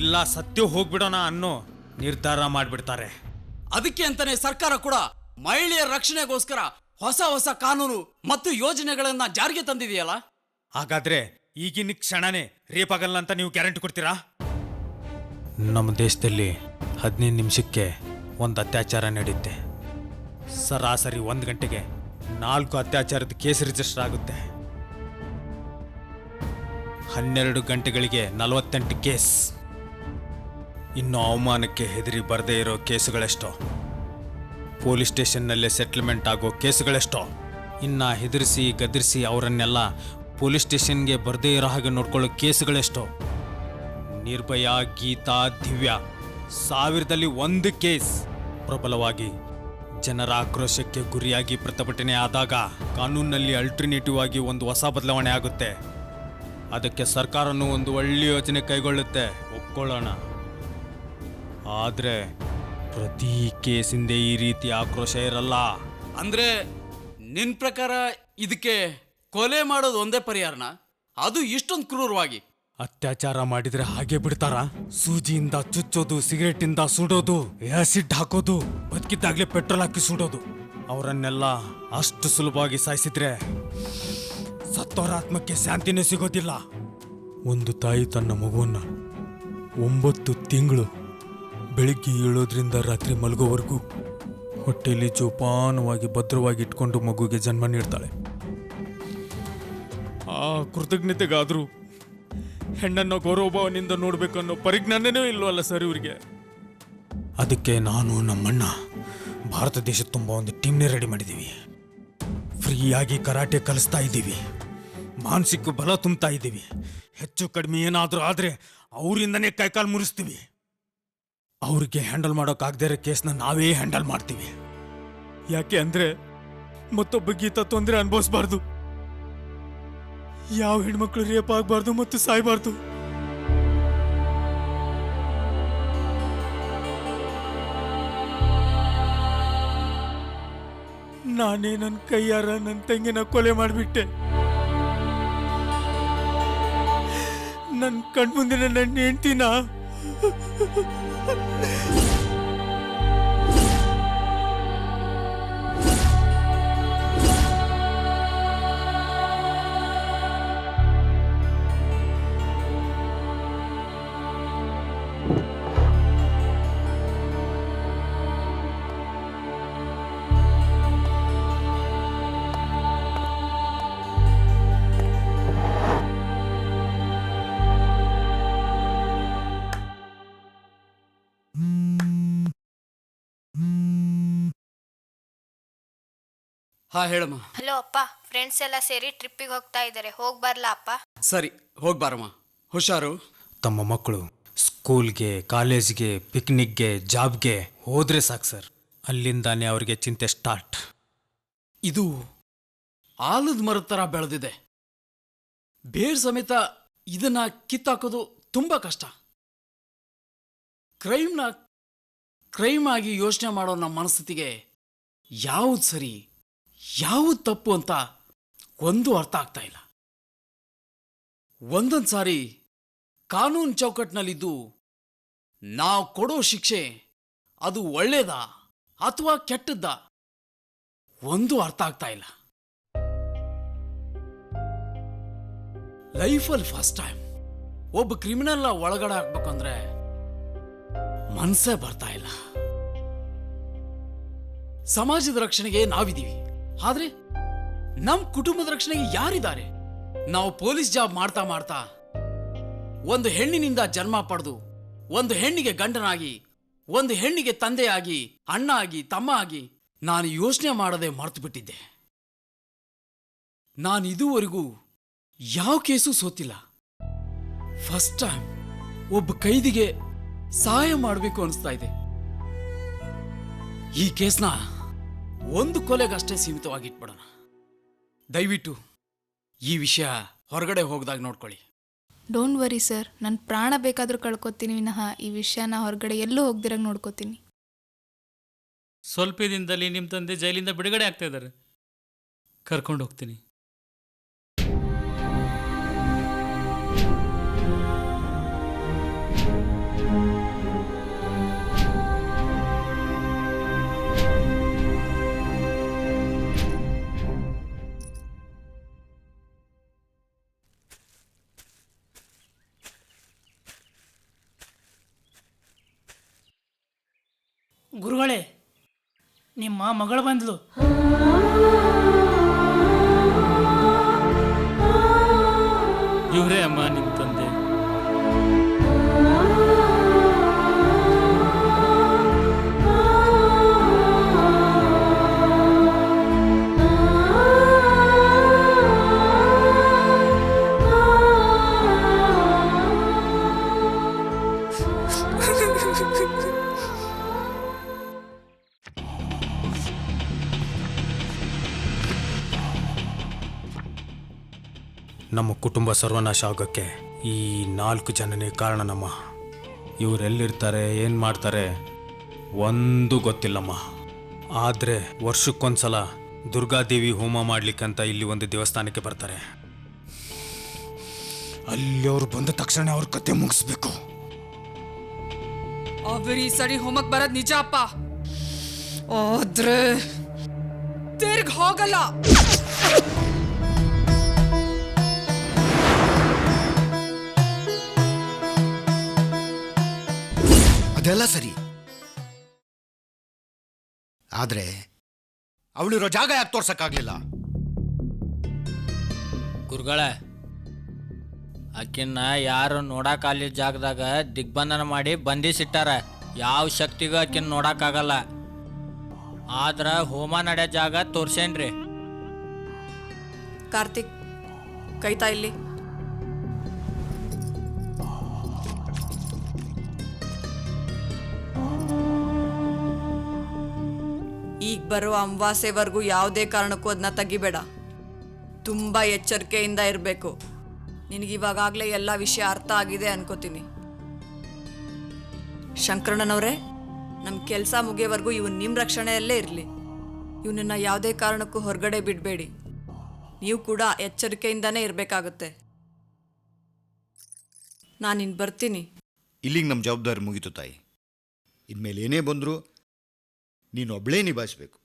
ಇಲ್ಲ ಸತ್ಯ ಹೋಗ್ಬಿಡೋಣ ಅನ್ನೋ ನಿರ್ಧಾರ ಮಾಡಿಬಿಡ್ತಾರೆ. ಅದಕ್ಕೆ ಅಂತಾನೆ ಸರ್ಕಾರ ಕೂಡ ಮಹಿಳೆಯರ ರಕ್ಷಣೆಗೋಸ್ಕರ ಹೊಸ ಹೊಸ ಕಾನೂನು ಮತ್ತು ಯೋಜನೆಗಳನ್ನ ಜಾರಿಗೆ ತಂದಿದೆಯಲ್ಲ. ಹಾಗಾದ್ರೆ ಈಗಿನ ಕ್ಷಣನೇ ರೇಪ್ ಆಗಲ್ಲ ಅಂತ ನೀವು ಗ್ಯಾರಂಟಿ ಕೊಡ್ತೀರಾ? ನಮ್ಮ ದೇಶದಲ್ಲಿ 15 ನಿಮಿಷಕ್ಕೆ ಒಂದು ಅತ್ಯಾಚಾರ ನಡೆಯುತ್ತೆ. ಸರಾಸರಿ 1 ಗಂಟೆಗೆ 4 ಅತ್ಯಾಚಾರದ ಕೇಸ್ ರಿಜಿಸ್ಟರ್ ಆಗುತ್ತೆ. 12 ಗಂಟೆಗಳಿಗೆ 48 ಕೇಸ್. ಇನ್ನು ಅವಮಾನಕ್ಕೆ ಹೆದರಿ ಬರದೇ ಇರೋ ಕೇಸುಗಳೆಷ್ಟೋ, ಪೊಲೀಸ್ ಸ್ಟೇಷನ್ನಲ್ಲೇ ಸೆಟ್ಲ್ಮೆಂಟ್ ಆಗೋ ಕೇಸುಗಳೆಷ್ಟೋ, ಇನ್ನು ಹೆದರಿಸಿ ಗದರಿಸಿ ಅವರನ್ನೆಲ್ಲ ಪೊಲೀಸ್ ಸ್ಟೇಷನ್ಗೆ ಬರದೇ ಇರೋ ಹಾಗೆ ನೋಡ್ಕೊಳ್ಳೋ ಕೇಸುಗಳೆಷ್ಟೋ. ನಿರ್ಭಯ, ಗೀತಾ, ದಿವ್ಯಾ 1000ದಲ್ಲಿ 1 ಕೇಸ್ ಪ್ರಬಲವಾಗಿ ಜನರ ಆಕ್ರೋಶಕ್ಕೆ ಗುರಿಯಾಗಿ ಪ್ರತಿಭಟನೆ ಆದಾಗ ಕಾನೂನಿನಲ್ಲಿ ಅಲ್ಟರ್ನೇಟಿವ್ ಆಗಿ ಒಂದು ಹೊಸ ಬದಲಾವಣೆ ಆಗುತ್ತೆ. ಅದಕ್ಕೆ ಸರ್ಕಾರನೂ ಒಂದು ಒಳ್ಳೆಯ ಯೋಜನೆ ಕೈಗೊಳ್ಳುತ್ತೆ, ಒಪ್ಕೊಳ್ಳೋಣ. ಆದರೆ ಪ್ರತಿ ಕೇಸಿಂದ ಈ ರೀತಿ ಆಕ್ರೋಶ ಇರಲ್ಲ. ಅಂದ್ರೆ ನಿನ್ ಪ್ರಕಾರ ಇದಕ್ಕೆ ಕೊಲೆ ಮಾಡೋದು ಒಂದೇ ಪರಿಹಾರನ? ಅದು ಇಷ್ಟೊಂದು ಕ್ರೂರವಾಗಿ? ಅತ್ಯಾಚಾರ ಮಾಡಿದ್ರೆ ಹಾಗೆ ಬಿಡ್ತಾರ? ಸೂಜಿಯಿಂದ ಚುಚ್ಚೋದು, ಸಿಗರೇಟಿಂದ ಸುಡೋದು, ಆಸಿಡ್ ಹಾಕೋದು, ಬದುಕಿದ್ದಾಗ್ಲೇ ಪೆಟ್ರೋಲ್ ಹಾಕಿ ಸುಡೋದು, ಅವರನ್ನೆಲ್ಲ ಅಷ್ಟು ಸುಲಭವಾಗಿ ಸಾಯಿಸಿದ್ರೆ ಸತ್ತೋರ ಆತ್ಮಕ್ಕೆ ಶಾಂತಿನೇ ಸಿಗೋದಿಲ್ಲ. ಒಂದು ತಾಯಿ ತನ್ನ ಮಗುವನ್ನ 9 ತಿಂಗಳು ಬೆಳಿಗ್ಗೆ ಏಳೋದ್ರಿಂದ ರಾತ್ರಿ ಮಲಗೋವರೆಗೂ ಹೊಟ್ಟೆಯಲ್ಲಿ ಜೋಪಾನವಾಗಿ ಭದ್ರವಾಗಿ ಇಟ್ಕೊಂಡು ಮಗುಗೆ ಜನ್ಮ ನೀಡ್ತಾಳೆ. ಆ ಕೃತಜ್ಞತೆಗಾದ್ರೂ ಹೆಣ್ಣನ್ನು ಗೌರವಭಾವನಿಂದ ನೋಡ್ಬೇಕು ಅನ್ನೋ ಪರಿಜ್ಞಾನನೇ ಇಲ್ವಲ್ಲ ಸರ್ ಇವ್ರಿಗೆ. ಅದಕ್ಕೆ ನಾನು ನಮ್ಮಣ್ಣ ಭಾರತ ದೇಶದ ತುಂಬ ಒಂದು ಟೀಮ್ನೇ ರೆಡಿ ಮಾಡಿದ್ದೀವಿ. ಫ್ರೀಯಾಗಿ ಕರಾಟೆ ಕಲಿಸ್ತಾ ಇದ್ದೀವಿ, ಮಾನಸಿಕ ಬಲ ತುಂಬ್ತಾ ಇದ್ದೀವಿ. ಹೆಚ್ಚು ಕಡಿಮೆ ಏನಾದರೂ ಆದರೆ ಅವರಿಂದನೇ ಕೈಕಾಲು ಮುರಿಸ್ತೀವಿ. ಅವ್ರಿಗೆ ಹ್ಯಾಂಡಲ್ ಮಾಡೋಕ್ಕಾಗದೇ ಇರೋ ಕೇಸ್ನ ನಾವೇ ಹ್ಯಾಂಡಲ್ ಮಾಡ್ತೀವಿ. ಯಾಕೆ ಅಂದರೆ ಮತ್ತೊಬ್ಬ ಗೀತಾ ತೊಂದರೆ ಅನುಭವಿಸ್ಬಾರ್ದು, ಯಾವ ಹೆಣ್ಮಕ್ಳು ರೇಪ್ ಆಗಬಾರ್ದು ಮತ್ತು ಸಾಯ್ಬಾರ್ದು. ನಾನೇ ನನ್ನ ಕೈಯಾರ ನನ್ನ ತಂಗಿನ ಕೊಲೆ ಮಾಡಿಬಿಟ್ಟೆ. ನನ್ನ ಕಣ್ಮುಂದೆ ನನ್ನ ಹೆಂಡ್ತಿನ ಹಾ ಹೇಳಮ್ಮ. ಹಲೋ ಅಪ್ಪ, ಫ್ರೆಂಡ್ಸ್ ಎಲ್ಲ ಸೇರಿ ಟ್ರಿಪ್ಪಿಗೆ ಹೋಗ್ತಾ ಇದ್ದಾರೆ, ಹೋಗಿ ಬರ್ಲಾ ಅಪ್ಪ? ಸರಿ, ಹೋಗ್ಬಾರಮ್ಮ, ಹುಷಾರು. ತಮ್ಮ ಮಕ್ಕಳು ಸ್ಕೂಲ್ಗೆ, ಕಾಲೇಜ್ಗೆ, ಪಿಕ್ನಿಕ್ಗೆ, ಜಾಬ್ಗೆ ಹೋದ್ರೆ ಸಾಕು ಸರ್, ಅಲ್ಲಿಂದಾನೇ ಅವ್ರಿಗೆ ಚಿಂತೆ ಸ್ಟಾರ್ಟ್. ಇದು ಆಲದ ಮರದ ಥರ ಬೆಳೆದಿದೆ. ಬೇರ್ ಸಮೇತ ಇದನ್ನ ಕಿತ್ತಾಕೋದು ತುಂಬಾ ಕಷ್ಟ. ಕ್ರೈಮ್ ಆಗಿ ಯೋಚನೆ ಮಾಡೋ ನಮ್ಮ ಮನಸ್ಥಿತಿಗೆ ಯಾವುದು ಸರಿ ಯಾವುದು ತಪ್ಪು ಅಂತ ಒಂದು ಅರ್ಥ ಆಗ್ತಾ ಇಲ್ಲ. ಒಂದೊಂದು ಸಾರಿ ಕಾನೂನು ಚೌಕಟ್ಟಿನಲ್ಲಿದ್ದು ನಾವು ಕೊಡೋ ಶಿಕ್ಷೆ ಅದು ಒಳ್ಳೇದಾ ಅಥವಾ ಕೆಟ್ಟದ್ದಾ ಒಂದು ಅರ್ಥ ಆಗ್ತಾ ಇಲ್ಲ. ಲೈಫಲ್ಲಿ ಫಸ್ಟ್ ಟೈಮ್ ಒಬ್ಬ ಕ್ರಿಮಿನಲ್ನ ಒಳಗಡೆ ಹಾಕ್ಬೇಕಂದ್ರೆ ಮನ್ಸೇ ಬರ್ತಾ ಇಲ್ಲ. ಸಮಾಜದ ರಕ್ಷಣೆಗೆ ನಾವಿದ್ದೀವಿ, ಆದ್ರೆ ನಮ್ ಕುಟುಂಬದ ರಕ್ಷಣೆಗೆ ಯಾರಿದ್ದಾರೆ? ನಾವು ಪೊಲೀಸ್ ಜಾಬ್ ಮಾಡ್ತಾ ಮಾಡ್ತಾ ಒಂದು ಹೆಣ್ಣಿನಿಂದ ಜನ್ಮ ಪಡೆದು ಒಂದು ಹೆಣ್ಣಿಗೆ ಗಂಡನಾಗಿ, ಒಂದು ಹೆಣ್ಣಿಗೆ ತಂದೆಯಾಗಿ, ಅಣ್ಣ ಆಗಿ, ತಮ್ಮ ಆಗಿ ನಾನು ಯೋಚನೆ ಮಾಡದೆ ಮರ್ತು ಬಿಟ್ಟಿದ್ದೆ. ನಾನು ಇದುವರೆಗೂ ಯಾವ ಕೇಸು ಸೋತಿಲ್ಲ. ಫಸ್ಟ್ ಟೈಮ್ ಒಬ್ಬ ಕೈದಿಗೆ ಸಹಾಯ ಮಾಡಬೇಕು ಅನಿಸ್ತಾ ಇದೆ. ಈ ಕೇಸ್ನ ಒಂದು ಕೊಲೆಗಷ್ಟೇ ಸೀಮಿತವಾಗಿಟ್ಬಿಡೋಣ. ದಯವಿಟ್ಟು ಈ ವಿಷಯ ಹೊರಗಡೆ ಹೋಗದಾಗ ನೋಡ್ಕೊಳ್ಳಿ. ಡೋಂಟ್ ವರಿ ಸರ್, ನನ್ನ ಪ್ರಾಣ ಬೇಕಾದರೂ ಕಳ್ಕೊತೀನಿ ವಿನಃ ಈ ವಿಷಯನ ಹೊರಗಡೆ ಎಲ್ಲೂ ಹೋಗ್ದಿರಾಗ ನೋಡ್ಕೋತೀನಿ. ಸ್ವಲ್ಪ ದಿನದಲ್ಲಿ ನಿಮ್ಮ ತಂದೆ ಜೈಲಿಂದ ಬಿಡುಗಡೆ ಆಗ್ತಾ ಇದ್ದಾರೆ, ಕರ್ಕೊಂಡು ಹೋಗ್ತೀನಿ. ಗುರುಗಳೇ, ನಿಮ್ಮ ಮಗಳು ಬಂದ್ಲು. ಇವರೇ ಅಮ್ಮ ನಿಮ್ಮ ತಂದೆ. ನಮ್ಮ ಕುಟುಂಬ ಸರ್ವನಾಶ ಆಗೋಕ್ಕೆ ಈ 4 ಜನನೇ ಕಾರಣನಮ್ಮ. ಇವರೆಲ್ಲಿರ್ತಾರೆ, ಏನು ಮಾಡ್ತಾರೆ ಒಂದು ಗೊತ್ತಿಲ್ಲಮ್ಮ. ಆದರೆ ವರ್ಷಕ್ಕೊಂದ್ಸಲ ದುರ್ಗಾದೇವಿ ಹೋಮ ಮಾಡ್ಲಿಕ್ಕಂತ ಇಲ್ಲಿ ಒಂದು ದೇವಸ್ಥಾನಕ್ಕೆ ಬರ್ತಾರೆ. ಅಲ್ಲಿ ಅವ್ರು ಬಂದ ತಕ್ಷಣ ಅವ್ರ ಕತೆ ಮುಗಿಸ್ಬೇಕು. ಈ ಸರಿ ಹೋಮಕ್ ಬರೋದ್ ನಿಜ ಅಪ್ಪ, ಆದ್ರೆ ತಿರ್ಗ್ ಹೋಗಲ್ಲ. ಅದೆಲ್ಲ ಸರಿ, ಆದ್ರೆ ಅವಳಿರೋ ಜಾಗ ಯಾಕೆ ತೋರ್ಸಕ್ಕಾಗ್ಲಿಲ್ಲ? ಗುರುಗಳೇ, ಆಕಿನ್ನ ಯಾರು ನೋಡಕ್ಕಾಗಲಿ ಜಾಗದಾಗ ದಿಗ್ಬಂಧನ ಮಾಡಿ ಬಂಧಿಸಿಟ್ಟಾರ. ಯಾವ ಶಕ್ತಿಗೂ ಆಕಿನ್ನ ನೋಡಕ್ಕಾಗಲ್ಲ. ಆದ್ರ ಹೋಮ ನಡೆಯೋ ಜಾಗ ತೋರ್ಸೇನ್ರಿ. ಕಾರ್ತಿಕ್, ಕೈತಾ ಇಲ್ಲಿ. ಈಗ ಬರೋ ಅಮಾವಾಸ್ಯೆವರೆಗೂ ಯಾವುದೇ ಕಾರಣಕ್ಕೂ ಅದನ್ನ ತೆಗಿಬೇಡ. ತುಂಬ ಎಚ್ಚರಿಕೆಯಿಂದ ಇರಬೇಕು. ನಿನಗಿವಾಗಲೇ ಎಲ್ಲ ವಿಷಯ ಅರ್ಥ ಆಗಿದೆ ಅನ್ಕೋತೀನಿ. ಶಂಕರಣ್ಣನವರೇ, ನಮ್ಮ ಕೆಲಸ ಮುಗಿಯೋವರೆಗೂ ಇವನು ನಿಮ್ಮ ರಕ್ಷಣೆಯಲ್ಲೇ ಇರಲಿ. ಇವನನ್ನು ಯಾವುದೇ ಕಾರಣಕ್ಕೂ ಹೊರಗಡೆ ಬಿಡಬೇಡಿ. ನೀವು ಕೂಡ ಎಚ್ಚರಿಕೆಯಿಂದನೇ ಇರಬೇಕಾಗುತ್ತೆ. ನಾನಿನ್ನು ಬರ್ತೀನಿ. ಇಲ್ಲಿಗೆ ನಮ್ಮ ಜವಾಬ್ದಾರಿ ಮುಗೀತು ತಾಯಿ. ಇನ್ಮೇಲೆ ಏನೇ ಬಂದರೂ ನೀನು ಒಬ್ಬಳೇ ನಿಭಾಯಿಸಬೇಕು.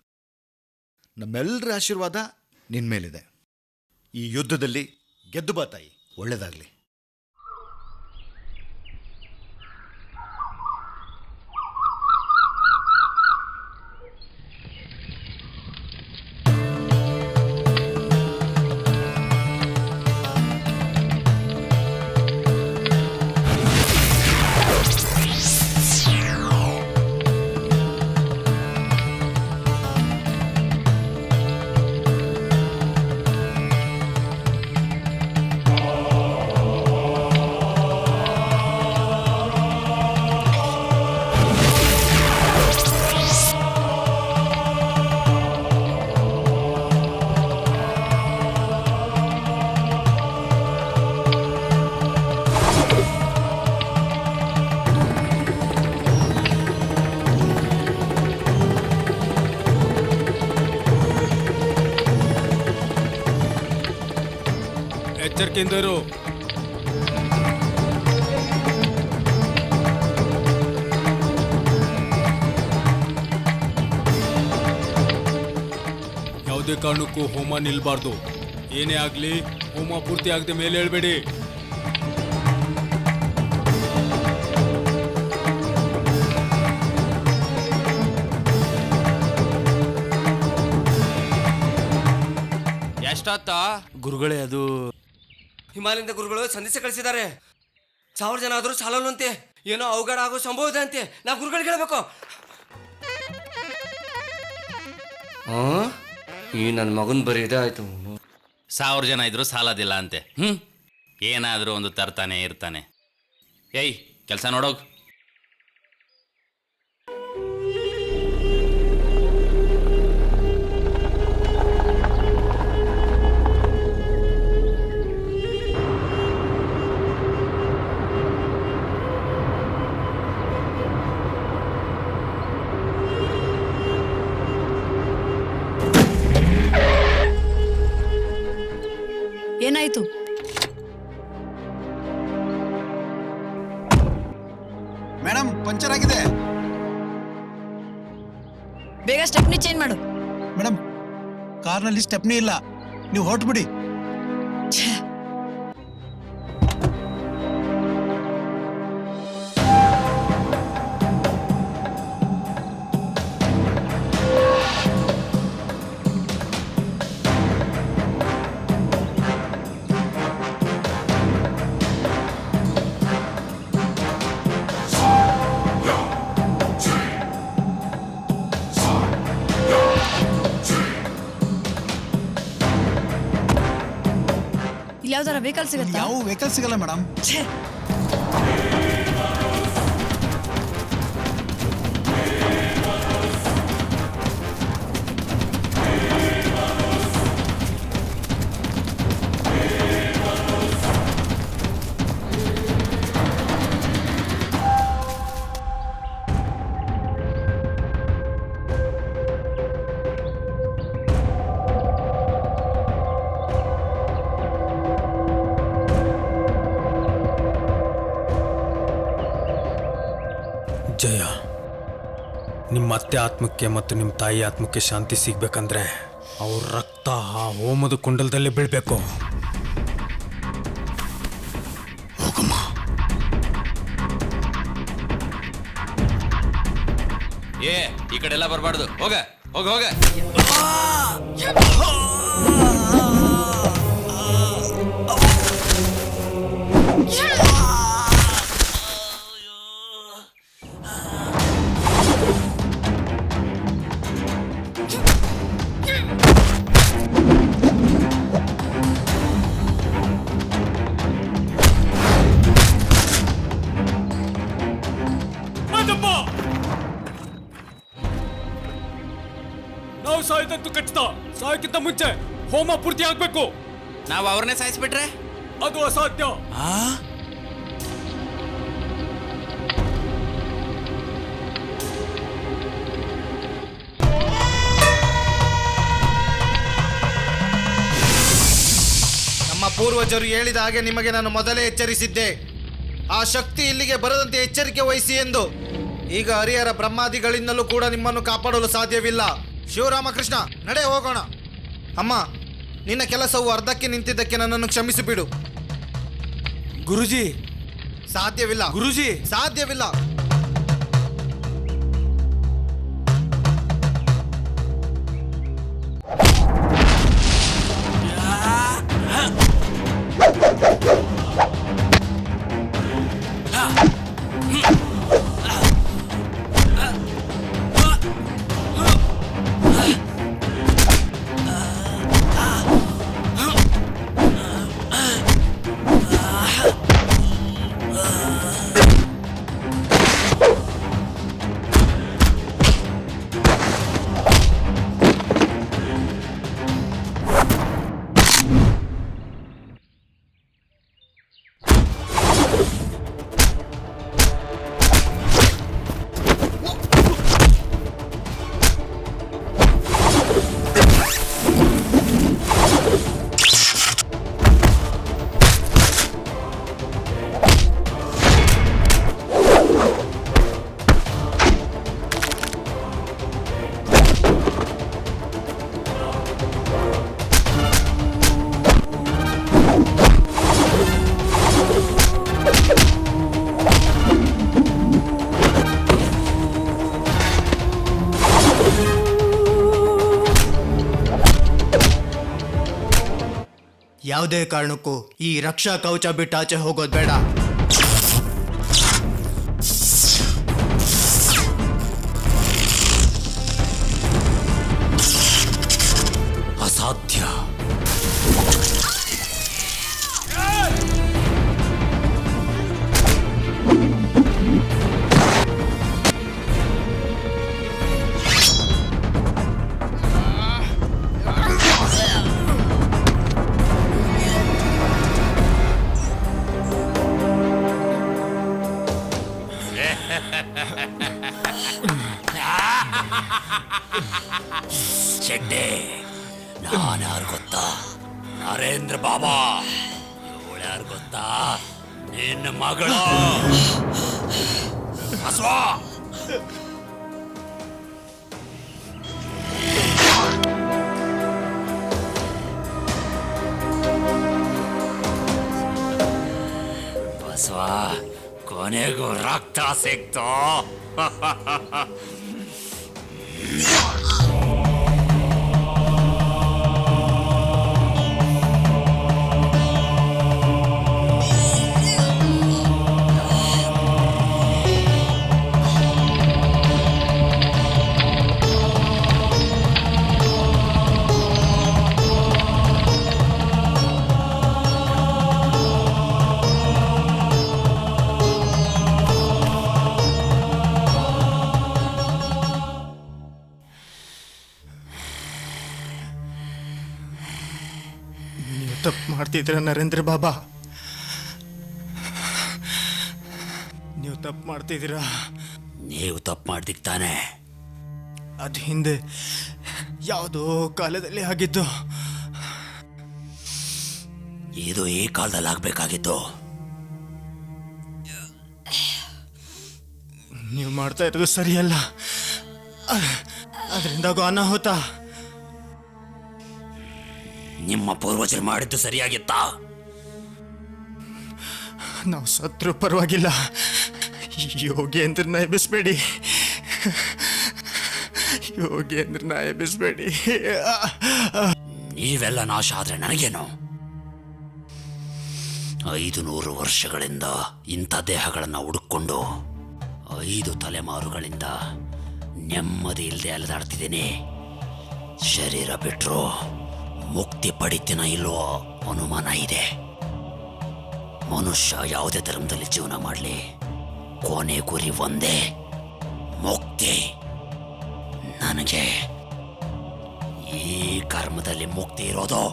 ನಮ್ಮೆಲ್ಲರ ಆಶೀರ್ವಾದ ನಿನ್ನ ಮೇಲಿದೆ. ಈ ಯುದ್ಧದಲ್ಲಿ ಗೆದ್ದು ಬಾ ತಾಯಿ. ಒಳ್ಳೆಯದಾಗಲಿ. ಎಚ್ಚರಿಕೆಯಿಂದ ಇರು. ಯಾವುದೇ ಕಾರಣಕ್ಕೂ ಹೋಮ ನಿಲ್ಬಾರ್ದು. ಏನೇ ಆಗಲಿ ಹೋಮ ಪೂರ್ತಿ ಆಗದೆ ಮೇಲೆ ಹೇಳ್ಬೇಡಿ. ಎಷ್ಟೊತ್ತ ಗುರುಗಳೇ, ಅದು ಹಿಮಾಲಯದ ಗುರುಗಳು ಸಂದೇಶ ಕಳಿಸಿದ್ದಾರೆ. 1000 ಜನ ಆದರೂ ಸಾಲಲ್ಲಂತೆ. ಏನೋ ಅವಘಡ ಆಗೋ ಸಂಭವ ಇದೆ ಅಂತೆ. ನಾ ಗುರುಗಳಿಗೆ ಹೇಳಬೇಕು. ಈ ನನ್ನ ಮಗನ ಬರೀ ಇದಾಯ್ತು. 1000 ಜನ ಇದ್ರು ಸಾಲದಿಲ್ಲ ಅಂತೆ. ಏನಾದರೂ ಒಂದು ತರ್ತಾನೆ ಇರ್ತಾನೆ. ಏಯ್, ಕೆಲಸ ನೋಡೋಗ್. ಏನಾಯ್ತು? ಮೇಡಮ್, ಪಂಚರ್ ಆಗಿದೆ. ಬೇಗ ಸ್ಟೆಪ್ನಿ ಚೇಂಜ್ ಮಾಡು. ಮೇಡಮ್, ಕಾರ್ನಲ್ಲಿ ಸ್ಟೆಪ್ನಿ ಇಲ್ಲ, ನೀವು ಹೊರಟ್ಬಿಡಿ. ಯಾವ್ದಾರ ವೆಹಿಕಲ್ ಸಿಗತ್ತಾ? ಯಾವ ವೆಹಿಕಲ್ ಸಿಗಲ್ಲ ಮೇಡಮ್. ಜಯ, ನಿಮ್ಮ ಅತ್ತೆ ಆತ್ಮಕ್ಕೆ ಮತ್ತು ನಿಮ್ಮ ತಾಯಿ ಆತ್ಮಕ್ಕೆ ಶಾಂತಿ ಸಿಗ್ಬೇಕಂದ್ರೆ ಅವ್ರ ರಕ್ತ ಆ ಹೋಮದ ಕುಂಡಲದಲ್ಲಿ ಬೀಳ್ಬೇಕು. ಏ ಈ ಕಡೆ ಎಲ್ಲ ಬರಬಾರ್ದು. ಹೋಗ ಹೋಗ ಹೋಗ. ನಾವು ಸಾಯ್ದಂತೂ ಖಚಿತ. ಸಾಯಕ್ಕಿಂತ ಮುಂಚೆ ಹೋಮ ಪೂರ್ತಿ ಆಗ್ಬೇಕು. ನಾವು ಅವ್ರನ್ನೇ ಸಾಯಿಸ್ಬಿಟ್ರೆ ಅದು ಅಸಾಧ್ಯ. ನಮ್ಮ ಪೂರ್ವಜರು ಹೇಳಿದ ಹಾಗೆ ನಿಮಗೆ ನಾನು ಮೊದಲೇ ಎಚ್ಚರಿಸಿದ್ದೆ. ಆ ಶಕ್ತಿ ಇಲ್ಲಿಗೆ ಬರದಂತೆ ಎಚ್ಚರಿಕೆ ವಹಿಸಿ ಎಂದು. ಈಗ ಹರಿಹರ ಬ್ರಹ್ಮಾದಿಗಳಿಂದಲೂ ಕೂಡ ನಿಮ್ಮನ್ನು ಕಾಪಾಡಲು ಸಾಧ್ಯವಿಲ್ಲ. ಶಿವರಾಮಕೃಷ್ಣ, ನಡೆ ಹೋಗೋಣ. ಅಮ್ಮ, ನಿನ್ನ ಕೆಲಸವು ಅರ್ಧಕ್ಕೆ ನಿಂತಿದ್ದಕ್ಕೆ ನನ್ನನ್ನು ಕ್ಷಮಿಸಿಬಿಡು. ಗುರುಜಿ, ಸಾಧ್ಯವಿಲ್ಲ ಗುರುಜಿ, ಸಾಧ್ಯವಿಲ್ಲ. ಯಾವುದೇ ಕಾರಣಕ್ಕೂ ಈ ರಕ್ಷಾ ಕವಚ ಬಿಟ್ಟು ಆಚೆ ಹೋಗೋದು ಬೇಡ. ಅಸಾಧ್ಯ. ಶೆಟ್ಟಿ, ನಾನ್ಯಾರು ಗೊತ್ತಾ? ನರೇಂದ್ರ ಬಾಬಾ. ಇವಳು ಯಾರು ಗೊತ್ತಾ? ನಿನ್ನ ಮಗಳು ಬಸವ. ಬಸವ, ಕೊನೆಗೂ ರಕ್ತ ಸಿಕ್ತು. ತಪ್ಪು ಮಾಡ್ತಿದ್ದೀರ ನರೇಂದ್ರ ಬಾಬಾ, ನೀವು ತಪ್ಪು ಮಾಡ್ತಿದ್ದೀರಾ. ನೀವು ತಪ್ಪು ಮಾಡ್ದಿಕ್ ತಾನೆ. ಅದು ಹಿಂದೆ ಯಾವುದೋ ಕಾಲದಲ್ಲಿ ಆಗಿದ್ದು. ಇದು ಈ ಕಾಲದಲ್ಲಿ ಆಗ್ಬೇಕಾಗಿತ್ತು. ನೀವು ಮಾಡ್ತಾ ಇರೋದು ಸರಿಯಲ್ಲ, ಅದರಿಂದಾಗೋ ಅನಾಹುತ. ನಿಮ್ಮ ಪೂರ್ವಜರು ಮಾಡಿದ್ದು ಸರಿಯಾಗಿತ್ತಾ? ನಾವು ಸತ್ರು ಪರವಾಗಿಲ್ಲ, ಯೋಗೇಂದ್ರನ ಎಬ್ಬಿಸ್ಬೇಡಿ, ಯೋಗೇಂದ್ರನ ಎಬ್ಬಿಸ್ಬೇಡಿ. ನೀವೆಲ್ಲ ನಾಶ ಆದ್ರೆ ನನಗೇನು? 500 ವರ್ಷಗಳಿಂದ ಇಂಥ ದೇಹಗಳನ್ನು ಹುಡುಕೊಂಡು 5 ತಲೆಮಾರುಗಳಿಂದ ನೆಮ್ಮದಿ ಇಲ್ಲದೆ ಅಲೆದಾಡ್ತಿದ್ದೀನಿ. ಶರೀರ ಬಿಟ್ಟರು ಮುಕ್ತಿ ಪಡಿತೀನ ಇಲ್ವೋ ಅನುಮಾನ ಇದೆ. ಮನುಷ್ಯ ಯಾವುದೇ ಧರ್ಮದಲ್ಲಿ ಜೀವನ ಮಾಡಲಿ, ಕೊನೆ ಗುರಿ ಒಂದೇ, ಮುಕ್ತಿ. ನನಗೆ ಈ ಕರ್ಮದಲ್ಲಿ ಮುಕ್ತಿ ಇರೋದು.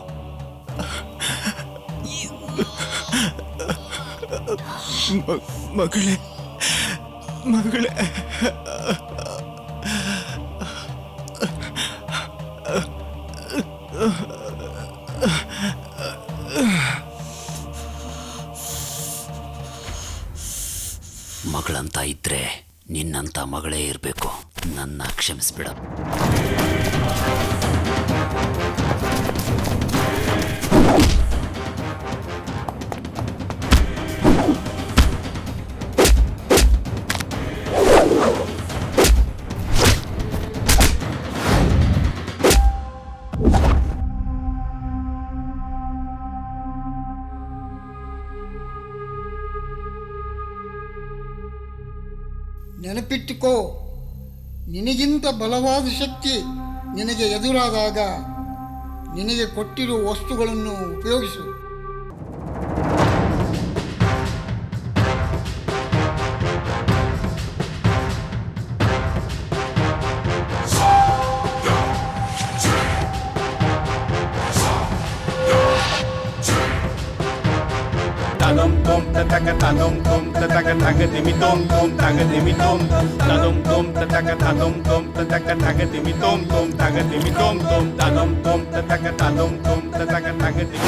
ಮಗಳೇ, ಮಗಳೇ, ಮಗಳಂತ ಇದ್ರೆ ನಿನ್ನಂತ ಮಗಳೇ ಇರಬೇಕು. ನನ್ನ ಕ್ಷಮಿಸ್ಬಿಡ. ನೆನಪಿಟ್ಟುಕೋ, ನಿನಗಿಂತ ಬಲವಾದ ಶಕ್ತಿ ನಿನಗೆ ಎದುರಾದಾಗ ನಿನಗೆ ಕೊಟ್ಟಿರುವ ವಸ್ತುಗಳನ್ನು ಉಪಯೋಗಿಸು. Tadum tum tataka tadum tum tataka tagadimi tum tum tagadimi tum tadum tum tataka tadum tum tataka tagadimi tum tum tagadimi tum tum tadum tum tataka tadum tum tataka tagadimi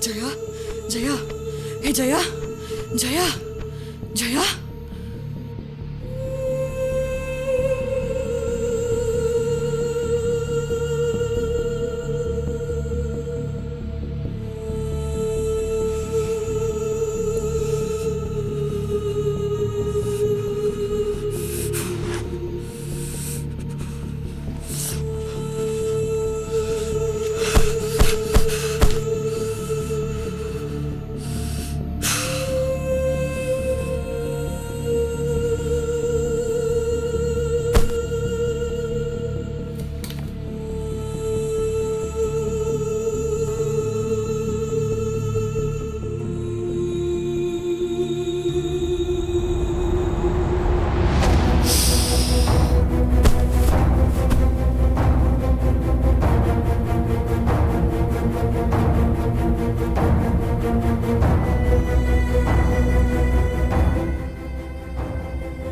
ಜಯ, ಜಯ, ಹೇ ಜಯ, ಜಯ, ಜಯ.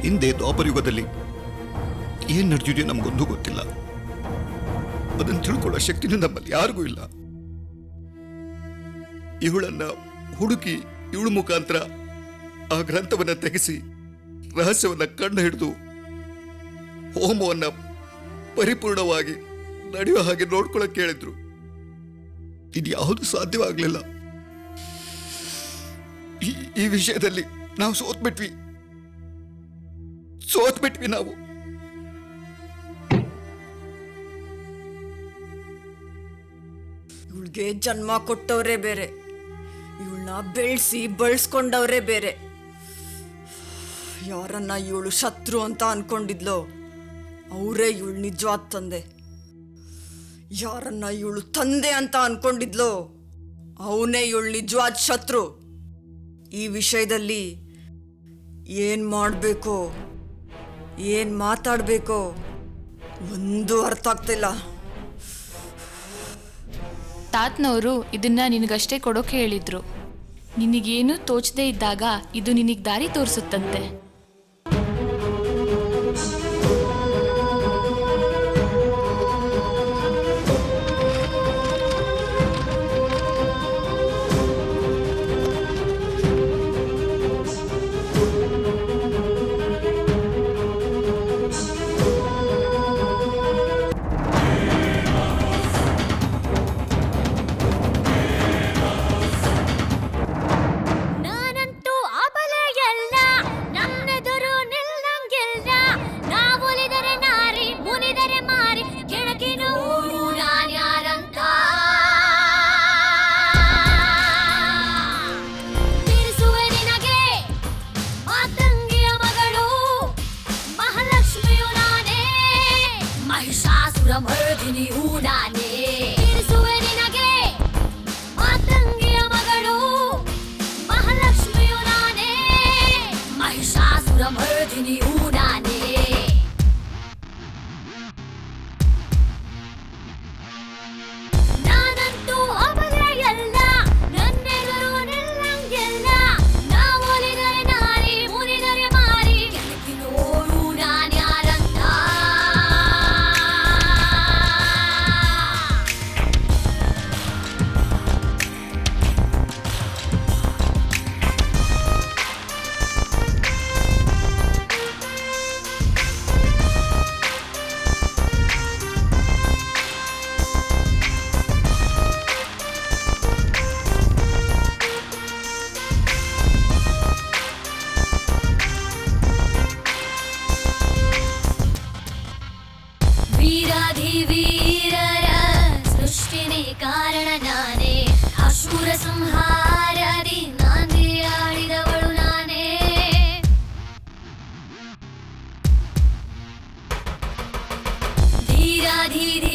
ಹಿಂದೆ ದ್ವಾಪರಯುಗದಲ್ಲಿ ಏನ್ ನಡೆದಿದೆಯೋ ನಮಗೊಂದು ಗೊತ್ತಿಲ್ಲ. ಅದನ್ನು ತಿಳ್ಕೊಳ್ಳೋ ಶಕ್ತಿನೂ ನಮ್ಮಲ್ಲಿ ಯಾರಿಗೂ ಇಲ್ಲ. ಇವಳನ್ನ ಹುಡುಕಿ ಇವಳ ಮುಖಾಂತರ ಆ ಗ್ರಂಥವನ್ನು ತೆಗೆಸಿ ರಹಸ್ಯವನ್ನು ಕಂಡು ಹಿಡಿದು ಹೋಮವನ್ನು ಪರಿಪೂರ್ಣವಾಗಿ ನಡೆಯುವ ಹಾಗೆ ನೋಡ್ಕೊಳಕ್ಕೆ ಹೇಳಿದ್ರು. ಇದ್ಯಾವುದು ಸಾಧ್ಯವಾಗಲಿಲ್ಲ. ಈ ವಿಷಯದಲ್ಲಿ ನಾವು ಸೋತ್ಬಿಟ್ವಿ ನಾವು. ಇವಳಿಗೆ ಜನ್ಮ ಕೊಟ್ಟವರೇ ಬೇರೆ, ಇವಳನ್ನ ಬೆಳೆಸಿ ಬಳಸ್ಕೊಂಡವ್ರೇ ಬೇರೆ. ಯಾರನ್ನ ಇವಳು ಶತ್ರು ಅಂತ ಅನ್ಕೊಂಡಿದ್ಲೋ ಅವರೇ ಇವಳು ನಿಜವಾದ ತಂದೆ. ಯಾರನ್ನ ಇವಳು ತಂದೆ ಅಂತ ಅನ್ಕೊಂಡಿದ್ಲೋ ಅವನೇ ಇವಳು ನಿಜವಾದ ಶತ್ರು. ಈ ವಿಷಯದಲ್ಲಿ ಏನ್ ಮಾಡಬೇಕೋ ಏನ್ ಮಾತಾಡಬೇಕೋ ಒಂದು ಅರ್ಥ ಆಗ್ತಿಲ್ಲ. ತಾತನವರು ಇದನ್ನ ನಿನಗಷ್ಟೇ ಕೊಡೋಕೆ ಹೇಳಿದ್ರು. ನಿನಗೇನು ತೋಚದೇ ಇದ್ದಾಗ ಇದು ನಿನಗೆ ದಾರಿ ತೋರಿಸುತ್ತಂತೆ. ನಾನಂತೂ ಅಬಲೆಯಲ್ಲ, ನನ್ನೆದುರು ನಿಲ್ಲಂಗಿಲ್ಲ. ನಾವೊಲಿದರೆ ನಾರಿ, ಮುನಿದರೆ ಮಾರಿ, ಕೆಣಕಿನೂ ನಾನ್ಯಾರಂತ ತಿಳಿಸುವೆ ನಿನಗೆ. ಮಾತಂಗಿಯ ಮಗಳು ಮಹಾಲಕ್ಷ್ಮಿಯು ನಾನೇ, ಮಹಿಷಾಸುರ ಮರ್ದಿನಿಯೂ ನಾನೇ. ತಿಳಿಸುವೆ ನಿನಗೆ ಮಾತಂಗಿಯ ಮಗಳು ಮಹಾಲಕ್ಷ್ಮಿಯು ನಾನೇ, ಮಹಿಷಾಸುರ ಮರ್ದಿನಿಯೂ ನಾನೇ. ನಾನಂತೂ ಅಬಲೆಯಲ್ಲ, ನನ್ನೆದುರು ನಿಲ್ಲಂಗಿಲ್ಲ. ನಾವೊಲಿದರೆ ನಾರಿ, ಮುನಿದರೆ ಮಾರಿ, ಕೆಣಕಿ ನೋಡು ನಾನ್ಯಾರಂತ. ವೀರಾಧಿವೀರರ ಸೃಷ್ಟಿನೇ ಕಾರಣ ನಾನೇ, ಅಶೂರ ಸಂಹಾರದಿ ನಾಂದಿ ಆಡಿದವಳು ನಾನೇ. ಧೀರಾಧೀಧಿ